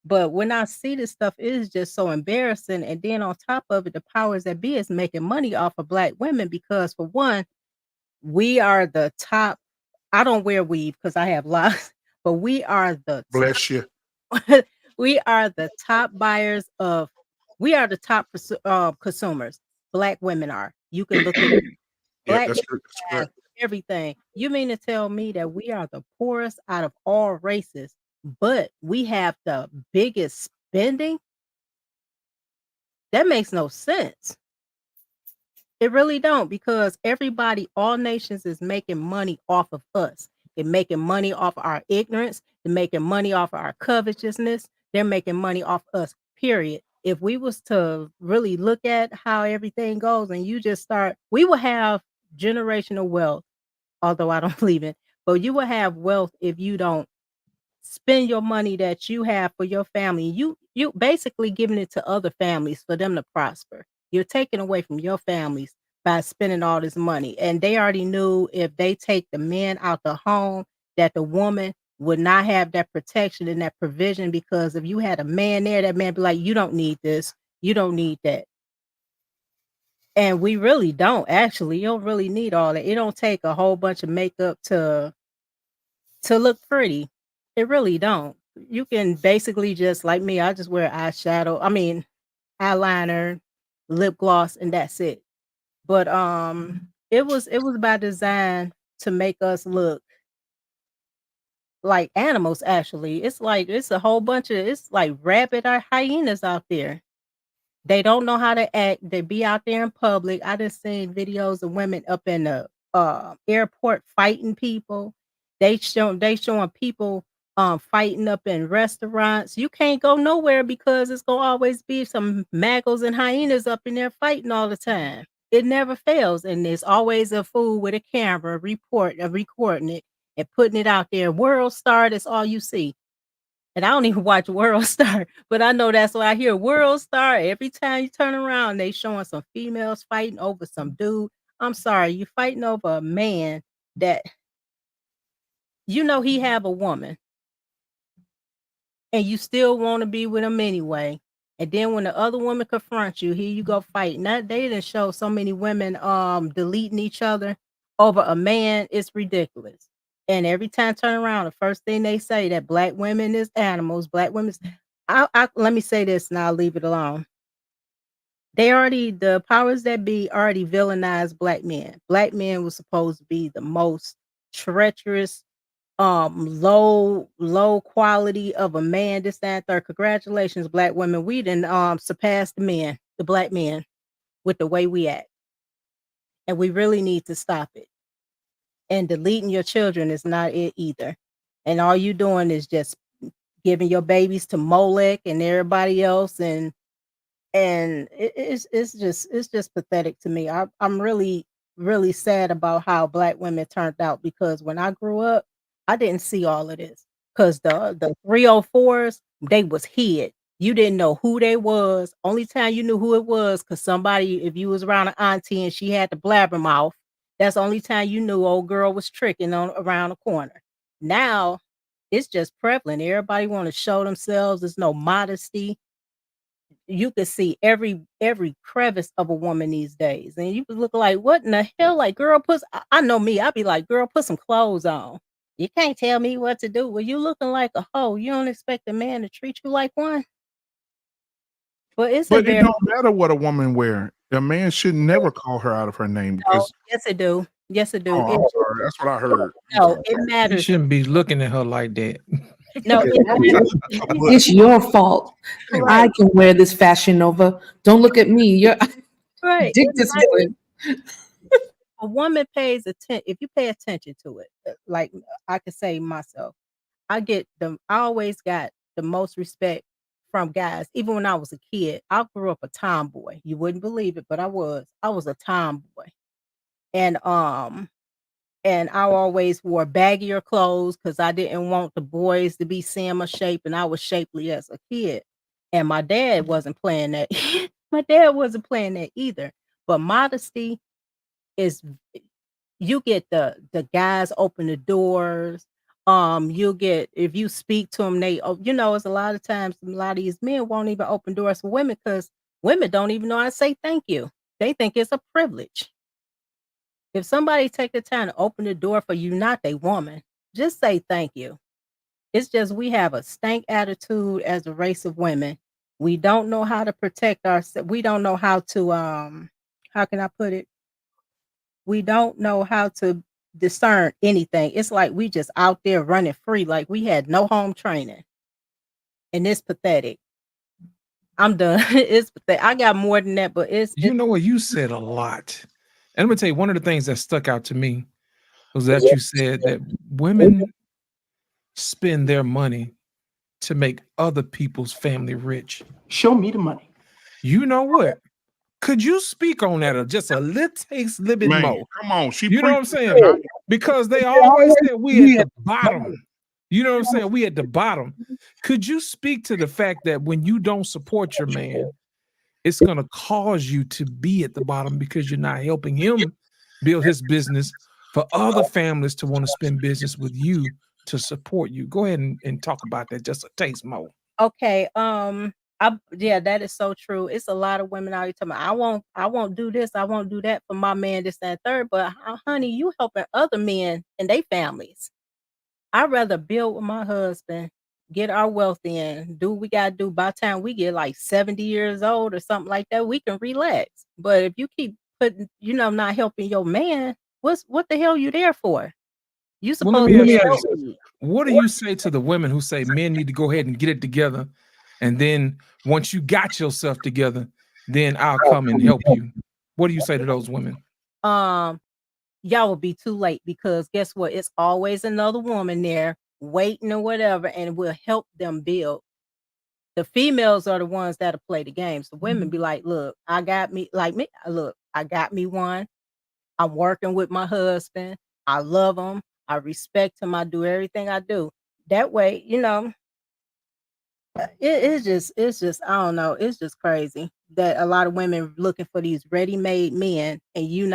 But when I see this stuff, it is just so embarrassing. And then on top of it, the powers that be is making money off of Black women because, for one, we are the top. I don't wear weave because I have locks, but we are the Bless you. we are the top buyers of. We are the top consumers. Black women are. You can look it up. Yeah, Black that's women have correct. everything. You mean to tell me that we are the poorest out of all races, but we have the biggest spending? That makes no sense. It really don't, because everybody, all nations is making money off of us. They're making money off our ignorance. They're making money off our covetousness. They're making money off us, period. If we was to really look at how everything goes and you just start, we will have generational wealth, although I don't believe it, but you will have wealth if you don't spend your money that you have for your family. You basically giving it to other families for them to prosper. You're taking away from your families by spending all this money. And they already knew if they take the men out the home, that the woman would not have that protection and that provision, because if you had a man there, that man be like, you don't need this, you don't need that. And we really don't. Actually, you don't really need all that. It don't take a whole bunch of makeup to look pretty. It really don't. You can basically just, like me, I just wear eyeshadow. I mean, eyeliner, lip gloss, and that's it. But it was by design to make us look like animals. Actually, it's like it's a whole bunch of, it's like rabbit or hyenas out there. They don't know how to act. They be out there in public. I just seen videos of women up in the airport fighting people. They showing people fighting up in restaurants. You can't go nowhere because it's gonna always be some maggles and hyenas up in there fighting all the time. It never fails, and there's always a fool with a camera recording it and putting it out there. World Star, that's all you see. And I don't even watch World Star, but I know that's why I hear World Star. Every time you turn around, they showing some females fighting over some dude. I'm sorry, you fighting over a man that You know he have a woman, and you still want to be with him anyway. And then when the other woman confronts you, here you go fighting. That they didn't show so many women deleting each other over a man. It's ridiculous. And every time I turn around, the first thing they say that black women is animals. Black women's. I let me say this, and I'll leave it alone. The powers that be already villainized black men. Black men was supposed to be the most treacherous, low quality of a man, this, that, and third. Congratulations, black women. We didn't surpass the black men with the way we act. And we really need to stop it. And deleting your children is not it either. And all you doing is just giving your babies to Molech and everybody else, and it's just pathetic to me. I'm really sad about how black women turned out, because when I grew up, I didn't see all of this. Because the 304s, they was hid. You didn't know who they was. Only time you knew who it was, because somebody, if you was around an auntie and she had the blabbermouth, that's the only time you knew old girl was tricking on around the corner. Now it's just prevalent. Everybody want to show themselves. There's no modesty. You could see every crevice of a woman these days, and you could look like, what in the hell? Like, girl, I know me. I'd be like, girl, put some clothes on. You can't tell me what to do. Well, you looking like a hoe. You don't expect a man to treat you like one. But it don't matter what a woman wear. A man should never call her out of her name, because yes, it do. Yes, it do. oh, I'm sorry. That's what I heard. No, it matters. You shouldn't be looking at her like that. No, It's your fault. I can wear this Fashion Nova. Don't look at me. You're right. dick discipline. A woman pays attention. If you pay attention to it, like I could say myself, I always got the most respect from guys. Even when I was a kid, I grew up a tomboy. You wouldn't believe it, but I was a tomboy. And I always wore baggier clothes because I didn't want the boys to be seeing my shape, and I was shapely as a kid. And my dad wasn't playing that. My dad wasn't playing that either. But modesty is, you get the guys open the doors. You'll get, if you speak to them, it's a lot of times a lot of these men won't even open doors for women, because women don't even know how to say thank you. They think it's a privilege. If somebody take the time to open the door for you, not a woman, just say thank you. It's just we have a stank attitude as a race of women. We don't know how to protect ourselves. We don't know how to how can I put it? We don't know how to discern anything. It's like we just out there running free, like we had no home training. And it's pathetic. I'm done. It's pathetic. I got more than that, but You know what? You said a lot. And I'm gonna tell you, one of the things that stuck out to me was that you said that women spend their money to make other people's family rich. Show me the money. You know what? Could you speak on that just a little bit more? Come on, you know what I'm saying? Because they always said we at the bottom. You know what I'm saying? We at the bottom. Could you speak to the fact that when you don't support your man, it's going to cause you to be at the bottom because you're not helping him build his business for other families to want to spend business with you to support you? Go ahead and talk about that just a taste more. Okay. Yeah, that is so true. It's a lot of women out here talking about, I won't do this, I won't do that for my man, this, that, and third. But honey, you helping other men and their families. I'd rather build with my husband, get our wealth in, do what we gotta do. By the time we get like 70 years old or something like that, we can relax. But if you keep putting, not helping your man, what the hell you there for? You Well, supposed let me to ask you, what do you say to the women who say men need to go ahead and get it together, and then once you got yourself together, then I'll come and help you? What do you say to those women? Y'all will be too late, because guess what? It's always another woman there waiting or whatever, and will help them build. The females are the ones that'll play the games. The women be like, look, I got me one. I'm working with my husband. I love him. I respect him. I do everything I do. That way, it's just, I don't know. It's just crazy that a lot of women looking for these ready-made men, and you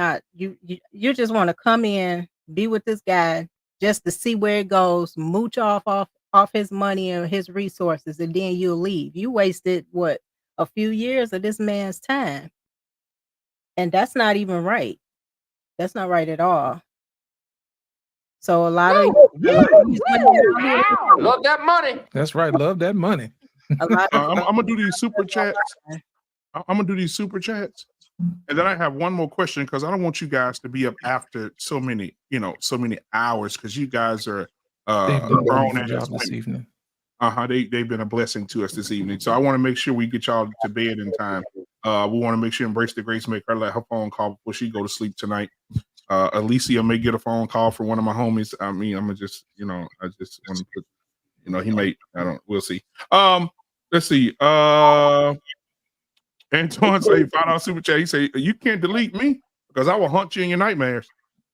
just want to come in, be with this guy, just to see where it goes, mooch off his money and his resources, and then you'll leave. You wasted what, a few years of this man's time. And that's not even right. That's not right at all. So a lot of these women out here, Love that money. That's right. Love that money. I'm gonna do these super chats. I'm gonna do these super chats, and then I have one more question because I don't want you guys to be up after so many hours because you guys are grown as this evening. They've been a blessing to us this evening. So I want to make sure we get y'all to bed in time. We want to make sure Embrace the Grace make her let her phone call before she go to sleep tonight. Alicia may get a phone call from one of my homies. I mean, I'm gonna just, I just want to put, he may. We'll see. Let's see. Antoine say $5 super chat. He say you can't delete me because I will haunt you in your nightmares.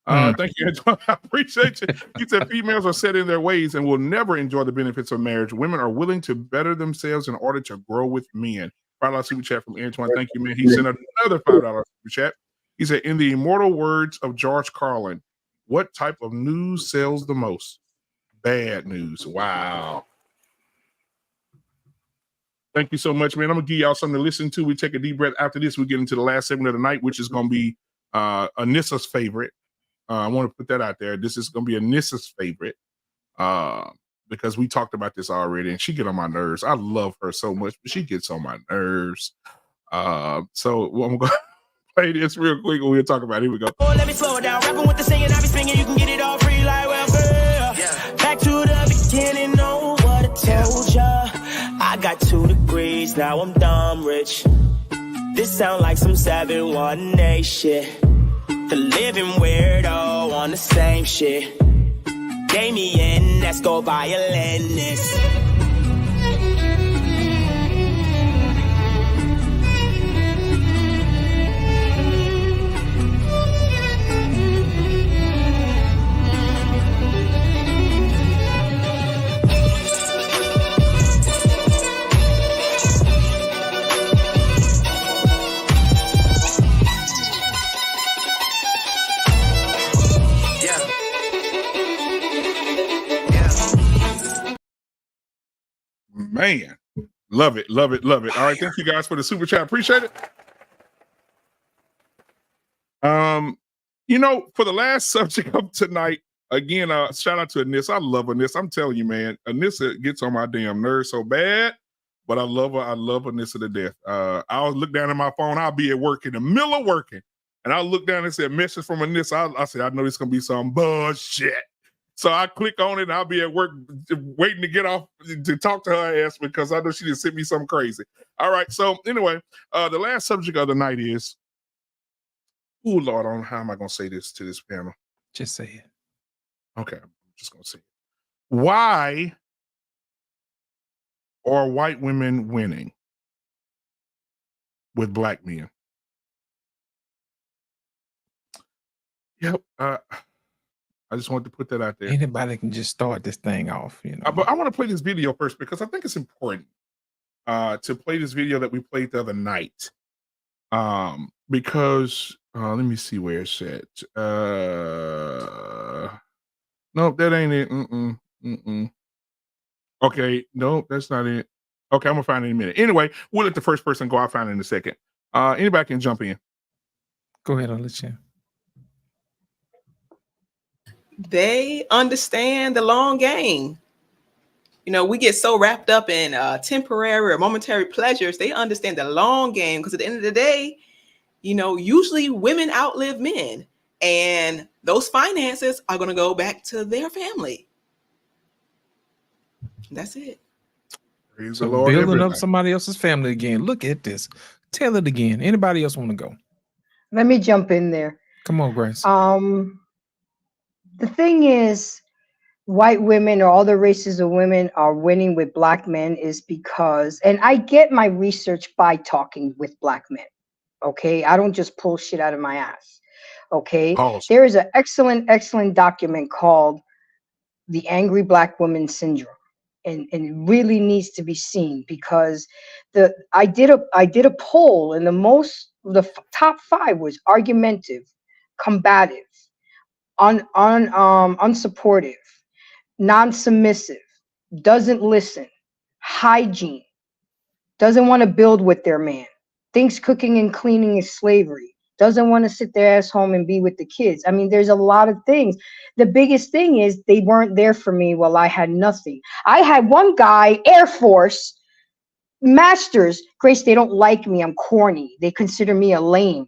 Thank you, Antoine. I appreciate you. He said females are set in their ways and will never enjoy the benefits of marriage. Women are willing to better themselves in order to grow with men. $5 super chat from Antoine. Thank you, man. He sent another $5 super chat. He said, in the immortal words of George Carlin, what type of news sells the most? Bad news. Wow. Thank you so much, man. I'm going to give y'all something to listen to. We take a deep breath. After this, we get into the last segment of the night, which is going to be Anissa's favorite. I want to put that out there. This is going to be Anissa's favorite because we talked about this already, and she get on my nerves. I love her so much, but she gets on my nerves. So I'm going to play this real quick and we'll talk about it. Here we go. Oh, let me slow it down. Rapping with the singing, I be swinging. You can get it all free like welfare. Back to the beginning, know what I told ya. I got 2 degrees, now I'm dumb rich. This sound like some 718 shit. The living weirdo on the same shit. Gave me in, let's go violinist. Man, love it, love it, love it. All right, thank you guys for the super chat. Appreciate it. For the last subject of tonight, again, shout out to Anissa. I love Anissa. I'm telling you, man, Anissa gets on my damn nerves so bad, but I love her. I love Anissa to death. I'll look down at my phone. I'll be at work in the middle of working, and I'll look down and say, message from Anissa. I say, I know it's gonna be some bullshit. So I click on it and I'll be at work waiting to get off to talk to her ass because I know she just sent me something crazy. All right. So anyway, the last subject of the night is, oh Lord, how am I going to say this to this panel? Just say it. Okay. I'm just going to say it. Why are white women winning with black men? Yep. I just wanted to put that out there. Anybody can just start this thing off, But I want to play this video first because I think it's important to play this video that we played the other night. Because let me see where it's at. Nope, that ain't it. Okay, nope, that's not it. Okay, I'm gonna find it in a minute. Anyway, we'll let the first person go. I'll find it in a second. Anybody can jump in. Go ahead, I'll let you. They understand the long game. We get so wrapped up in temporary or momentary pleasures. They understand the long game because at the end of the day, usually women outlive men, and those finances are going to go back to their family. That's it. Praise So the Lord, building everybody. up somebody else's family again. Look at this. Tell it again. Anybody else want to go? Let me jump in there. Come on, Grace. The thing is, white women or other races of women are winning with black men is because, and I get my research by talking with black men. Okay. I don't just pull shit out of my ass. Okay. Pause. There is an excellent document called The Angry Black Woman Syndrome. And it really needs to be seen because I did a poll and the top 5 was argumentative, combative, unsupportive, non-submissive, doesn't listen, hygiene, doesn't want to build with their man, thinks cooking and cleaning is slavery, doesn't want to sit their ass home and be with the kids. I mean, there's a lot of things. The biggest thing is they weren't there for me while I had nothing. I had one guy, Air Force, masters, Grace, they don't like me. I'm corny. They consider me a lame.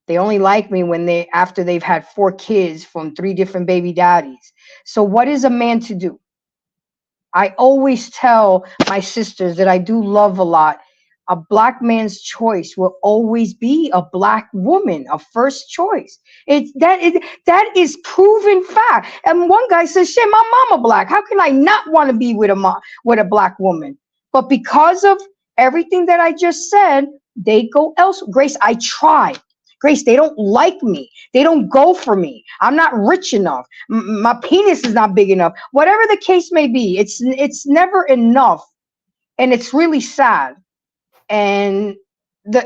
They only like me when after they've had 4 kids from 3 different baby daddies. So what is a man to do? I always tell my sisters that I do love a lot. A black man's choice will always be a black woman, a first choice. That is proven fact. And one guy says, "Shit, my mama black. How can I not want to be with a black woman?" But because of everything that I just said, they go elsewhere. Grace, I try. Grace, they don't like me. They don't go for me. I'm not rich enough. My penis is not big enough. Whatever the case may be, it's never enough, and it's really sad. And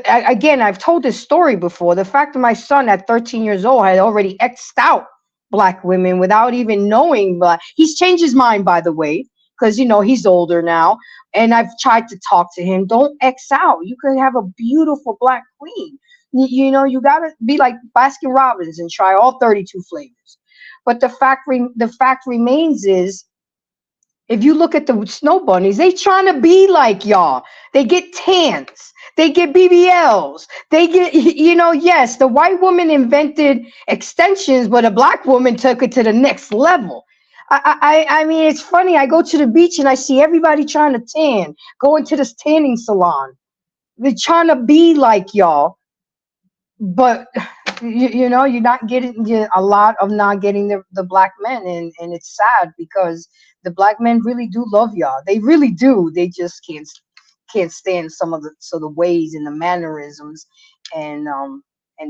again, I've told this story before. The fact that my son at 13 years old had already X'd out black women without even knowing. But he's changed his mind, by the way, because he's older now. And I've tried to talk to him. Don't X out. You could have a beautiful black queen. You gotta be like Baskin Robbins and try all 32 flavors. But the fact remains is, if you look at the snow bunnies, they trying to be like y'all. They get tans, they get BBLs, they get, yes, the white woman invented extensions, but a black woman took it to the next level. I mean, it's funny. I go to the beach and I see everybody trying to tan, go into this tanning salon. They're trying to be like y'all. But you're not getting a lot of not getting the black men, and it's sad because the black men really do love y'all. They really do. They just can't stand some of the ways and the mannerisms, and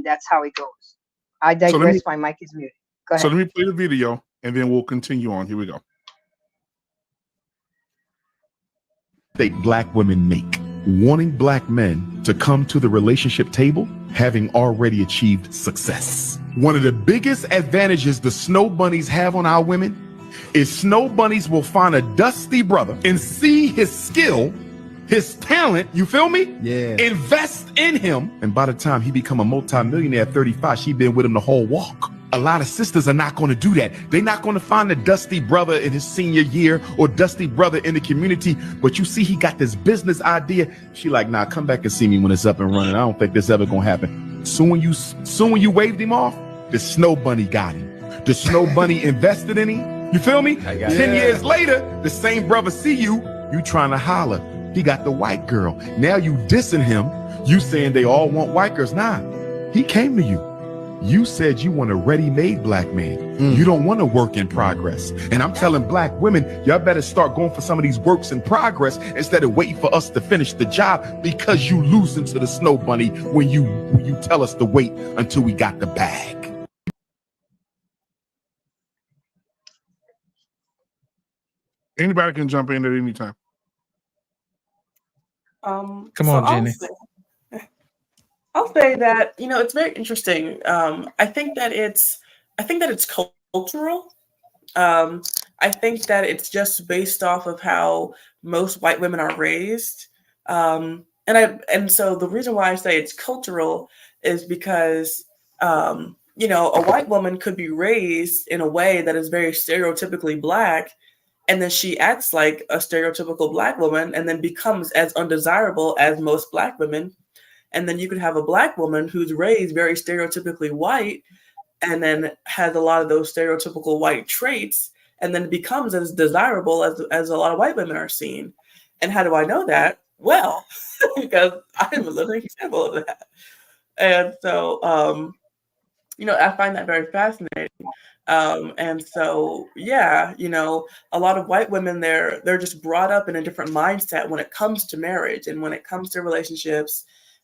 that's how it goes. I digress. My mic is muted. Go ahead. So let me play the video and then we'll continue on. Here we go. Black women make, wanting black men to come to the relationship table having already achieved success. One of the biggest advantages the snow bunnies have on our women is snow bunnies will find a dusty brother and see his skill, his talent, you feel me? Yeah. Invest in him. And by the time he become a multimillionaire at 35, she been with him the whole walk. A lot of sisters are not going to do that. They're not going to find a dusty brother in his senior year or dusty brother in the community. But you see, he got this business idea. She like, nah, come back and see me when it's up and running. I don't think this ever going to happen. Soon when you waved him off, the snow bunny got him. The snow bunny invested in him. You feel me? 10 years later, the same brother see you trying to holler. He got the white girl. Now you dissing him. You saying they all want white girls. Nah, he came to you. You said you want a ready-made black man. You don't want a work in progress. And I'm telling black women, y'all better start going for some of these works in progress instead of waiting for us to finish the job, because you losing to the snow bunny when you tell us to wait until we got the bag. Anybody can jump in at any time. Come on, Jenny. I'll say that, it's very interesting. I think that it's cultural. I think that it's just based off of how most white women are raised. And so the reason why I say it's cultural is because, a white woman could be raised in a way that is very stereotypically black, and then she acts like a stereotypical black woman and then becomes as undesirable as most black women. And then you could have a black woman who's raised very stereotypically white and then has a lot of those stereotypical white traits and then becomes as desirable as a lot of white women are seen. And how do I know that? Well, because I'm a living example of that. And so, I find that very fascinating. And so, a lot of white women, they're just brought up in a different mindset when it comes to marriage and when it comes to relationships.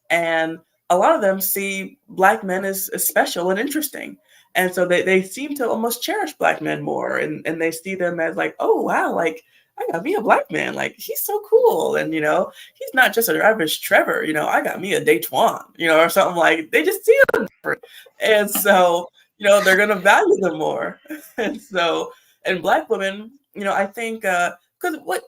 And a lot of them see black men as special and interesting. And so they seem to almost cherish black men more. And they see them as like, oh, wow, like, I got me a black man. Like, he's so cool. And, he's not just an average Trevor. I got me a Daytwan, or something like. They just see him different. And so, they're going to value them more. And so, and Black women, I think, because what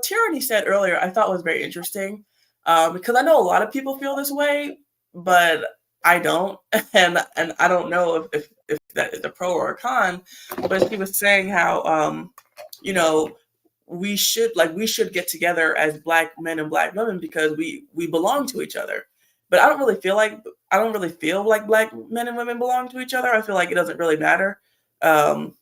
Tyranny said earlier, I thought was very interesting, because I know a lot of people feel this way, but I don't, and I don't know if that is a pro or a con. But he was saying how, we should get together as Black men and Black women because we belong to each other. But I don't really feel like Black men and women belong to each other. I feel like it doesn't really matter. And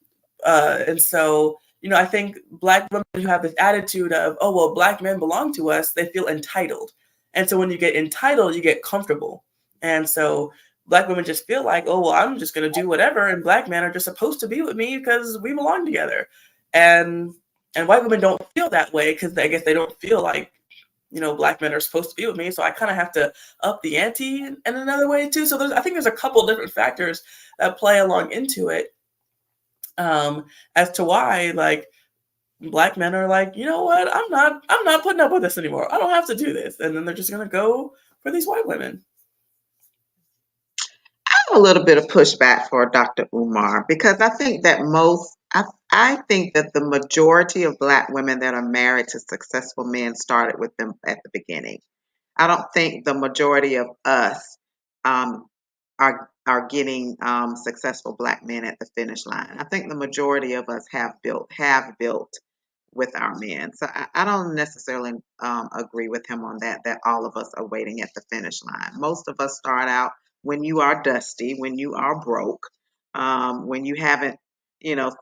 so, I think Black women who have this attitude of, oh, well, Black men belong to us, they feel entitled. And so when you get entitled, you get comfortable. And so Black women just feel like, oh, well, I'm just going to do whatever. And Black men are just supposed to be with me because we belong together. And white women don't feel that way because I guess they don't feel like, Black men are supposed to be with me. So I kind of have to up the ante in another way too. So I think there's a couple different factors that play along into it, as to why like Black men are like, you know what, I'm not putting up with this anymore. I don't have to do this. And then they're just going to go for these white women. I have a little bit of pushback for Dr. Umar because I think that I think that the majority of Black women that are married to successful men started with them at the beginning. I don't think the majority of us are getting successful Black men at the finish line. I think the majority of us have built with our men. So I don't necessarily agree with him on that all of us are waiting at the finish line. Most of us start out when you are dusty, when you are broke, when you haven't,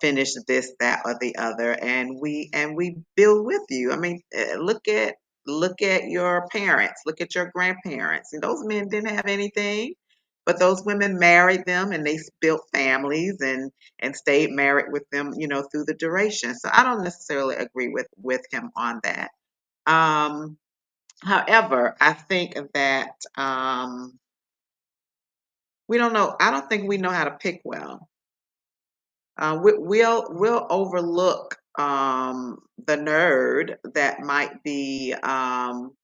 finished this, that, or the other, and we build with you. I mean, look at your parents, look at your grandparents. And those men didn't have anything, but those women married them and they built families and stayed married with them, through the duration. So I don't necessarily agree with him on that. However, I think that we don't know. I don't think we know how to pick well. We'll overlook the nerd that might be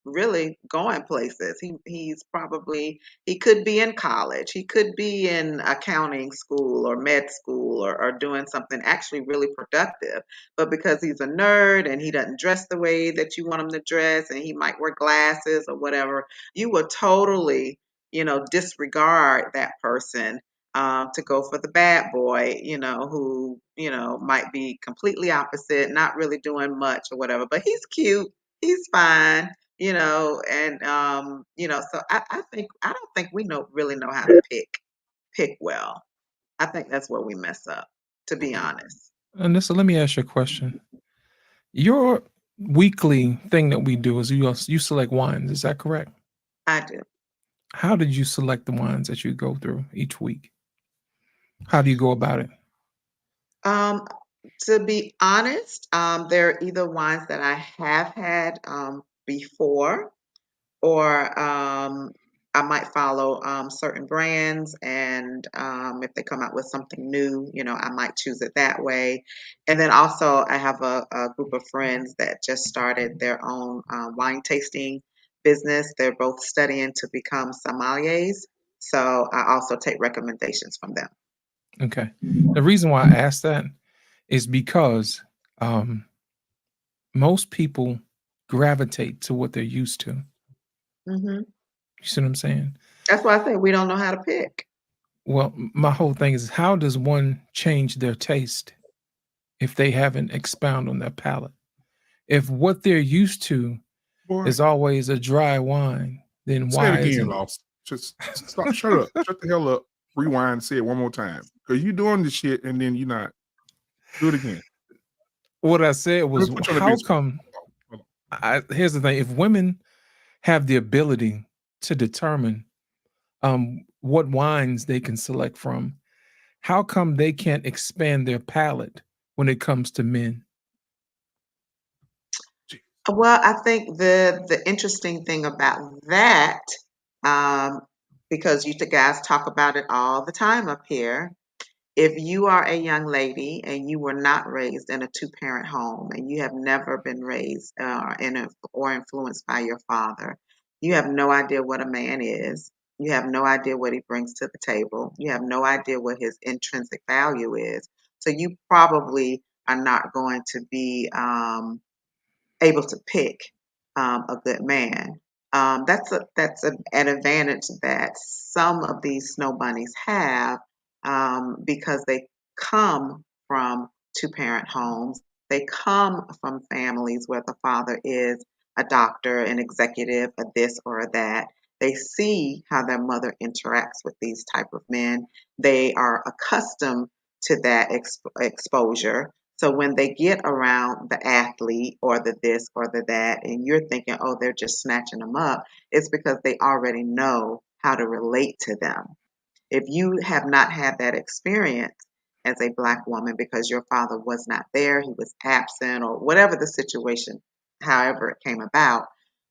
really going places. He could be in college. He could be in accounting school or med school or doing something actually really productive. But because he's a nerd and he doesn't dress the way that you want him to dress, and he might wear glasses or whatever, you will totally, disregard that person to go for the bad boy, who, might be completely opposite, not really doing much or whatever, but he's cute, he's fine, and so I don't think we really know how to pick well. I think that's where we mess up, to be honest. And so let me ask you a question. Your weekly thing that we do is you select wines. Is that correct? I do. How did you select the wines that you go through each week? How do you go about it? To be honest, they're either wines that I have had before, or I might follow certain brands, and if they come out with something new, I might choose it that way. And then also, I have a group of friends that just started their own wine tasting business. They're both studying to become sommeliers, so I also take recommendations from them. Okay. The reason why I asked that is because most people gravitate to what they're used to. Mm-hmm. You see what I'm saying? That's why I say we don't know how to pick. Well, my whole thing is, how does one change their taste if they haven't expound on their palate? If what they're used to is always a dry wine, then Say why it again, isn't Lost. Just stop. Shut up. Shut the hell up. Rewind and say it one more time. Because you doing this shit and then you're not. Do it again. What I said was, how come? Here's the thing: if women have the ability to determine what wines they can select from, how come they can't expand their palate when it comes to men? Well, I think the interesting thing about that, because you guys talk about it all the time up here, if you are a young lady and you were not raised in a two-parent home and you have never been raised or influenced by your father, you have no idea what a man is. You have no idea what he brings to the table. You have no idea what his intrinsic value is. So you probably are not going to be able to pick a good man. An advantage that some of these snow bunnies have because they come from two-parent homes. They come from families where the father is a doctor, an executive, a this or a that. They see how their mother interacts with these type of men. They are accustomed to that exposure. So when they get around the athlete or the this or the that, and you're thinking, oh, they're just snatching them up, it's because they already know how to relate to them. If you have not had that experience as a Black woman because your father was not there, he was absent, or whatever the situation, however it came about,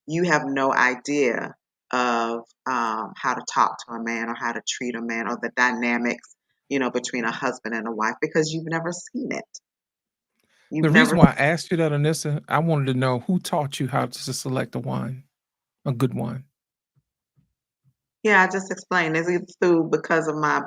you have no idea of how to talk to a man or how to treat a man or the dynamics, between a husband and a wife because you've never seen it. The reason why I asked you that, Anissa, I wanted to know who taught you how to select a wine, a good wine. Yeah, I just explained. It's through because of my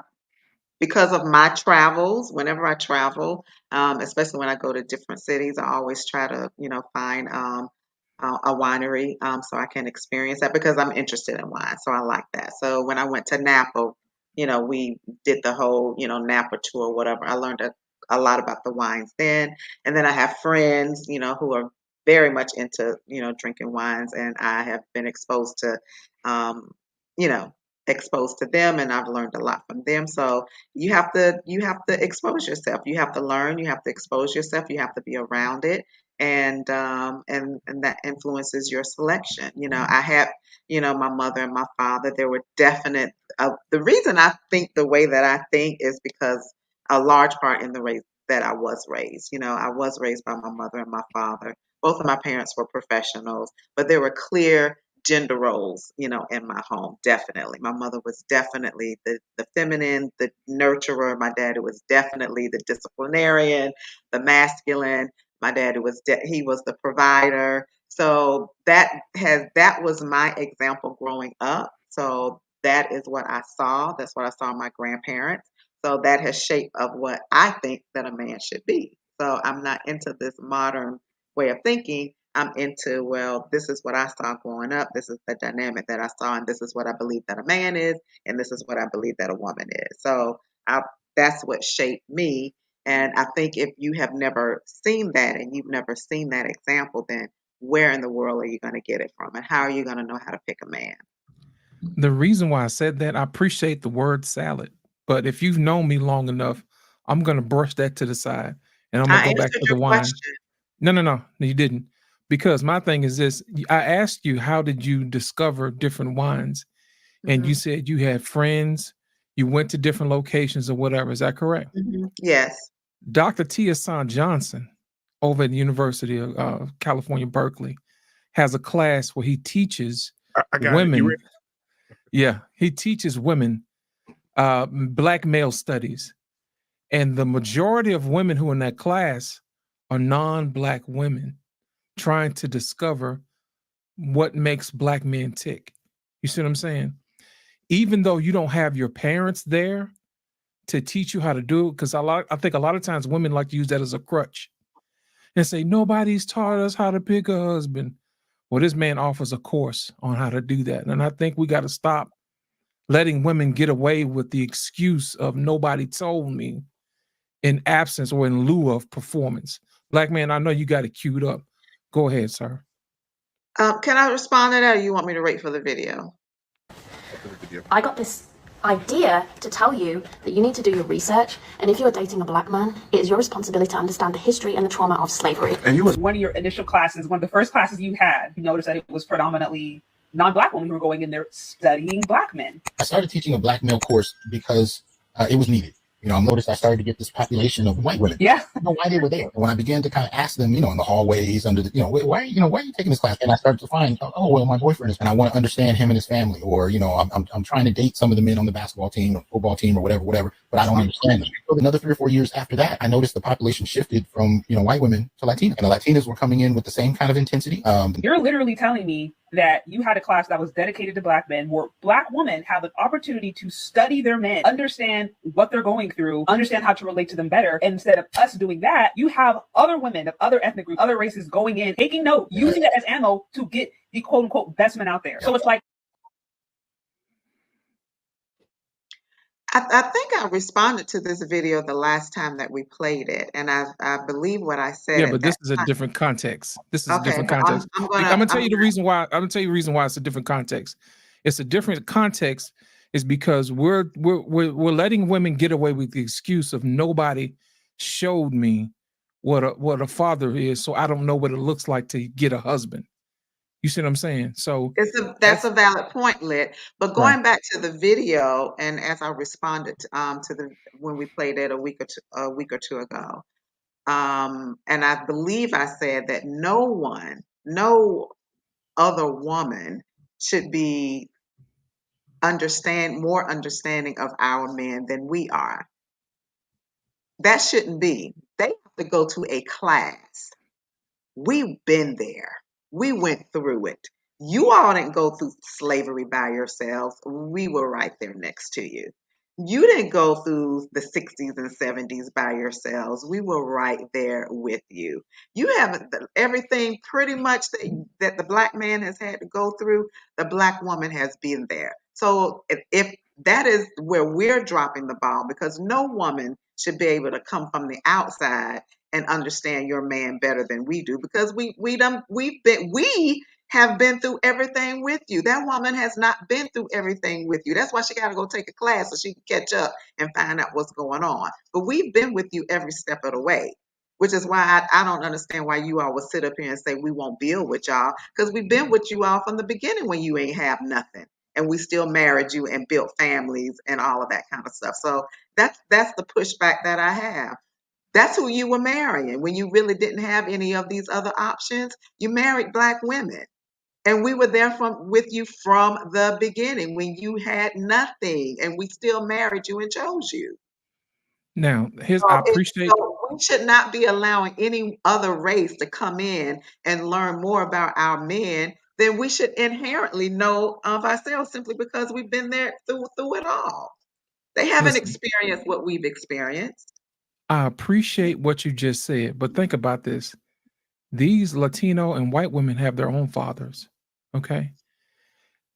travels. Whenever I travel, especially when I go to different cities, I always try to, find a winery so I can experience that because I'm interested in wine. So I like that. So when I went to Napa, we did the whole, Napa tour, whatever. I learned a lot about the wines then. And then I have friends, who are very much into, drinking wines, and I have been exposed to, you know, exposed to them, and I've learned a lot from them. So you have to expose yourself. You have to learn. You have to expose yourself. You have to be around it, and that influences your selection. I had my mother and my father. There were definite. The reason I think the way that I think is because a large part in the way that I was raised. I was raised by my mother and my father. Both of my parents were professionals, but there were clear gender roles, in my home. Definitely. My mother was definitely the feminine, the nurturer. My dad was definitely the disciplinarian, the masculine. My dad he was the provider. So that was my example growing up. So that is what I saw. That's what I saw in my grandparents. So that has shaped of what I think that a man should be. So I'm not into this modern way of thinking. I'm into, well, this is what I saw growing up. This is the dynamic that I saw, and this is what I believe that a man is, and this is what I believe that a woman is. So that's what shaped me. And I think if you have never seen that and you've never seen that example, then where in the world are you going to get it from? And how are you going to know how to pick a man? The reason why I said that, I appreciate the word salad, but if you've known me long enough, I'm going to brush that to the side, and I'm going to go back to the wine. Question. No, you didn't. Because my thing is this, I asked you, how did you discover different wines? And you said you had friends, you went to different locations or whatever. Is that correct? Yes. Dr. Tia San Johnson over at the University of California, Berkeley, has a class where he teaches women. Yeah, he teaches women Black male studies. And the majority of women who are in that class are non-Black women trying to discover what makes Black men tick. You see what I'm saying? Even though you don't have your parents there to teach you how to do it, because I think a lot of times women like to use that as a crutch and say, nobody's taught us how to pick a husband. Well, this man offers a course on how to do that. And I think we got to stop letting women get away with the excuse of nobody told me in absence or in lieu of performance. Black man, I know you got it queued up. Go ahead, sir. Can I respond to that, or you want me to wait for the video? I got this idea to tell you that you need to do your research, and if you're dating a Black man, it is your responsibility to understand the history and the trauma of slavery. And you was one of your initial classes, one of the first classes you had, you noticed that it was predominantly non-Black women who were going in there studying Black men. I started teaching a Black male course because it was needed. I noticed I started to get this population of white women. Yeah. I don't know why they were there. And when I began to kind of ask them, in the hallways, under the, why are you taking this class? And I started to find, oh, well, my boyfriend is, and I want to understand him and his family, or, I'm trying to date some of the men on the basketball team or football team or whatever, but I don't understand them. So another 3 or 4 years after that, I noticed the population shifted from, white women to Latinas, and the Latinas were coming in with the same kind of intensity. You're literally telling me that you had a class that was dedicated to Black men, where Black women have an opportunity to study their men, understand what they're going through, understand how to relate to them better. And instead of us doing that, you have other women of other ethnic groups, other races going in, taking note, using it as ammo to get the quote unquote best men out there. So it's like, I think I responded to this video the last time that we played it, and I believe what I said Yeah, at but that this is a time. different context. This is a Okay, different but context. I'm I'm gonna gonna tell you the reason why. I'm gonna tell you the reason why it's a different context. It's a different context is because we're letting women get away with the excuse of nobody showed me what a father is, so I don't know what it looks like to get a husband. You see what I'm saying? So that's a valid point, Lit. But right. going back to the video, and as I responded to the when we played it a week or two ago, and I believe I said that no other woman should be more understanding of our men than we are. That shouldn't be. They have to go to a class. We've been there. We went through it. You all didn't go through slavery by yourselves. We were right there next to you. You didn't go through the 60s and 70s by yourselves. We were right there with you. You haven't, everything pretty much that the Black man has had to go through, the Black woman has been there. So if that is where we're dropping the ball, because no woman should be able to come from the outside and understand your man better than we do, because we have been through everything with you. That woman has not been through everything with you. That's why she got to go take a class so she can catch up and find out what's going on. But we've been with you every step of the way, which is why I don't understand why you all would sit up here and say we won't build with y'all, because we've been with you all from the beginning when you ain't have nothing. And we still married you and built families and all of that kind of stuff. So that's the pushback that I have. That's who you were marrying when you really didn't have any of these other options. You married Black women. And we were there with you from the beginning when you had nothing, and we still married you and chose you. Now, I appreciate. So we should not be allowing any other race to come in and learn more about our men than we should inherently know of ourselves, simply because we've been there through it all. They haven't Listen, experienced what we've experienced. I appreciate what you just said, but think about this. These Latino and white women have their own fathers. Okay.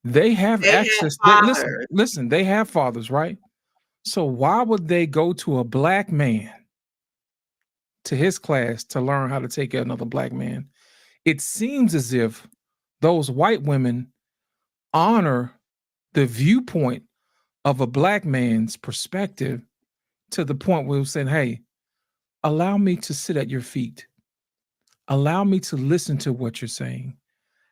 They have access. Listen, they have fathers, right? So why would they go to a Black man, to his class, to learn how to take care of another Black man? It seems as if those white women honor the viewpoint of a Black man's perspective to the point where we're saying, hey, allow me to sit at your feet. Allow me to listen to what you're saying.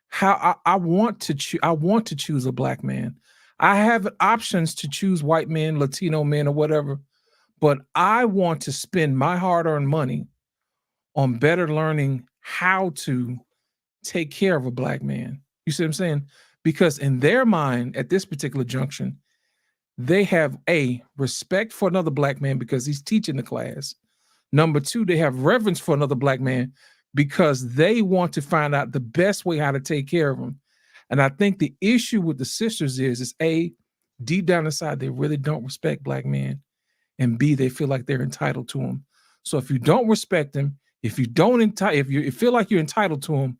How I want to choose a Black man. I have options to choose white men, Latino men, or whatever, but I want to spend my hard-earned money on better learning how to take care of a Black man. You see what I'm saying? Because in their mind, at this particular junction, they have respect for another Black man because he's teaching the class. Number two, they have reverence for another Black man because they want to find out the best way how to take care of them. And I think the issue with the sisters is deep down inside, they really don't respect Black men. And B, they feel like they're entitled to them. So if you don't respect them, if you feel like you're entitled to them,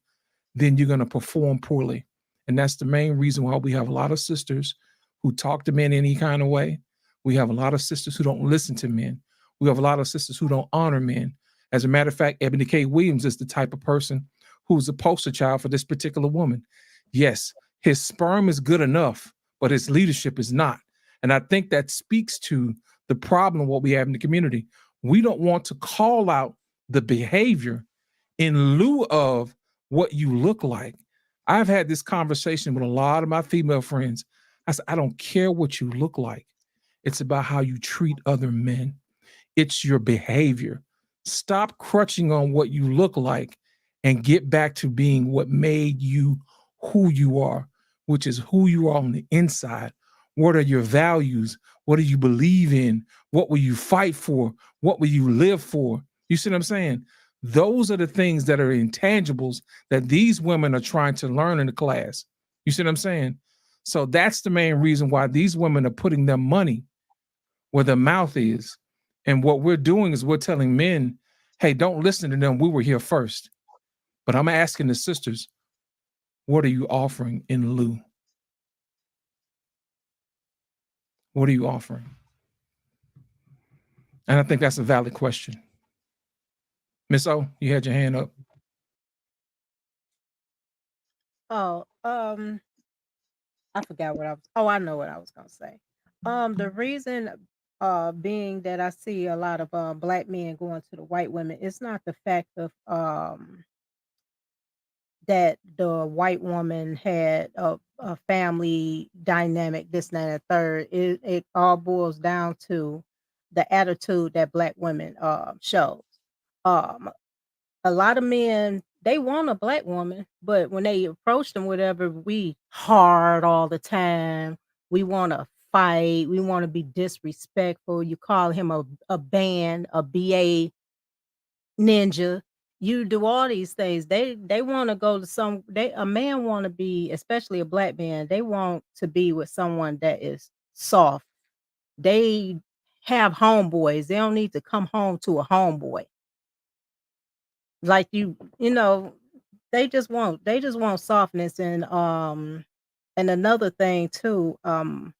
then you're going to perform poorly. And that's the main reason why we have a lot of sisters who talk to men any kind of way. We have a lot of sisters who don't listen to men. We have a lot of sisters who don't honor men. As a matter of fact, Ebony K. Williams is the type of person who's a poster child for this particular woman. Yes, his sperm is good enough, but his leadership is not. And I think that speaks to the problem of what we have in the community. We don't want to call out the behavior in lieu of what you look like. I've had this conversation with a lot of my female friends. I said, I don't care what you look like. It's about how you treat other men. It's your behavior. Stop crutching on what you look like and get back to being what made you who you are, which is who you are on the inside. What are your values? What do you believe in? What will you fight for? What will you live for? You see what I'm saying? Those are the things that are intangibles that these women are trying to learn in the class. You see what I'm saying? So that's the main reason why these women are putting their money where their mouth is. And what we're doing is we're telling men, hey, don't listen to them. We were here first. But I'm asking the sisters, what are you offering in lieu? What are you offering? And I think that's a valid question. Miss O, you had your hand up. Oh, I forgot what I was. Oh, I know what I was gonna say. The reason, being that I see a lot of black men going to the white women, it's not the fact of that the white woman had a family dynamic, this, and that, and the third. It all boils down to the attitude that black women shows. Um, a lot of men, they want a black woman, but when they approach them, whatever, we hard all the time. We want to fight. We want to be disrespectful. You call him a band, a BA ninja. You do all these things. They want to go to a man want to be, especially a black man, they want to be with someone that is soft. They have homeboys. They don't need to come home to a homeboy. Like you know, they just want softness. And another thing too, I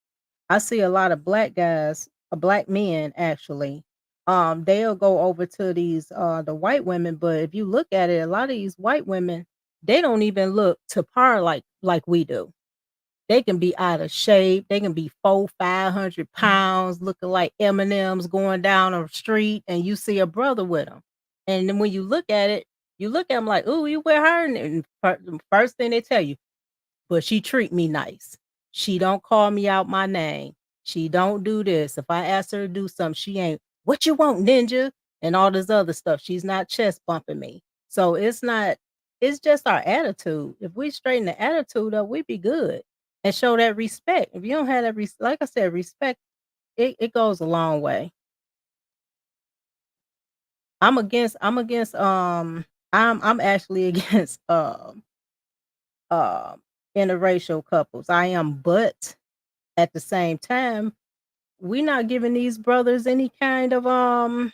see a lot of black guys, black men actually, they'll go over to these the white women, but if you look at it, a lot of these white women, they don't even look to par like we do. They can be out of shape. They can be 400-500 pounds, looking like M&Ms going down the street, and you see a brother with them. And then when you look at it, you look at them like, "Ooh, you wear her." And first thing they tell you, "But she treat me nice. She don't call me out my name. She don't do this. If I ask her to do something, she ain't, 'What you want, ninja?' And all this other stuff. She's not chest bumping me." So it's not. It's just our attitude. If we straighten the attitude up, we be good and show that respect. If you don't have that, like I said, respect, it goes a long way. I'm actually against um interracial couples. I am, but at the same time, we're not giving these brothers any kind of how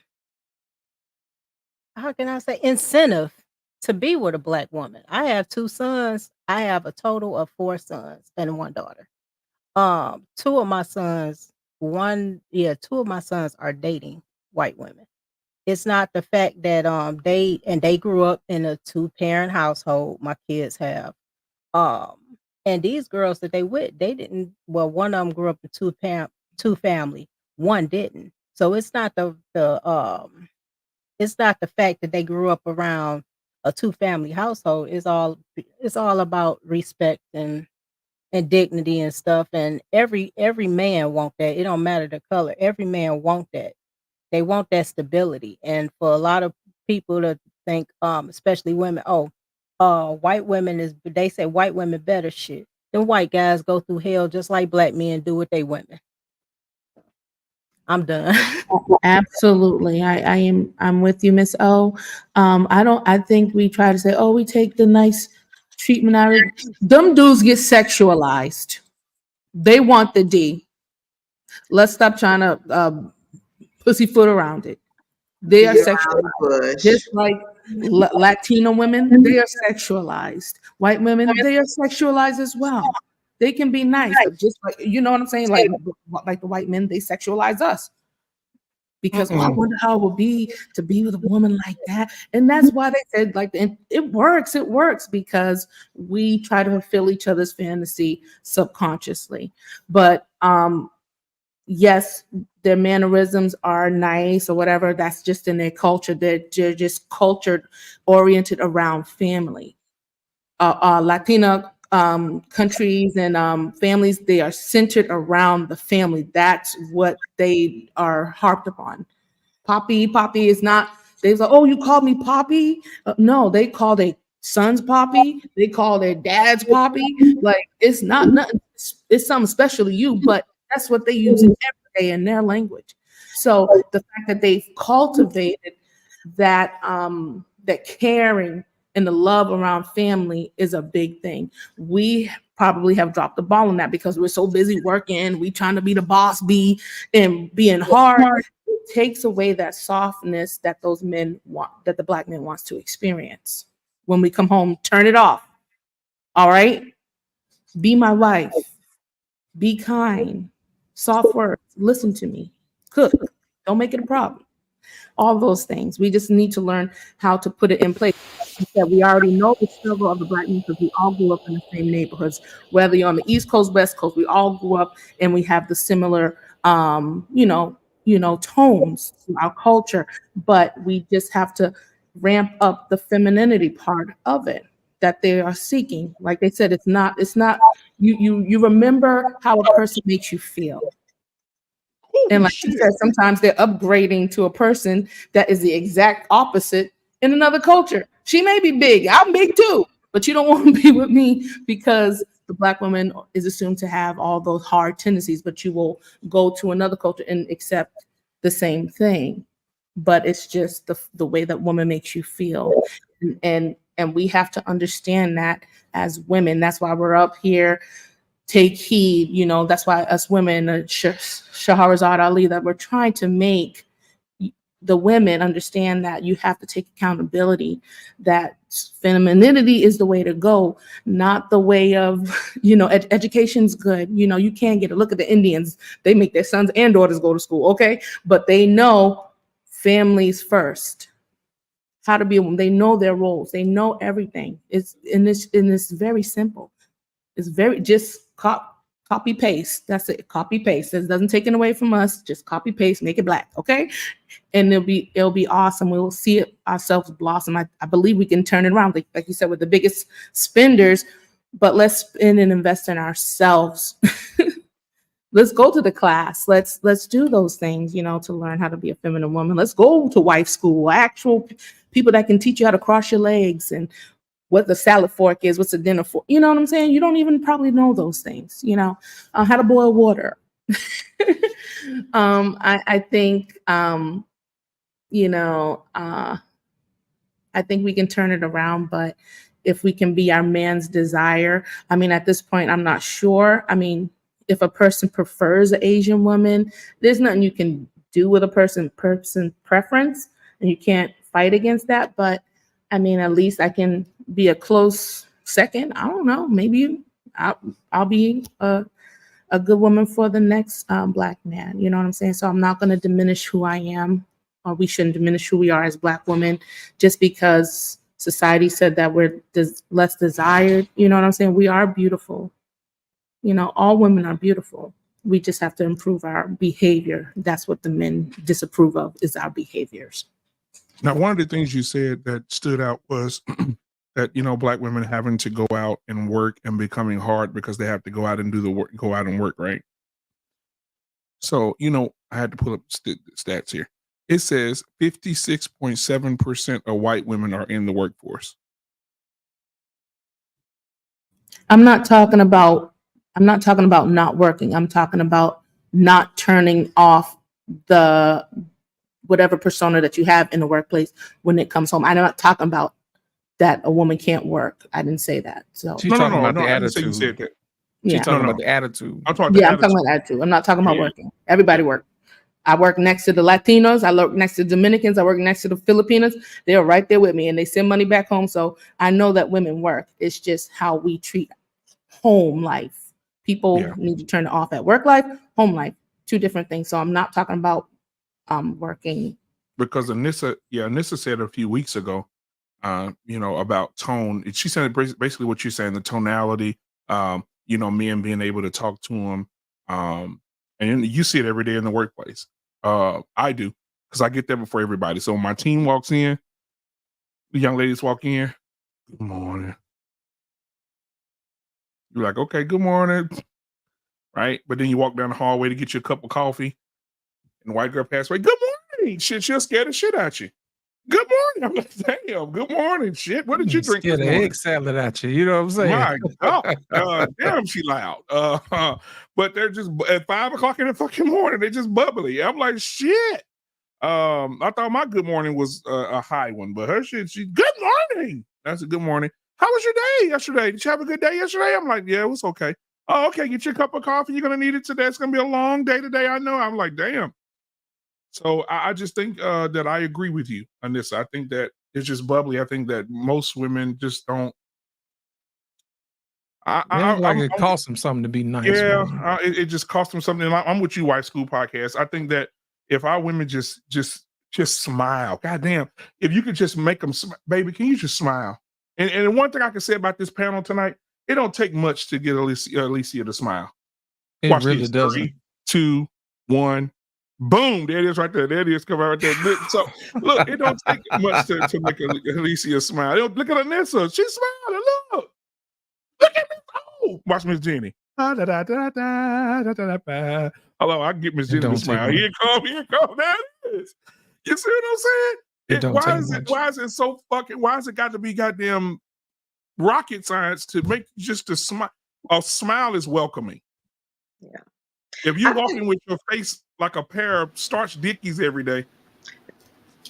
can I say, incentive to be with a black woman. I have 2 sons. I have a total of 4 sons and 1 daughter. 2 of my sons, 2 of my sons are dating white women. It's not the fact that they grew up in a 2-parent household. My kids have. Um, and these girls that they with, they didn't. Well, one of them grew up in 2 family. One didn't. So it's not the fact that they grew up around a 2-family household. It's all about respect and dignity and stuff. And every man want that. It don't matter the color. Every man want that. They want that stability. And for a lot of people to think, especially women, white women they say white women better. Shit. Them white guys go through hell just like black men do with they women. I'm done. Absolutely. I'm with you, Miss O. I think we try to say, oh, we take the nice treatment out of them dudes get sexualized. They want the D. Let's stop trying to pussyfoot around it. They are sexualized. Just like Latino women, they are sexualized. White women, they are sexualized as well. They can be nice, but just like, you know what I'm saying? Like the white men, they sexualize us. Because I wonder how it would be to be with a woman like that. And that's why they said, like, and it works because we try to fulfill each other's fantasy subconsciously. But yes, their mannerisms are nice or whatever. That's just in their culture. They're just culture oriented around family. Latina countries and families, they are centered around the family. That's what they are harped upon. Poppy is not, they say, oh, you called me Poppy? No, they call their sons Poppy. They call their dads Poppy. Like, it's not nothing. It's something special to you, but that's what they use every day in their language. So the fact that they've cultivated that that caring and the love around family is a big thing. We probably have dropped the ball on that because we're so busy working, we trying to be the boss bee and being hard. It takes away that softness that those men want, that the Black man wants to experience. When we come home, turn it off. All right? Be my wife. Be kind. Soft words. Listen to me. Cook. Don't make it a problem. All those things. We just need to learn how to put it in place. That we already know the struggle of the Black man because we all grew up in the same neighborhoods. Whether you're on the East Coast, West Coast, we all grew up and we have the similar, tones to our culture. But we just have to ramp up the femininity part of it that they are seeking. Like they said, it's not. You remember how a person makes you feel. And like you said, sometimes they're upgrading to a person that is the exact opposite in another culture. She may be big. I'm big too, but you don't want to be with me because the Black woman is assumed to have all those hard tendencies, but you will go to another culture and accept the same thing. But it's just the way that woman makes you feel. And we have to understand that as women. That's why we're up here. Take heed, that's why us women, Shahrazad Ali, that we're trying to make the women understand that you have to take accountability, that femininity is the way to go, not the way of, education's good. You can get a look at the Indians. They make their sons and daughters go to school, okay? But they know families first, how to be a woman. They know their roles. They know everything. It's very simple. It's very just copy paste. That's it. Copy paste. It doesn't take it away from us. Just copy paste. Make it Black. Okay, and it'll be awesome. We will see it ourselves blossom. I believe we can turn it around. Like you said, with the biggest spenders, but let's spend and invest in ourselves. Let's go to the class. Let's do those things. To learn how to be a feminine woman. Let's go to wife school. Actual people that can teach you how to cross your legs and what the salad fork is, what's the dinner fork. You know what I'm saying? You don't even probably know those things, how to boil water. I think, I think we can turn it around, but if we can be our man's desire, at this point, I'm not sure. If a person prefers an Asian woman, there's nothing you can do with a person preference, and you can't fight against that. But at least I can be a close second. I don't know. Maybe I'll be a good woman for the next Black man. You know what I'm saying? So I'm not going to diminish who I am, or we shouldn't diminish who we are as Black women just because society said that we're less desired. You know what I'm saying? We are beautiful. All women are beautiful. We just have to improve our behavior. That's what the men disapprove of, is our behaviors. Now, one of the things you said that stood out was that, Black women having to go out and work and becoming hard because they have to go out and do the work, go out and work, right? So, I had to pull up stats here. It says 56.7% of white women are in the workforce. I'm not talking about not working. I'm talking about not turning off the whatever persona that you have in the workplace when it comes home. I'm not talking about that a woman can't work. I didn't say that. So she's talking about the I didn't attitude. say you said that. She's talking about the attitude. I'm talking I'm talking about attitude. I'm not talking about working. Everybody work. I work next to the Latinos. I work next to Dominicans. I work next to the Filipinos. They're right there with me, and they send money back home. So I know that women work. It's just how we treat home life. People need to turn it off at work life, home life, two different things. So I'm not talking about working. Because Anissa said a few weeks ago, about tone. She said basically what you're saying, the tonality, men being able to talk to them. And you see it every day in the workplace. I do, because I get there before everybody. So when my team walks in, the young ladies walk in, good morning. You're like, okay, good morning. Right? But then you walk down the hallway to get you a cup of coffee, and the white girl passes away, good morning. Shit, she'll scare the shit out you. Good morning. I'm like, damn, good morning. Shit, what did you drink this morning? Egg salad at you. You know what I'm saying? My God. Damn, she loud. But they're just at 5 o'clock in the fucking morning. They're just bubbly. I'm like, shit. I thought my good morning was a high one, but her shit, good morning. That's a good morning. how was your day yesterday? Did you have a good day yesterday? I'm like, yeah, it was okay. Oh, okay, get your cup of coffee. You're going to need it today. It's going to be a long day today. I know. I'm like, damn. So I just think that I agree with you on this. I think that it's just bubbly. I think that most women just don't. It costs them something to be nice. Yeah, it just costs them something. I'm with you, Wife School Podcast. I think that if our women just smile, goddamn, if you could just make them, baby, can you just smile? And one thing I can say about this panel tonight, it don't take much to get Alicia to smile. It really doesn't. 3, 2, 1. Boom! There it is right there. There it is. Come right there. So look, it don't take much to make Alicia smile. Look at Anissa. She's smiling. Look at me. Oh, watch Miss Jenny. Hello, I can get Miss Jenny to smile. Here it come. There it is. You see what I'm saying? Why is it so fucking? Why has it got to be goddamn rocket science to make just a smile? A smile is welcoming. Yeah. If you're walking with your face like a pair of starched Dickies every day,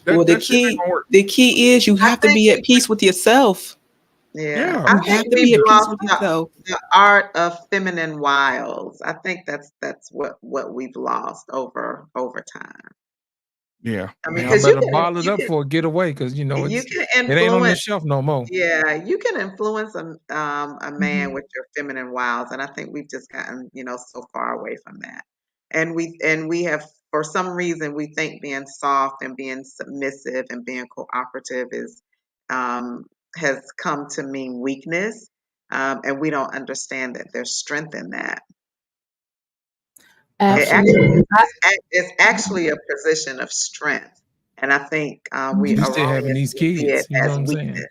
the key is you have to be at peace with yourself. Yeah. I think we've lost the art of feminine wiles. I think that's what we've lost over time. Yeah. I mean, I better bottle it up for a getaway because it ain't on the shelf no more. Yeah, you can influence a man with your feminine wiles, and I think we've just gotten so far away from that. And we have, for some reason, we think being soft and being submissive and being cooperative has come to mean weakness, and we don't understand that there's strength in that. It's actually a position of strength, and I think we are still having these kids. You know what I'm saying?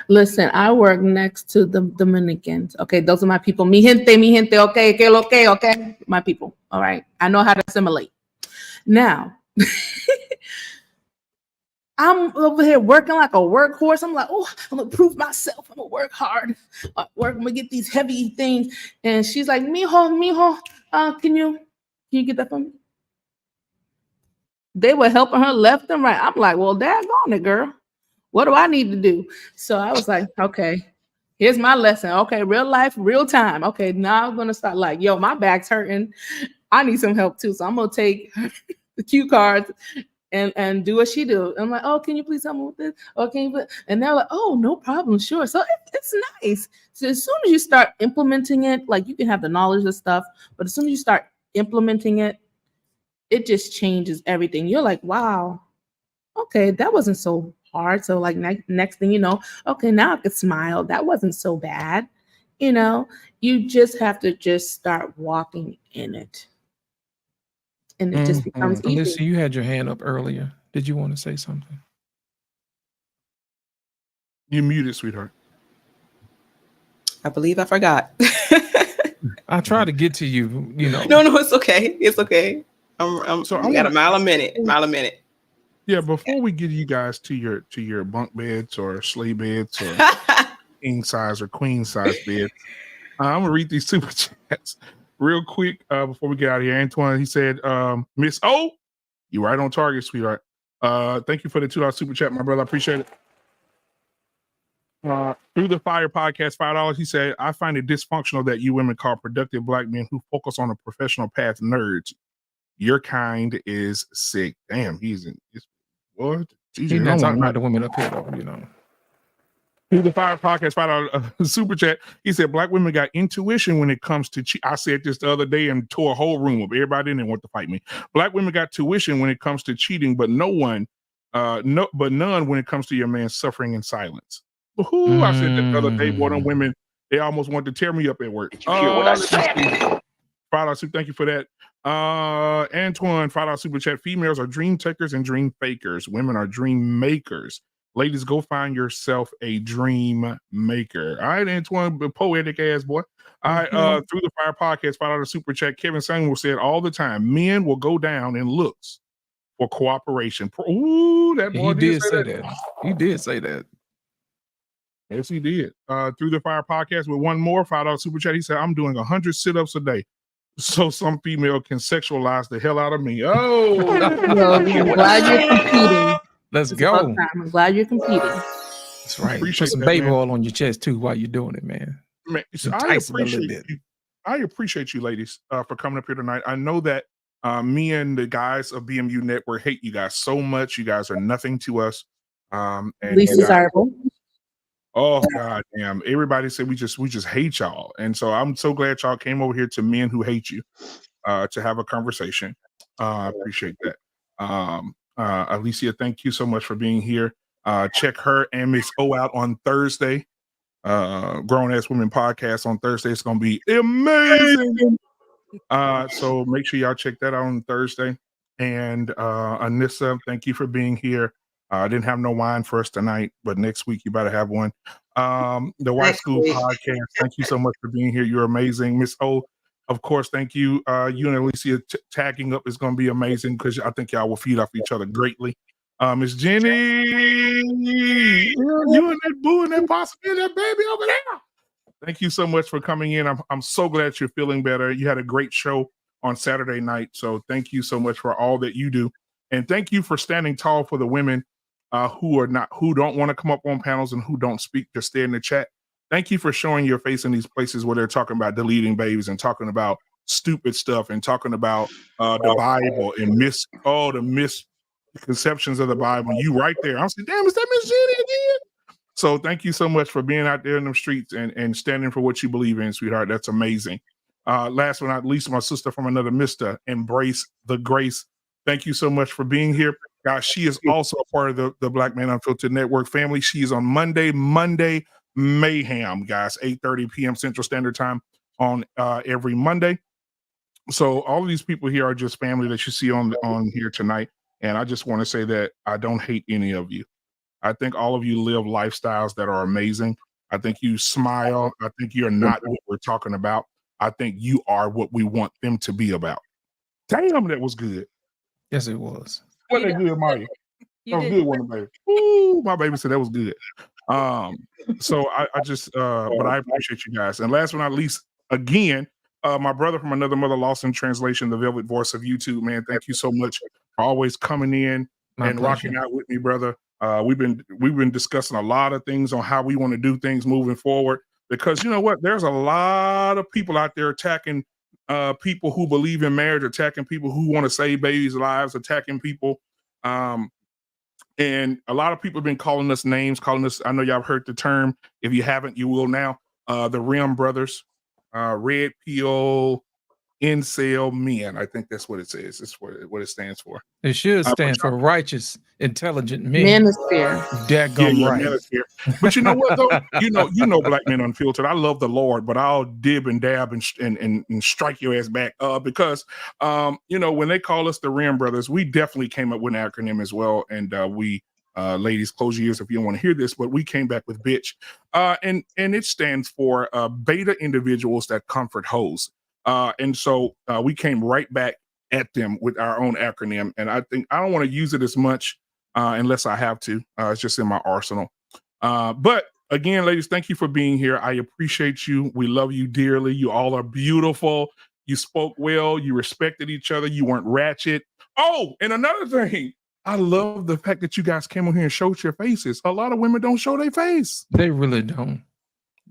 Listen, I work next to the Dominicans. Okay, those are my people. Mi gente. Okay, okay, my people. All right, I know how to assimilate. Now, I'm over here working like a workhorse. I'm like, oh, I'm gonna prove myself. I'm gonna work hard. I'm gonna get these heavy things. And she's like, mijo, can you get that for me? They were helping her left and right. I'm like, well, daggone it, girl. What do I need to do? So I was like, okay, here's my lesson. Okay, real life, real time. Okay, now I'm gonna start like, yo, my back's hurting. I need some help too. So I'm gonna take the cue cards and do what she do. I'm like, oh, can you please help me with this? Or can you? And they're like, oh, no problem, sure. So it's nice. So as soon as you start implementing it, like you can have the knowledge of stuff, but as soon as you start implementing it, it just changes everything. You're like, wow, okay, that wasn't so hard. So like next thing you know, okay, now I could smile. That wasn't so bad. You just have to just start walking in it. And it just becomes easy. Alyssa, you had your hand up earlier. Did you want to say something? You're muted, sweetheart. I believe I forgot. I try to get to you, No, it's okay. It's okay. I got a mile a minute. Yeah, before we get you guys to your bunk beds or sleigh beds or king size or queen size beds, I'm gonna read these super chats real quick before we get out of here. Antoine, he said, Miss O, you right on target, sweetheart. Thank you for the $2 super chat, my brother. I appreciate it. Through the Fire podcast, $5. He said, I find it dysfunctional that you women call productive Black men who focus on a professional path nerds. Your kind is sick. Damn, he's what? He's not talking about the women up here, though, Through the Fire podcast, $5 super chat. He said, Black women got intuition when it comes to I said this the other day and tore a whole room up. Everybody in there want to fight me. Black women got tuition when it comes to cheating, but none when it comes to your man suffering in silence. I said that the other day, boy, them women, they almost wanted to tear me up at work. Did you hear what I said? $5 super, thank you for that. Antoine, $5 super chat. Females are dream takers and dream fakers. Women are dream makers. Ladies, go find yourself a dream maker. All right, Antoine, poetic ass boy. All right, Through the Fire podcast, $5 super chat. Kevin Samuel said all the time, men will go down in looks for cooperation. Ooh, that boy did say that. He did say that. Yes, he did. Through the Fire podcast with one more $5 super chat. He said, I'm doing 100 sit-ups a day so some female can sexualize the hell out of me. Oh, I'm glad you're competing. Let's go. I'm glad you're competing. That's right. Appreciate Put some that, baby man. oil on your chest too while you're doing it, man. I appreciate you ladies for coming up here tonight. I know that me and the guys of BMU Network hate you guys so much. You guys are nothing to us. And Least you guys, desirable. oh god damn, everybody said we just hate y'all. And so I'm so glad y'all came over here to Men Who Hate You to have a conversation. I appreciate that. Alicia, thank you so much for being here. Check her and Miss O out on Thursday. Grown Ass Women podcast on Thursday. It's gonna be amazing. So make sure y'all check that out on Thursday. And Anissa, thank you for being here. I didn't have no wine for us tonight, but next week you better have one. The White School podcast, thank you so much for being here. You're amazing. Miss O, of course, thank you. You and Alicia tagging up is going to be amazing because I think y'all will feed off each other greatly. Miss Jenny, you and that boo and that possibility, that baby over there. Thank you so much for coming in. I'm so glad you're feeling better. You had a great show on Saturday night. So thank you so much for all that you do. And thank you for standing tall for the women who don't want to come up on panels and who don't speak, just stay in the chat. Thank you for showing your face in these places where they're talking about deleting babies and talking about stupid stuff and talking about the Bible and the misconceptions of the Bible. You right there. I'm saying, damn, is that Miss Jenny again? So thank you so much for being out there in the streets and standing for what you believe in, sweetheart. That's amazing. Last but not least, my sister from another mister, Embrace the Grace. Thank you so much for being here. Guys, she is also a part of the Black Man Unfiltered Network family. She is on Monday Mayhem, guys, 8:30 p.m. Central Standard Time on every Monday. So all of these people here are just family that you see on here tonight. And I just want to say that I don't hate any of you. I think all of you live lifestyles that are amazing. I think you smile. I think you're not what we're talking about. I think you are what we want them to be about. Damn, that was good. Yes, it was. Wasn't that good, Mario? That was good, wasn't it, baby? Ooh, my baby said that was good. So I just, but I appreciate you guys. And last but not least, again, my brother from another mother, lost in translation, the velvet voice of YouTube, man. Thank you so much for always coming in and rocking out with me, brother. We've been discussing a lot of things on how we want to do things moving forward, because you know what? There's a lot of people out there attacking people who believe in marriage, attacking people who want to save babies' lives, attacking people. And a lot of people have been calling us names, calling us, I know y'all have heard the term. If you haven't, you will now. The Rim Brothers, Red Pill, Incel Men. I think that's what it says. That's what it stands for. It should stand for righteous, intelligent men. Manosphere. Daggum right. Manosphere. But you know what though? You know, Black Men Unfiltered. I love the Lord, but I'll dib and dab and strike your ass back. Because when they call us the Rim Brothers, we definitely came up with an acronym as well. And we ladies, close your ears if you don't want to hear this, but we came back with BITCH. And it stands for beta individuals that comfort hoes. And so we came right back at them with our own acronym. And I think I don't want to use it as much unless I have to. It's just in my arsenal. But again, ladies, thank you for being here. I appreciate you. We love you dearly. You all are beautiful. You spoke well. You respected each other. You weren't ratchet. Oh, and another thing, I love the fact that you guys came on here and showed your faces. A lot of women don't show their face. They really don't.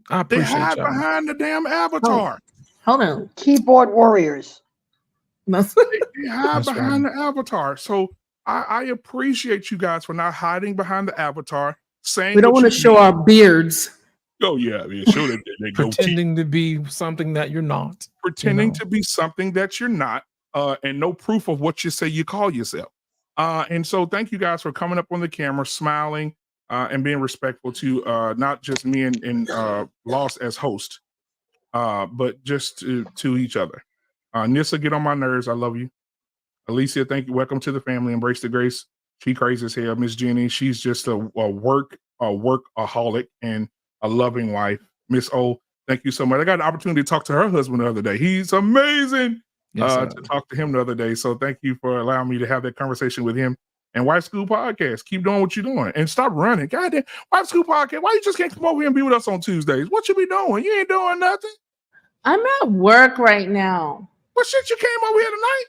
I appreciate they hide y'all. behind the damn avatar. Hold on. Keyboard warriors. They hide behind the avatar. So I appreciate you guys for not hiding behind the avatar. Saying we don't want to show our beards. Oh yeah, show that they pretending to be something that you're not. Pretending to be something that you're not, and no proof of what you say you call yourself. And so thank you guys for coming up on the camera, smiling, and being respectful to not just me and Lost as host. But just to each other. Nissa, get on my nerves. I love you. Alicia, thank you. Welcome to the family. Embrace the Grace. She crazy as hell. Miss Jenny, she's just a workaholic and a loving wife. Miss O, thank you so much. I got an opportunity to talk to her husband the other day. He's amazing. To talk to him the other day. So thank you for allowing me to have that conversation with him. And White School Podcast, keep doing what you're doing and stop running. Goddamn, White School Podcast, why you just can't come over here and be with us on Tuesdays? What you be doing? You ain't doing nothing. I'm at work right now. What shit you came over here tonight?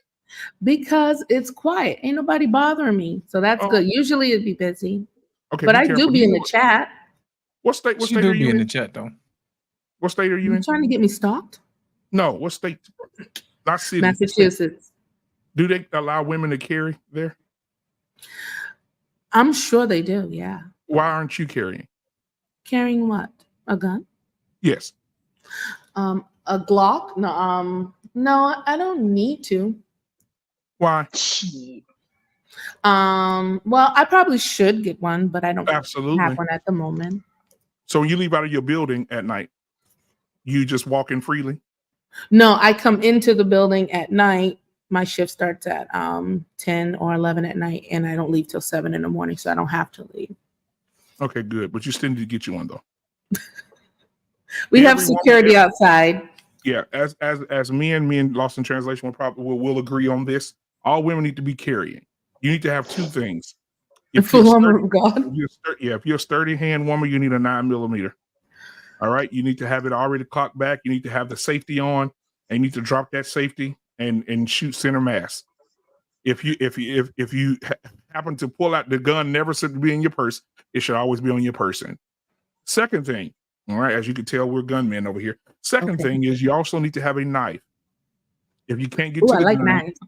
Because it's quiet. Ain't nobody bothering me. So that's good. Usually it'd be busy. Okay, but I do be in the chat. What state? What She state do are you be in the in? chat though. What state are you in? Trying to get me stalked? No, what state? Not city. Massachusetts. Do they allow women to carry there? I'm sure they do. Yeah. Why aren't you carrying? Carrying what? A gun? Yes. A Glock? No. No, I don't need to. Why? Well, I probably should get one, but I don't Absolutely have one at the moment. So when you leave out of your building at night, you just walk in freely? No, I come into the building at night. My shift starts at 10 or 11 at night, and I don't leave till 7 in the morning, so I don't have to leave. Okay, good. But you still need to get you one though. We have security outside. Yeah, as me and Lost in Translation will agree on this. All women need to be carrying. You need to have two things. If you're a sturdy hand woman, you need a 9mm. All right, you need to have it already cocked back. You need to have the safety on, and you need to drop that safety and shoot center mass. If you happen to pull out the gun, never should be in your purse. It should always be on your person. Second thing, all right, as you can tell, we're gunmen over here. Second thing is you also need to have a knife. If you can't get to the gun, knives.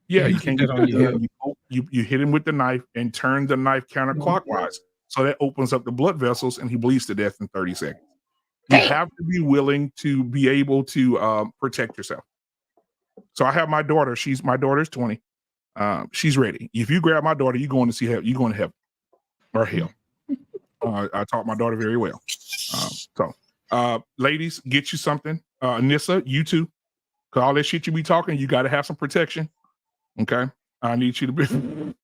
Yeah, you can't get to the gun. You hit him with the knife and turn the knife counterclockwise. So that opens up the blood vessels and he bleeds to death in 30 seconds. You have to be willing to be able to protect yourself. So I have my daughter. My daughter's 20. She's ready. If you grab my daughter, you're going to see heaven. You're going to heaven or hell. I taught my daughter very well. Ladies, get you something. Anissa, you too. Cause all that shit you be talking, you got to have some protection. Okay. I need you to be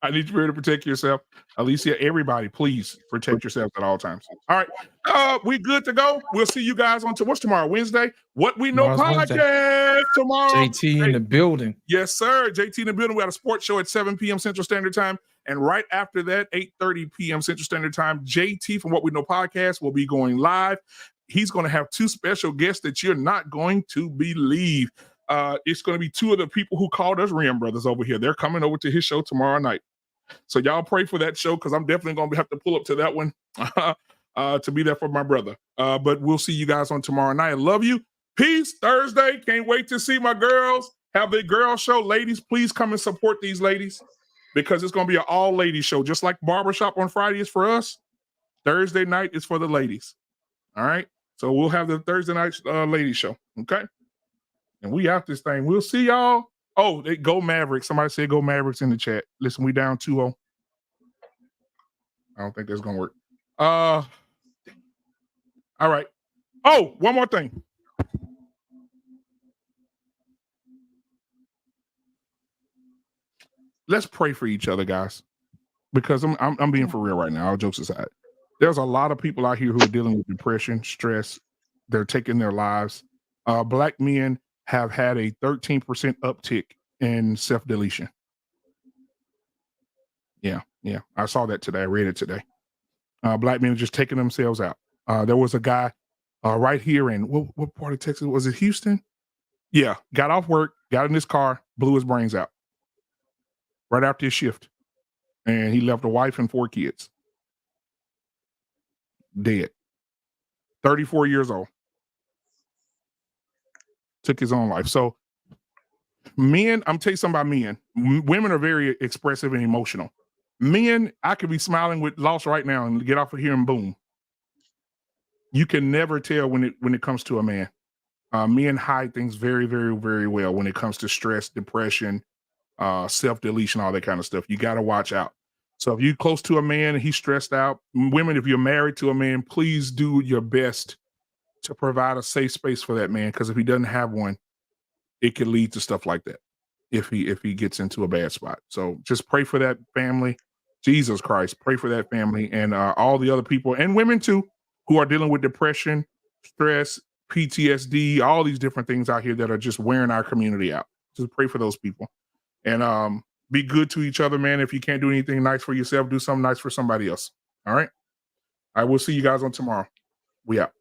able to protect yourself. Alicia, everybody, please protect yourselves at all times. All right. We good to go. We'll see you guys on what's tomorrow? Wednesday. What We Know podcast tomorrow. JT in the building. Yes, sir. JT in the building. We got a sports show at 7 p.m. Central Standard Time. And right after that, 8:30 p.m. Central Standard Time, JT from What We Know podcast will be going live. He's going to have two special guests that you're not going to believe. It's going to be two of the people who called us Ram Brothers over here. They're coming over to his show tomorrow night. So y'all pray for that show because I'm definitely going to have to pull up to that one to be there for my brother. But we'll see you guys on tomorrow night. I love you. Peace. Thursday. Can't wait to see my girls. Have a girl show. Ladies, please come and support these ladies because it's going to be an all-ladies show. Just like Barbershop on Friday is for us, Thursday night is for the ladies. All right? So we'll have the Thursday night ladies show. Okay? And we out this thing. We'll see y'all. Oh, go Mavericks. Somebody said go Mavericks in the chat. Listen, we down 2-0. I don't think that's going to work. All right. Oh, one more thing. Let's pray for each other, guys, because I'm being for real right now. All jokes aside, there's a lot of people out here who are dealing with depression, stress. They're taking their lives. Black men have had a 13% uptick in self-deletion. Yeah. I saw that today. I read it today. Black men are just taking themselves out. There was a guy right here in what part of Texas? Was it Houston? Yeah. Got off work, got in his car, blew his brains out right after his shift. And he left a wife and 4 kids. Dead. 34 years old. Took his own life. So men, I'm telling you something about men. Women are very expressive and emotional. Men, I could be smiling with loss right now and get off of here and boom. You can never tell when it comes to a man. Men hide things very, very, very well when it comes to stress, depression, self-deletion, all that kind of stuff. You got to watch out. So if you're close to a man and he's stressed out, women, if you're married to a man, please do your best to provide a safe space for that man. Because if he doesn't have one, it could lead to stuff like that if he gets into a bad spot. So just pray for that family. Jesus Christ, pray for that family and all the other people and women too who are dealing with depression, stress, PTSD, all these different things out here that are just wearing our community out. Just pray for those people and be good to each other, man. If you can't do anything nice for yourself, do something nice for somebody else. All right. I will see you guys on tomorrow. We out.